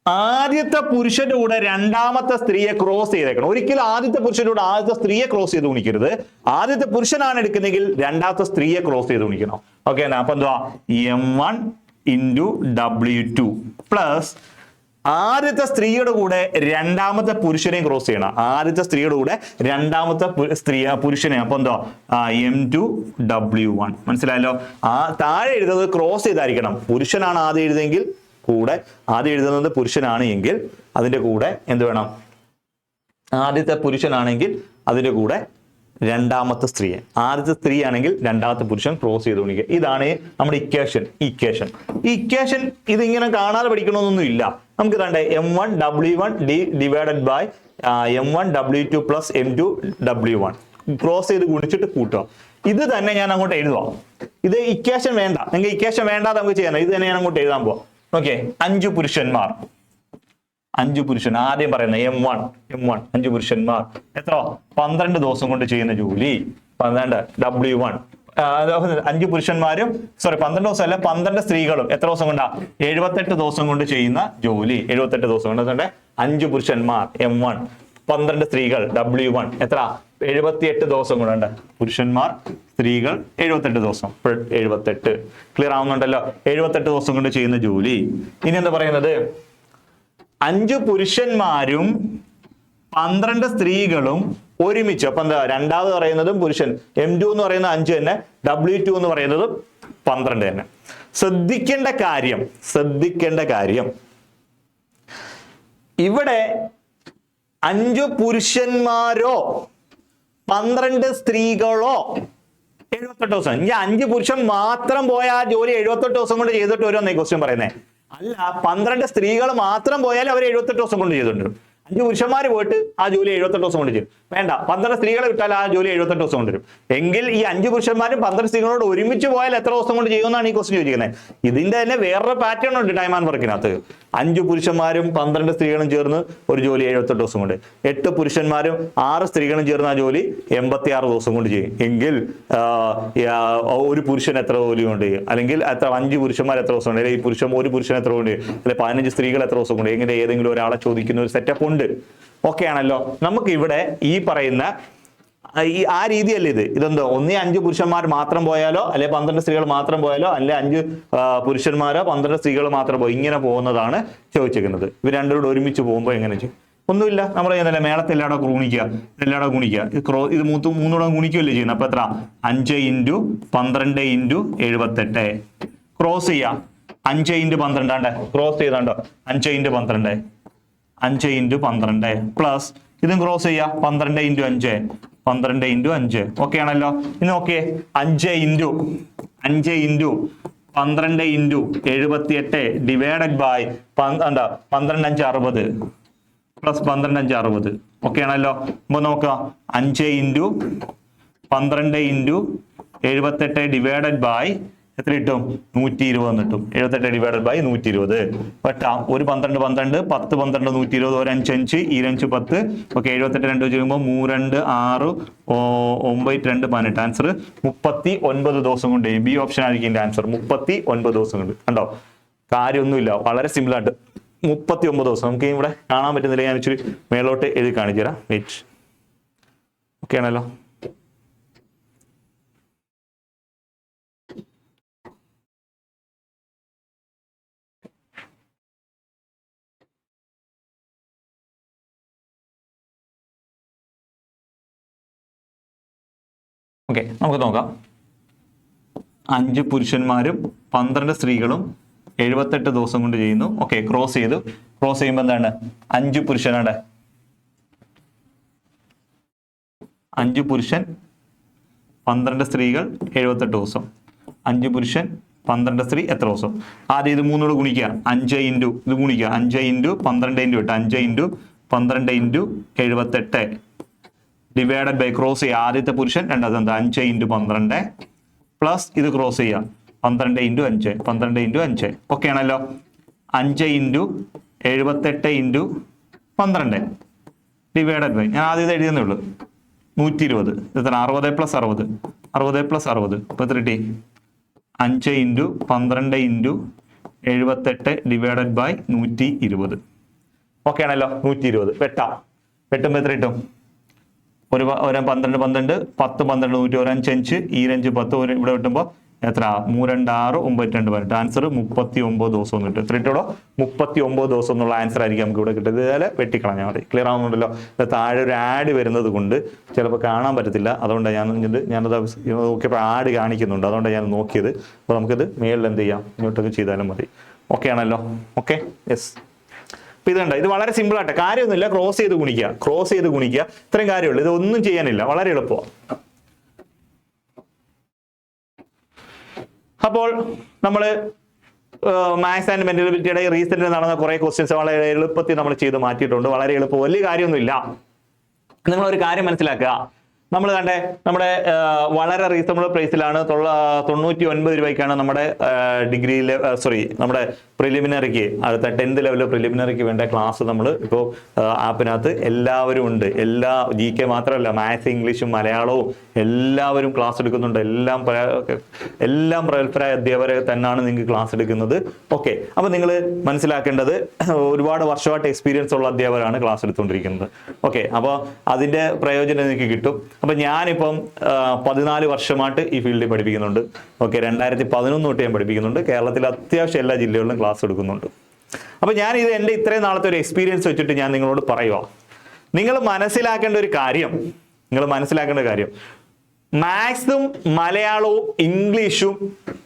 ആദ്യത്തെ പുരുഷന്റെ കൂടെ രണ്ടാമത്തെ സ്ത്രീയെ ക്രോസ് ചെയ്തേക്കണം. ഒരിക്കലും ആദ്യത്തെ പുരുഷന്റെ കൂടെ ആദ്യത്തെ സ്ത്രീയെ ക്രോസ് ചെയ്ത് ഗുണിക്കരുത്. ആദ്യത്തെ പുരുഷനാണ് എടുക്കുന്നെങ്കിൽ രണ്ടാമത്തെ സ്ത്രീയെ ക്രോസ് ചെയ്ത് ഗുണിക്കണം. ഓക്കെ, അപ്പൊ എന്തുവാ M1 ഇൻറ്റു W2 പ്ലസ് ആദ്യത്തെ സ്ത്രീയുടെ കൂടെ രണ്ടാമത്തെ പുരുഷനെയും ക്രോസ് ചെയ്യണം. ആദ്യത്തെ സ്ത്രീയുടെ കൂടെ രണ്ടാമത്തെ പുരുഷനെ, അപ്പൊ എന്തോ M2 W1. മനസ്സിലായല്ലോ? താഴെ എഴുതുന്നത് ക്രോസ് ചെയ്തായിരിക്കണം. പുരുഷനാണ് ആദ്യം എഴുതെങ്കിൽ കൂടെ ആദ്യം എഴുതുന്നത് പുരുഷനാണ് എങ്കിൽ അതിന്റെ കൂടെ എന്ത് വേണം? ആദ്യത്തെ പുരുഷനാണെങ്കിൽ അതിന്റെ കൂടെ രണ്ടാമത്തെ സ്ത്രീയെ, ആദ്യത്തെ സ്ത്രീ ആണെങ്കിൽ രണ്ടാമത്തെ പുരുഷൻ ക്രോസ് ചെയ്ത് ഗുണിക്കുക. ഇതാണ് നമ്മുടെ ഇക്വേഷൻ. ഇതിങ്ങനെ കാണാതെ പഠിക്കണമെന്നൊന്നും ഇല്ല. നമുക്ക് കണ്ടേ M1 W1 D divided by M1 W2 plus M2 W1 cross ചെയ്ത് ഗുണിച്ചിട്ട് കൂട്ടുക. ഇത് തന്നെ ഞാൻ അങ്ങോട്ട് എഴുതുക. ഇത് ഇക്വേഷൻ വേണ്ട, നിങ്ങൾക്ക് ഇക്വേഷൻ വേണ്ടാതെ നമുക്ക് ചെയ്യാം. ഇത് തന്നെ ഞാൻ അങ്ങോട്ട് എഴുതാൻ പോവാം. ഓക്കെ, 5 പുരുഷന്മാർ, 5 പുരുഷൻ ആദ്യം പറയുന്ന M1 5 പുരുഷന്മാർ എത്ര 12 ദിവസം കൊണ്ട് ചെയ്യുന്ന ജോലി 12 W1. 5 പുരുഷന്മാരും 12 ദിവസം അല്ല 12 സ്ത്രീകളും എത്ര ദിവസം കൊണ്ടാ 78 ദിവസം കൊണ്ട് ചെയ്യുന്ന ജോലി. 78 ദിവസം കൊണ്ട് 5 പുരുഷന്മാർ M1, 12 സ്ത്രീകൾ W1 എത്ര 78 ദിവസം കൊണ്ടുണ്ട്. പുരുഷന്മാർ സ്ത്രീകൾ 78 ദിവസം. 78 ക്ലിയർ ആവുന്നുണ്ടല്ലോ? 78 ദിവസം കൊണ്ട് ചെയ്യുന്ന ജോലി. ഇനി എന്താ പറയുന്നത്? 5 പുരുഷന്മാരും 12 സ്ത്രീകളും ഒരുമിച്ച്, അപ്പൊ എന്താ രണ്ടാമത് പറയുന്നതും പുരുഷൻ M2 എന്ന് പറയുന്നത് 5 തന്നെ, W2 എന്ന് പറയുന്നത് 12 തന്നെ. ശ്രദ്ധിക്കേണ്ട കാര്യം ഇവിടെ 5 പുരുഷന്മാരോ 12 സ്ത്രീകളോ 78 ദിവസം. ഇനി 5 പുരുഷൻ മാത്രം പോയ ആ ജോലി 78 ദിവസം കൊണ്ട് ചെയ്തിട്ട് വരുമെന്നേ ക്വസ്റ്റ്യൻ പറയുന്നത്. അല്ല, 12 സ്ത്രീകൾ മാത്രം പോയാൽ അവർ 78 ദിവസം കൊണ്ട് ചെയ്തിട്ടുണ്ട്. 5 പുരുഷന്മാർ പോയിട്ട് ആ ജോലി 78 ദിവസം കൊണ്ട് ചെയ്യും. വേണ്ട, 12 സ്ത്രീകളെ വിട്ടാൽ ആ ജോലി 78 ദിവസം കൊണ്ട് വരും. എങ്കിൽ ഈ 5 പുരുഷന്മാരും 12 സ്ത്രീകളോട് ഒരുമിച്ച് പോയാൽ എത്ര ദിവസം കൊണ്ട് ചെയ്യുമെന്നാണ് ഈ ക്വസ്റ്റ്യൻ ചോദിക്കുന്നത്. ഇതിന്റെ തന്നെ വേറൊരു പാറ്റേൺ ഉണ്ട് ടൈം ആൻഡ് വർക്കിനകത്ത്. 5 പുരുഷന്മാരും 12 സ്ത്രീകളും ചേർന്ന് ഒരു ജോലി 78 ദിവസം കൊണ്ട്, 8 പുരുഷന്മാരും 6 സ്ത്രീകളും ചേർന്ന് ആ ജോലി 86 ദിവസം കൊണ്ട് ചെയ്യും. എങ്കിൽ ഒരു പുരുഷൻ എത്ര ജോലി കൊണ്ട് ചെയ്യും? അല്ലെങ്കിൽ 5 പുരുഷന്മാർ എത്ര ദിവസം കൊണ്ട്? അല്ലെങ്കിൽ ഒരു പുരുഷൻ എത്ര കൊണ്ട്? അല്ലെങ്കിൽ 15 സ്ത്രീകൾ എത്ര ദിവസം കൊണ്ട്? എങ്ങനെ ഏതെങ്കിലും ഒരാളെ ചോദിക്കുന്ന ഒരു സെറ്റപ്പ് ഉണ്ട്. ഓക്കെ ആണല്ലോ? നമുക്ക് ഇവിടെ ഈ പറയുന്ന ആ രീതിയല്ല ഇതെന്തോ 5 പുരുഷന്മാർ മാത്രം പോയാലോ, അല്ലെ 12 സ്ത്രീകൾ മാത്രം പോയാലോ, അല്ലെ 5 പുരുഷന്മാരോ 12 സ്ത്രീകൾ മാത്രം പോയി ഇങ്ങനെ പോകുന്നതാണ് ചോദിച്ചിരിക്കുന്നത്. ഇവർ രണ്ടുകൂടെ ഒരുമിച്ച് പോകുമ്പോൾ എങ്ങനെ ചെയ്യും? ഒന്നുമില്ല, നമ്മൾ ചെയ്യുന്നില്ല, മേളത്തെ എല്ലാവരും ഗുണിക്കുക. ഇത് മൂന്നൂടെ ഗുണിക്കുകയല്ലേ ചെയ്യുന്നത്. അപ്പൊ എത്ര 5 ഇൻറ്റു 12 ഇൻറ്റു 78 ക്രോസ് ചെയ്യാം. 5 ഇൻറ്റു 12 ക്രോസ് ചെയ്താണ്ടോ 5 ഇൻറ്റു 12 5 ഇൻറ്റു 12 പ്ലസ് ഇതും ക്രോസ് ചെയ്യാം 12 ഇൻറ്റു 5 12 ഇൻറ്റു 5. ഓക്കെ ആണല്ലോ? ഇനി okay 5 into 12 into 78 divided by 12 5 60 plus 12 5 60. Okay ആണല്ലോ? അപ്പൊ നോക്കാം 5 ഇൻറ്റു 12 ഇൻറ്റു 78 ഡിവൈഡഡ് ബൈ എത്ര കിട്ടും? 120 കിട്ടും. 78 ഡിവൈഡഡ് ബൈ 120 വെട്ടാം. ഒരു 12 12 10 12 120 ഒരു 5 5 ഈ 5 10. ഓക്കെ, 78 2 ചെയ്യുമ്പോൾ 3 2 6 9 2 18. ആൻസർ 39 ദിവസം കൊണ്ട്. ബി ഓപ്ഷൻ ആയിരിക്കും എന്റെ ആൻസർ. 39 ദിവസം കൊണ്ട്. കണ്ടോ? കാര്യമൊന്നുമില്ല, വളരെ സിമ്പിൾ ആയിട്ട് 39 ദിവസം. നമുക്ക് ഇവിടെ കാണാൻ പറ്റുന്നില്ല, ഞാൻ ഇച്ചിരി മേലോട്ട് എഴുതി കാണിച്ചു തരാം. വെയിറ്റ്. ഓക്കെ ആണല്ലോ? ഓക്കെ, നമുക്ക് നോക്കാം. 5 പുരുഷന്മാരും 12 സ്ത്രീകളും 78 ദിവസം കൊണ്ട് ചെയ്യുന്നു. ഓക്കെ, ക്രോസ് ചെയ്തു. ക്രോസ് ചെയ്യുമ്പോൾ എന്താണ്? 5 പുരുഷനാണ്, 5 പുരുഷൻ 12 സ്ത്രീകൾ 78 ദിവസം. 5 പുരുഷൻ 12 സ്ത്രീ എത്ര ദിവസം? ആദ്യം ഇത് മൂന്നോട് ഗുണിക്കുക. 5 ഇൻറ്റു ഇത് ഗുണിക്കുക. 5 into 12 into 8 5 into 12 into 78 divided by cross ചെയ്യുക. ആദ്യത്തെ പുരുഷൻ രണ്ടാമത്തെ 5 ഇൻറ്റു 12 പ്ലസ് ഇത് ക്രോസ് ചെയ്യുക 12 ഇൻറ്റു 5 12 ഇൻറ്റു 5. ഓക്കെ ആണല്ലോ? 5 ഇൻറ്റു 78 ഇൻറ്റു 12 ഡിവൈഡഡ് ബൈ, ഞാൻ ആദ്യം ഇത് എഴുതുന്നേ ഉള്ളൂ, 120. എത്ര? 60 പ്ലസ് 60 60 പ്ലസ് 60 ഇപ്പൊ എത്ര കിട്ടി? 5 into 12 into 78 divided by 120. Okay ആണല്ലോ? 120 വെട്ടാം. വെട്ടുമ്പോൾ എത്ര കിട്ടും? ഒരു 12 12 10 12 105 ഈ 5 10 ഇവിടെ വെട്ടുമ്പോൾ എത്ര? 3 2 6 9 2 18. ആൻസർ 39 ദിവസം എന്ന് കിട്ടും. എത്ര കിട്ടുമോ? 39 ദിവസം എന്നുള്ള ആൻസർ ആയിരിക്കും നമുക്ക് ഇവിടെ കിട്ടുന്നത്. ഇതുപോലെ വെട്ടിക്കളഞ്ഞാൽ മതി. ക്ലിയർ ആവുന്നുണ്ടല്ലോ? താഴെ ഒരു ആഡ് വരുന്നത് കൊണ്ട് ചിലപ്പോൾ കാണാൻ പറ്റത്തില്ല. അതുകൊണ്ടാണ് ഞാനത് നോക്കിയപ്പോൾ ആഡ് കാണിക്കുന്നുണ്ട്. അതുകൊണ്ടാണ് ഞാൻ നോക്കിയത്. അപ്പോൾ നമുക്കിത് മേളിൽ എന്ത് ചെയ്യാം? ഇങ്ങോട്ടൊക്കെ ചെയ്താലും മതി. ഓക്കെ ആണല്ലോ? Okay, yes. അപ്പോൾ ഇതുണ്ട്. ഇത് വളരെ സിമ്പിൾ ആയിട്ട്, കാര്യമൊന്നുമില്ല. ക്രോസ് ചെയ്ത് ഗുണിക്കുക, ഇത്രയും കാര്യമുള്ളൂ. ഇതൊന്നും ചെയ്യാനില്ല, വളരെ എളുപ്പമാണ്. അപ്പോൾ നമ്മൾ മാത്സ് ആൻഡ് മെന്റൽ എബിലിറ്റിയുടെ റീസെന്റ് നടന്ന കുറെ ക്വസ്റ്റ്യൻസ് വളരെ എളുപ്പത്തിൽ നമ്മൾ ചെയ്ത് മാറ്റിയിട്ടുണ്ട്. വളരെ എളുപ്പം, വലിയ കാര്യമൊന്നുമില്ല. നിങ്ങളൊരു കാര്യം മനസ്സിലാക്കുക. നമ്മൾ കണ്ടേ നമ്മുടെ വളരെ റീസണബിൾ പ്രൈസിലാണ് 99 രൂപയ്ക്കാണ് നമ്മുടെ ഡിഗ്രിയിലെ നമ്മുടെ പ്രിലിമിനറിക്ക് അടുത്ത 10th ലെവൽ പ്രിലിമിനറിക്ക് വേണ്ട ക്ലാസ് നമ്മൾ ഇപ്പോൾ ആപ്പിനകത്ത് എല്ലാവരും ഉണ്ട്. എല്ലാ GK മാത്രമല്ല, മാത്സ്, ഇംഗ്ലീഷും മലയാളവും എല്ലാവരും ക്ലാസ് എടുക്കുന്നുണ്ട്. എല്ലാം പ്രഗത്ഭരായ അധ്യാപകരെ തന്നെയാണ് നിങ്ങൾക്ക് ക്ലാസ് എടുക്കുന്നത്. ഓക്കെ, അപ്പോൾ നിങ്ങൾ മനസ്സിലാക്കേണ്ടത് ഒരുപാട് വർഷമായിട്ട് എക്സ്പീരിയൻസ് ഉള്ള അധ്യാപകരാണ് ക്ലാസ് എടുത്തുകൊണ്ടിരിക്കുന്നത്. ഓക്കെ, അപ്പോൾ അതിൻ്റെ പ്രയോജനം നിങ്ങൾക്ക് കിട്ടും. അപ്പം ഞാനിപ്പം 14 വർഷമായിട്ട് ഈ ഫീൽഡിൽ പഠിപ്പിക്കുന്നുണ്ട്. ഓക്കെ, 2011 തൊട്ട് ഞാൻ പഠിപ്പിക്കുന്നുണ്ട്. കേരളത്തിലെ അത്യാവശ്യം എല്ലാ ജില്ലകളിലും ക്ലാസ് എടുക്കുന്നുണ്ട്. അപ്പം ഞാനിത് എൻ്റെ ഇത്രയും നാളത്തെ ഒരു എക്സ്പീരിയൻസ് വെച്ചിട്ട് ഞാൻ നിങ്ങളോട് പറയുക. നിങ്ങൾ മനസ്സിലാക്കേണ്ട കാര്യം മാത്സും മലയാളവും ഇംഗ്ലീഷും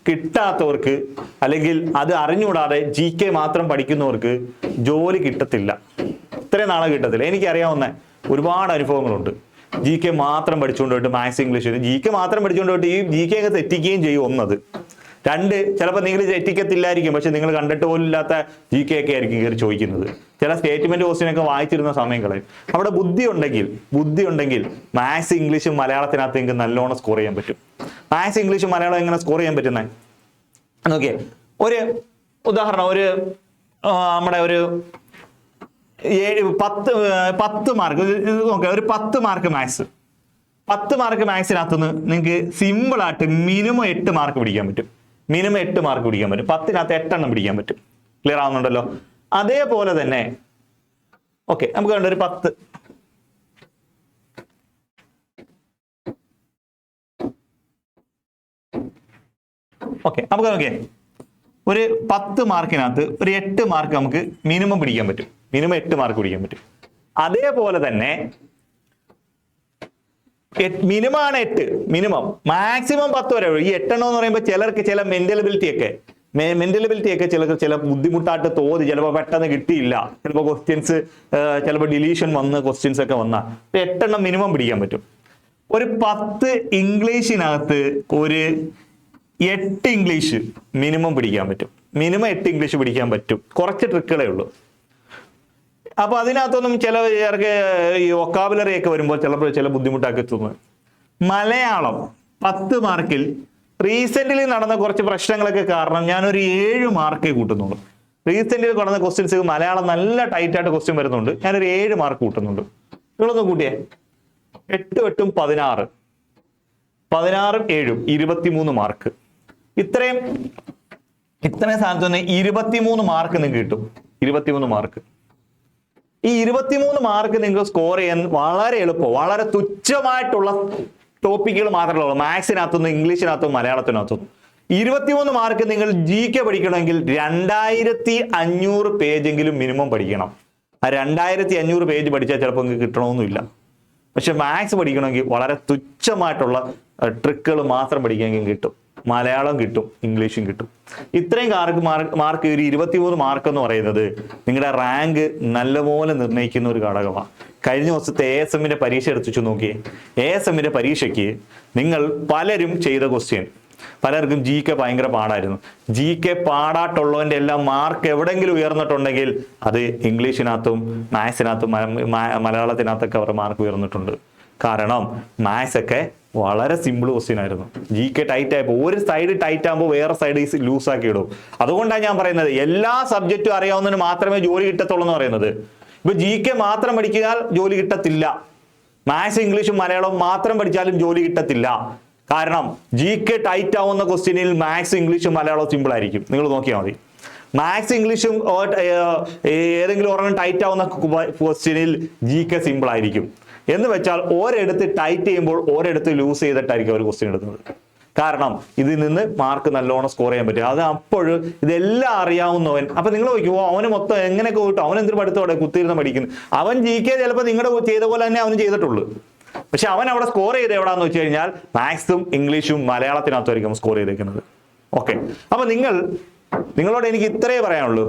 കിട്ടാത്തവർക്ക്, അല്ലെങ്കിൽ അത് അറിഞ്ഞുകൂടാതെ GK മാത്രം പഠിക്കുന്നവർക്ക് ജോലി കിട്ടത്തില്ല. ഇത്രയും നാളെ കിട്ടത്തില്ല. എനിക്കറിയാവുന്ന ഒരുപാട് അനുഭവങ്ങളുണ്ട്. GK മാത്രം പഠിച്ചുകൊണ്ട് പോയിട്ട് മാത്സ്, ഇംഗ്ലീഷ്, GK മാത്രം പഠിച്ചുകൊണ്ട് പോയിട്ട് ഈ GK ഒക്കെ തെറ്റിക്കുകയും ചെയ്യും. ഒന്നത്. 2, ചിലപ്പോൾ നിങ്ങൾ തെറ്റിക്കത്തില്ലായിരിക്കും, പക്ഷെ നിങ്ങൾ കണ്ടിട്ട് പോലും ഇല്ലാത്ത GK ഒക്കെ ആയിരിക്കും കയറി ചോദിക്കുന്നത്. ചില സ്റ്റേറ്റ്മെന്റ് ക്വസ്റ്റ്യൻ ഒക്കെ വായിച്ചിരുന്ന സമയം കളയും. അവിടെ ബുദ്ധി ഉണ്ടെങ്കിൽ മാത്സ്, ഇംഗ്ലീഷും മലയാളത്തിനകത്ത് നിങ്ങൾക്ക് നല്ലോണം സ്കോർ ചെയ്യാൻ പറ്റും. മാത്സ്, ഇംഗ്ലീഷും മലയാളം എങ്ങനെ സ്കോർ ചെയ്യാൻ പറ്റുന്നത് നോക്കിയേ. ഒരു ഉദാഹരണം, നമ്മുടെ ഒരു 10 മാർക്ക് നോക്കാം. ഒരു 10 മാർക്ക് മാത്സ്, 10 മാർക്ക് മാത്സിനകത്തുനിന്ന് നിങ്ങൾക്ക് സിമ്പിളായിട്ട് മിനിമം 8 മാർക്ക് പിടിക്കാൻ പറ്റും. 10-നകത്ത് 8 എണ്ണം പിടിക്കാൻ പറ്റും. ക്ലിയർ ആവുന്നുണ്ടല്ലോ? അതേപോലെ തന്നെ ഓക്കെ, നമുക്ക് കണ്ട ഒരു 10 ഓക്കെ, നമുക്ക് നോക്കിയേ. ഒരു 10 മാർക്കിനകത്ത് ഒരു 8 മാർക്ക് നമുക്ക് മിനിമം പിടിക്കാൻ പറ്റും. 8 മാർക്ക് പിടിക്കാൻ പറ്റും. അതേപോലെ തന്നെ മിനിമമാണ് 8, മിനിമം. മാക്സിമം 10 വരെ. ഈ 8 എണ്ണം എന്ന് പറയുമ്പോൾ ചിലർക്ക് ചില മെന്റൽ എബിലിറ്റി ഒക്കെ ചില ബുദ്ധിമുട്ടായിട്ട് തോന്നി. ചിലപ്പോൾ പെട്ടെന്ന് കിട്ടിയില്ല, ചിലപ്പോൾ ക്വസ്റ്റ്യൻസ് ചിലപ്പോൾ ഡിലീഷൻ വന്ന് ക്വസ്റ്റ്യൻസ് ഒക്കെ വന്നാൽ 8 എണ്ണം മിനിമം പിടിക്കാൻ പറ്റും. ഒരു 10 ഇംഗ്ലീഷിനകത്ത് ഒരു 8 ഇംഗ്ലീഷ് മിനിമം പിടിക്കാൻ പറ്റും. 8 ഇംഗ്ലീഷ് പിടിക്കാൻ പറ്റും. കുറച്ച് ട്രിക്കുകളേ ഉള്ളൂ. അപ്പൊ അതിനകത്തൊന്നും ചിലർക്ക് ഈ വൊക്കാബുലറി ഒക്കെ വരുമ്പോൾ ചിലപ്പോൾ ചില ബുദ്ധിമുട്ടാക്കി തോന്നും. മലയാളം 10 മാർക്കിൽ റീസെന്റ്ലി നടന്ന കുറച്ച് പ്രശ്നങ്ങളൊക്കെ കാരണം ഞാനൊരു 7 മാർക്കേ കൂട്ടുന്നുള്ളൂ. റീസെന്റ്ലി നടന്ന ക്വസ്റ്റ്യൻസ് മലയാളം നല്ല ടൈറ്റ് ആയിട്ട് ക്വസ്റ്റ്യൻ വരുന്നുണ്ട്. ഞാനൊരു 7 മാർക്ക് കൂട്ടുന്നുണ്ട്. നിങ്ങളൊന്ന് കൂട്ടിയേ. 8 8 16, 16 7 23 മാർക്ക്. ഇത്രയും സ്ഥാനത്ത് തന്നെ 23 മാർക്ക് നിങ്ങൾക്ക് കിട്ടും. 23 മാർക്ക്. ഈ 23 മാർക്ക് നിങ്ങൾക്ക് സ്കോർ ചെയ്യാൻ വളരെ എളുപ്പം, വളരെ തുച്ഛമായിട്ടുള്ള ടോപ്പിക്കുകൾ മാത്രമേ ഉള്ളൂ. മാത്സിനകത്തൊന്നും ഇംഗ്ലീഷിനകത്തും മലയാളത്തിനകത്തും. 23 മാർക്ക് നിങ്ങൾ GK പഠിക്കണമെങ്കിൽ 2500 പേജെങ്കിലും മിനിമം പഠിക്കണം. ആ 2500 പേജ് പഠിച്ചാൽ ചിലപ്പോൾ നിങ്ങൾക്ക് കിട്ടണമെന്നില്ല. പക്ഷെ മാത്സ് പഠിക്കണമെങ്കിൽ വളരെ തുച്ഛമായിട്ടുള്ള ട്രിക്കുകൾ മാത്രം പഠിക്കാമെങ്കിൽ കിട്ടും. മലയാളം കിട്ടും, ഇംഗ്ലീഷും കിട്ടും. ഇത്രയും മാർക്ക് ഒരു 23 മാർക്ക് എന്ന് പറയുന്നത് നിങ്ങളുടെ റാങ്ക് നല്ലപോലെ നിർണ്ണയിക്കുന്ന ഒരു ഘടകമാണ്. കഴിഞ്ഞ ദിവസത്തെ ASMന്റെ പരീക്ഷ എടുത്തു നോക്കിയേ. ASMന്റെ പരീക്ഷയ്ക്ക് നിങ്ങൾ പലരും ചെയ്ത ക്വസ്റ്റ്യൻ, പലർക്കും GK ഭയങ്കര പാടായിരുന്നു. GK പാടാട്ടുള്ളവന്റെ എല്ലാം മാർക്ക് എവിടെയെങ്കിലും ഉയർന്നിട്ടുണ്ടെങ്കിൽ അത് ഇംഗ്ലീഷിനകത്തും മാത്സിനകത്തും മലയാളത്തിനകത്തൊക്കെ അവരുടെ മാർക്ക് ഉയർന്നിട്ടുണ്ട്. കാരണം മാത്സ് ഒക്കെ വളരെ സിമ്പിൾ ക്വസ്റ്റ്യൻ ആയിരുന്നു. GK ടൈറ്റ് ആയപ്പോൾ ഒരു സൈഡ് ടൈറ്റ് ആകുമ്പോൾ വേറെ സൈഡ് ലൂസ് ആക്കി ഇടും. അതുകൊണ്ടാണ് ഞാൻ പറയുന്നത് എല്ലാ സബ്ജക്റ്റും അറിയാവുന്നതിന് മാത്രമേ ജോലി കിട്ടത്തുള്ളൂ എന്ന് പറയുന്നത്. ഇപ്പൊ GK മാത്രം പഠിച്ചാൽ ജോലി കിട്ടത്തില്ല. മാത്സ്, ഇംഗ്ലീഷും മലയാളവും മാത്രം പഠിച്ചാലും ജോലി കിട്ടത്തില്ല. കാരണം GK ടൈറ്റ് ആവുന്ന ക്വസ്റ്റ്യനിൽ മാത്സ് ഇംഗ്ലീഷും മലയാളവും സിമ്പിൾ ആയിരിക്കും. നിങ്ങൾ നോക്കിയാൽ മതി. മാത്സ് ഇംഗ്ലീഷും ഏതെങ്കിലും ഒരെണ്ണം ടൈറ്റ് ആവുന്ന ക്വസ്റ്റ്യനിൽ GK സിമ്പിൾ ആയിരിക്കും. എന്ന് വെച്ചാൽ ഒരിടത്ത് ടൈറ്റ് ചെയ്യുമ്പോൾ ഒരിടത്ത് ലൂസ് ചെയ്തിട്ടായിരിക്കും ഒരു ക്വസ്റ്റ്യൻ എടുക്കുന്നത്. കാരണം ഇതിൽ നിന്ന് മാർക്ക് നല്ലോണം സ്കോർ ചെയ്യാൻ പറ്റും. അത് അപ്പോഴും ഇതെല്ലാം അറിയാവുന്നവൻ, അപ്പൊ നിങ്ങൾ നോക്കുമോ അവന് മൊത്തം എങ്ങനെയൊക്കെ കിട്ടും, അവൻ എന്തൊരു പഠിത്തത്തോടെ കുത്തിയിരുന്ന് പഠിക്കുന്നു. അവൻ GK ചിലപ്പോൾ നിങ്ങളുടെ ചെയ്ത പോലെ തന്നെ അവന് ചെയ്തിട്ടുള്ളൂ. പക്ഷെ അവൻ അവിടെ സ്കോർ ചെയ്ത് എവിടാന്ന് വെച്ച് കഴിഞ്ഞാൽ മാത്സും ഇംഗ്ലീഷും മലയാളത്തിനകത്തായിരിക്കും സ്കോർ ചെയ്തേക്കുന്നത്. ഓക്കെ, അപ്പൊ നിങ്ങളോട് എനിക്ക് ഇത്രേ പറയാനുള്ളൂ.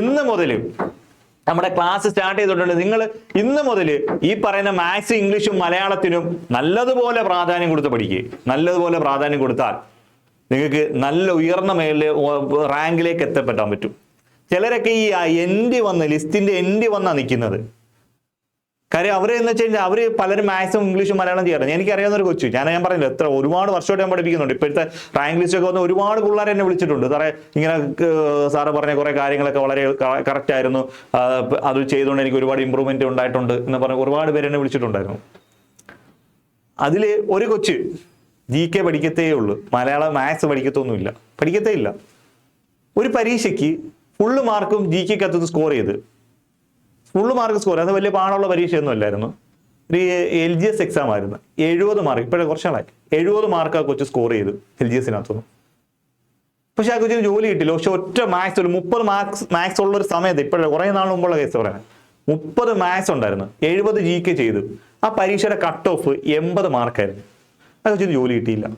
ഇന്ന് മുതൽ നമ്മുടെ ക്ലാസ് സ്റ്റാർട്ട് ചെയ്തിട്ടുണ്ട്. നിങ്ങൾ ഇന്ന് മുതൽ ഈ പറയുന്ന മാത്സ് ഇംഗ്ലീഷും മലയാളത്തിനും നല്ലതുപോലെ പ്രാധാന്യം കൊടുത്ത് പഠിക്കുക. നല്ലതുപോലെ പ്രാധാന്യം കൊടുത്താൽ നിങ്ങൾക്ക് നല്ല ഉയർന്ന റാങ്കിലേക്ക് എത്തപ്പെട്ടാൻ പറ്റും. ചിലരൊക്കെ ഈ ലിസ്റ്റിന്റെ എൻഡ് വന്നാ നിൽക്കുന്നത്. കാര്യം അവരെന്ന് വെച്ച് കഴിഞ്ഞാൽ അവര് പലരും മാത്സും ഇംഗ്ലീഷും മലയാളം ചെയ്യാറുണ്ട്. എനിക്കറിയാവുന്ന ഒരു കൊച്ചു, ഞാൻ പറഞ്ഞില്ല ഒരുപാട് വർഷമായിട്ട് ഞാൻ പഠിപ്പിക്കുന്നുണ്ട്. ഇപ്പോഴത്തെ റാങ്ക് ലിസ്റ്റ് ഒക്കെ വന്ന് ഒരുപാട് പിള്ളേർ എന്നെ വിളിച്ചിട്ടുണ്ട്. ഇങ്ങനെ സാറ് പറഞ്ഞ കുറെ കാര്യങ്ങളൊക്കെ വളരെ കറക്റ്റ് ആയിരുന്നു, അത് ചെയ്തുകൊണ്ട് എനിക്ക് ഒരുപാട് ഇമ്പ്രൂവ്മെന്റ് ഉണ്ടായിട്ടുണ്ട് എന്ന് പറഞ്ഞ് ഒരുപാട് പേര് എന്നെ വിളിച്ചിട്ടുണ്ടായിരുന്നു. അതില് ഒരു കൊച്ച് GK പഠിക്കത്തേ ഉള്ളൂ, മാത്സ് പഠിക്കത്തേ ഇല്ല. ഒരു പരീക്ഷയ്ക്ക് ഫുള്ള് മാർക്കും GK സ്കോർ ചെയ്ത് ഫുള്ള് മാർക്ക് സ്കോർ. അത് വലിയ പാടുള്ള പരീക്ഷയൊന്നും അല്ലായിരുന്നു. ഒരു LGS എക്സാം ആയിരുന്നു. 70 മാർക്ക്, ഇപ്പോഴേ കുറച്ചാളായി 70 മാർക്ക് ആ കൊച്ചു സ്കോർ ചെയ്തു LGSനകത്തൊന്നും. പക്ഷെ ആ കൊച്ചിന് ജോലി കിട്ടില്ല. പക്ഷെ ഒറ്റ മാത്സ് ഒരു 30 മാത്സ് ഉള്ള ഒരു സമയത്ത്, ഇപ്പോഴേ കുറെ നാൾ മുമ്പുള്ള കേസ് പറയാൻ 30 മാത്സ് ഉണ്ടായിരുന്നു, 70 GK ചെയ്തു. ആ പരീക്ഷയുടെ കട്ട് ഓഫ് 80 മാർക്കായിരുന്നു. ആ കൊച്ചിന് ജോലി കിട്ടിയില്ല.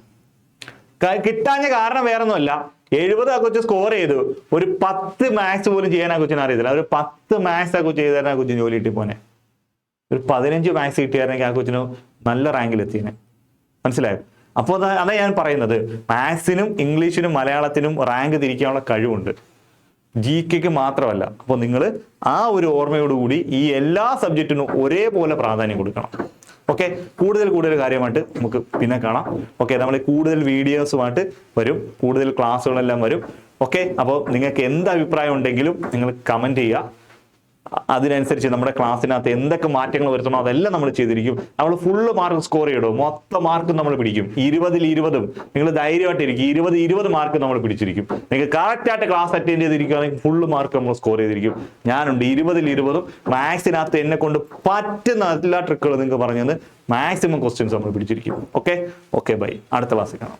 കിട്ടാഞ്ഞ കാരണം വേറൊന്നുമല്ല, 70 ആ കൊച്ചു സ്കോർ ചെയ്തു. ഒരു 10 മാത്സ് പോലും ചെയ്യാൻ ആ കൊച്ചിന് അറിയത്തില്ല. ഒരു 10 മാത്സ് ആ കൊച്ചു ചെയ്താൽ ആ കൊച്ചിന് ജോലി കിട്ടിപ്പോനെ. ഒരു 15 മാത്സ് കിട്ടിയായിരുന്നെങ്കിൽ ആ കൊച്ചിന് നല്ല റാങ്കിൽ എത്തിയേനെ. മനസ്സിലായോ? അപ്പോൾ അതാ ഞാൻ പറയുന്നത്, മാത്സിനും ഇംഗ്ലീഷിനും മലയാളത്തിനും റാങ്ക് തിരിക്കാനുള്ള കഴിവുണ്ട്, GKക്ക് മാത്രമല്ല. അപ്പോൾ നിങ്ങൾ ആ ഒരു ഓർമ്മയോടുകൂടി ഈ എല്ലാ സബ്ജക്റ്റിനും ഒരേപോലെ പ്രാധാന്യം കൊടുക്കണം. ഓക്കെ, കൂടുതൽ കാര്യമായിട്ട് നമുക്ക് പിന്നെ കാണാം. ഓക്കെ, നമ്മൾ കൂടുതൽ വീഡിയോസുമായിട്ട് വരും, കൂടുതൽ ക്ലാസ്സുകളെല്ലാം വരും. ഓക്കെ, അപ്പോൾ നിങ്ങൾക്ക് എന്ത് അഭിപ്രായം ഉണ്ടെങ്കിലും നിങ്ങൾ കമൻറ്റ് ചെയ്യുക. അതിനനുസരിച്ച് നമ്മുടെ ക്ലാസ്സിനകത്ത് എന്തൊക്കെ മാറ്റങ്ങൾ വരുത്തണോ അതെല്ലാം നമ്മൾ ചെയ്തിരിക്കും. നമ്മൾ ഫുള്ള് മാർക്ക് സ്കോർ ചെയ്യിടും, മൊത്തം മാർക്കും നമ്മൾ പിടിക്കും. 20ൽ 20 നിങ്ങൾ ധൈര്യമായിട്ടിരിക്കും. 20 മാർക്ക് നമ്മൾ പിടിച്ചിരിക്കും. നിങ്ങൾക്ക് കറക്റ്റായിട്ട് ക്ലാസ് അറ്റൻഡ് ചെയ്തിരിക്കുകയാണെങ്കിൽ ഫുള്ള് മാർക്ക് നമ്മൾ സ്കോർ ചെയ്തിരിക്കും. ഞാനുണ്ട് 20ൽ 20. മാത്സിനകത്ത് എന്നെ കൊണ്ട് പറ്റുന്ന എല്ലാ ട്രിക്കുകളും നിങ്ങൾക്ക് പറഞ്ഞത് മാക്സിമം ക്വസ്റ്റ്യൻസ് നമ്മൾ പിടിച്ചിരിക്കും. Okay, by. അടുത്ത ക്ലാസ്സിൽ കാണാം.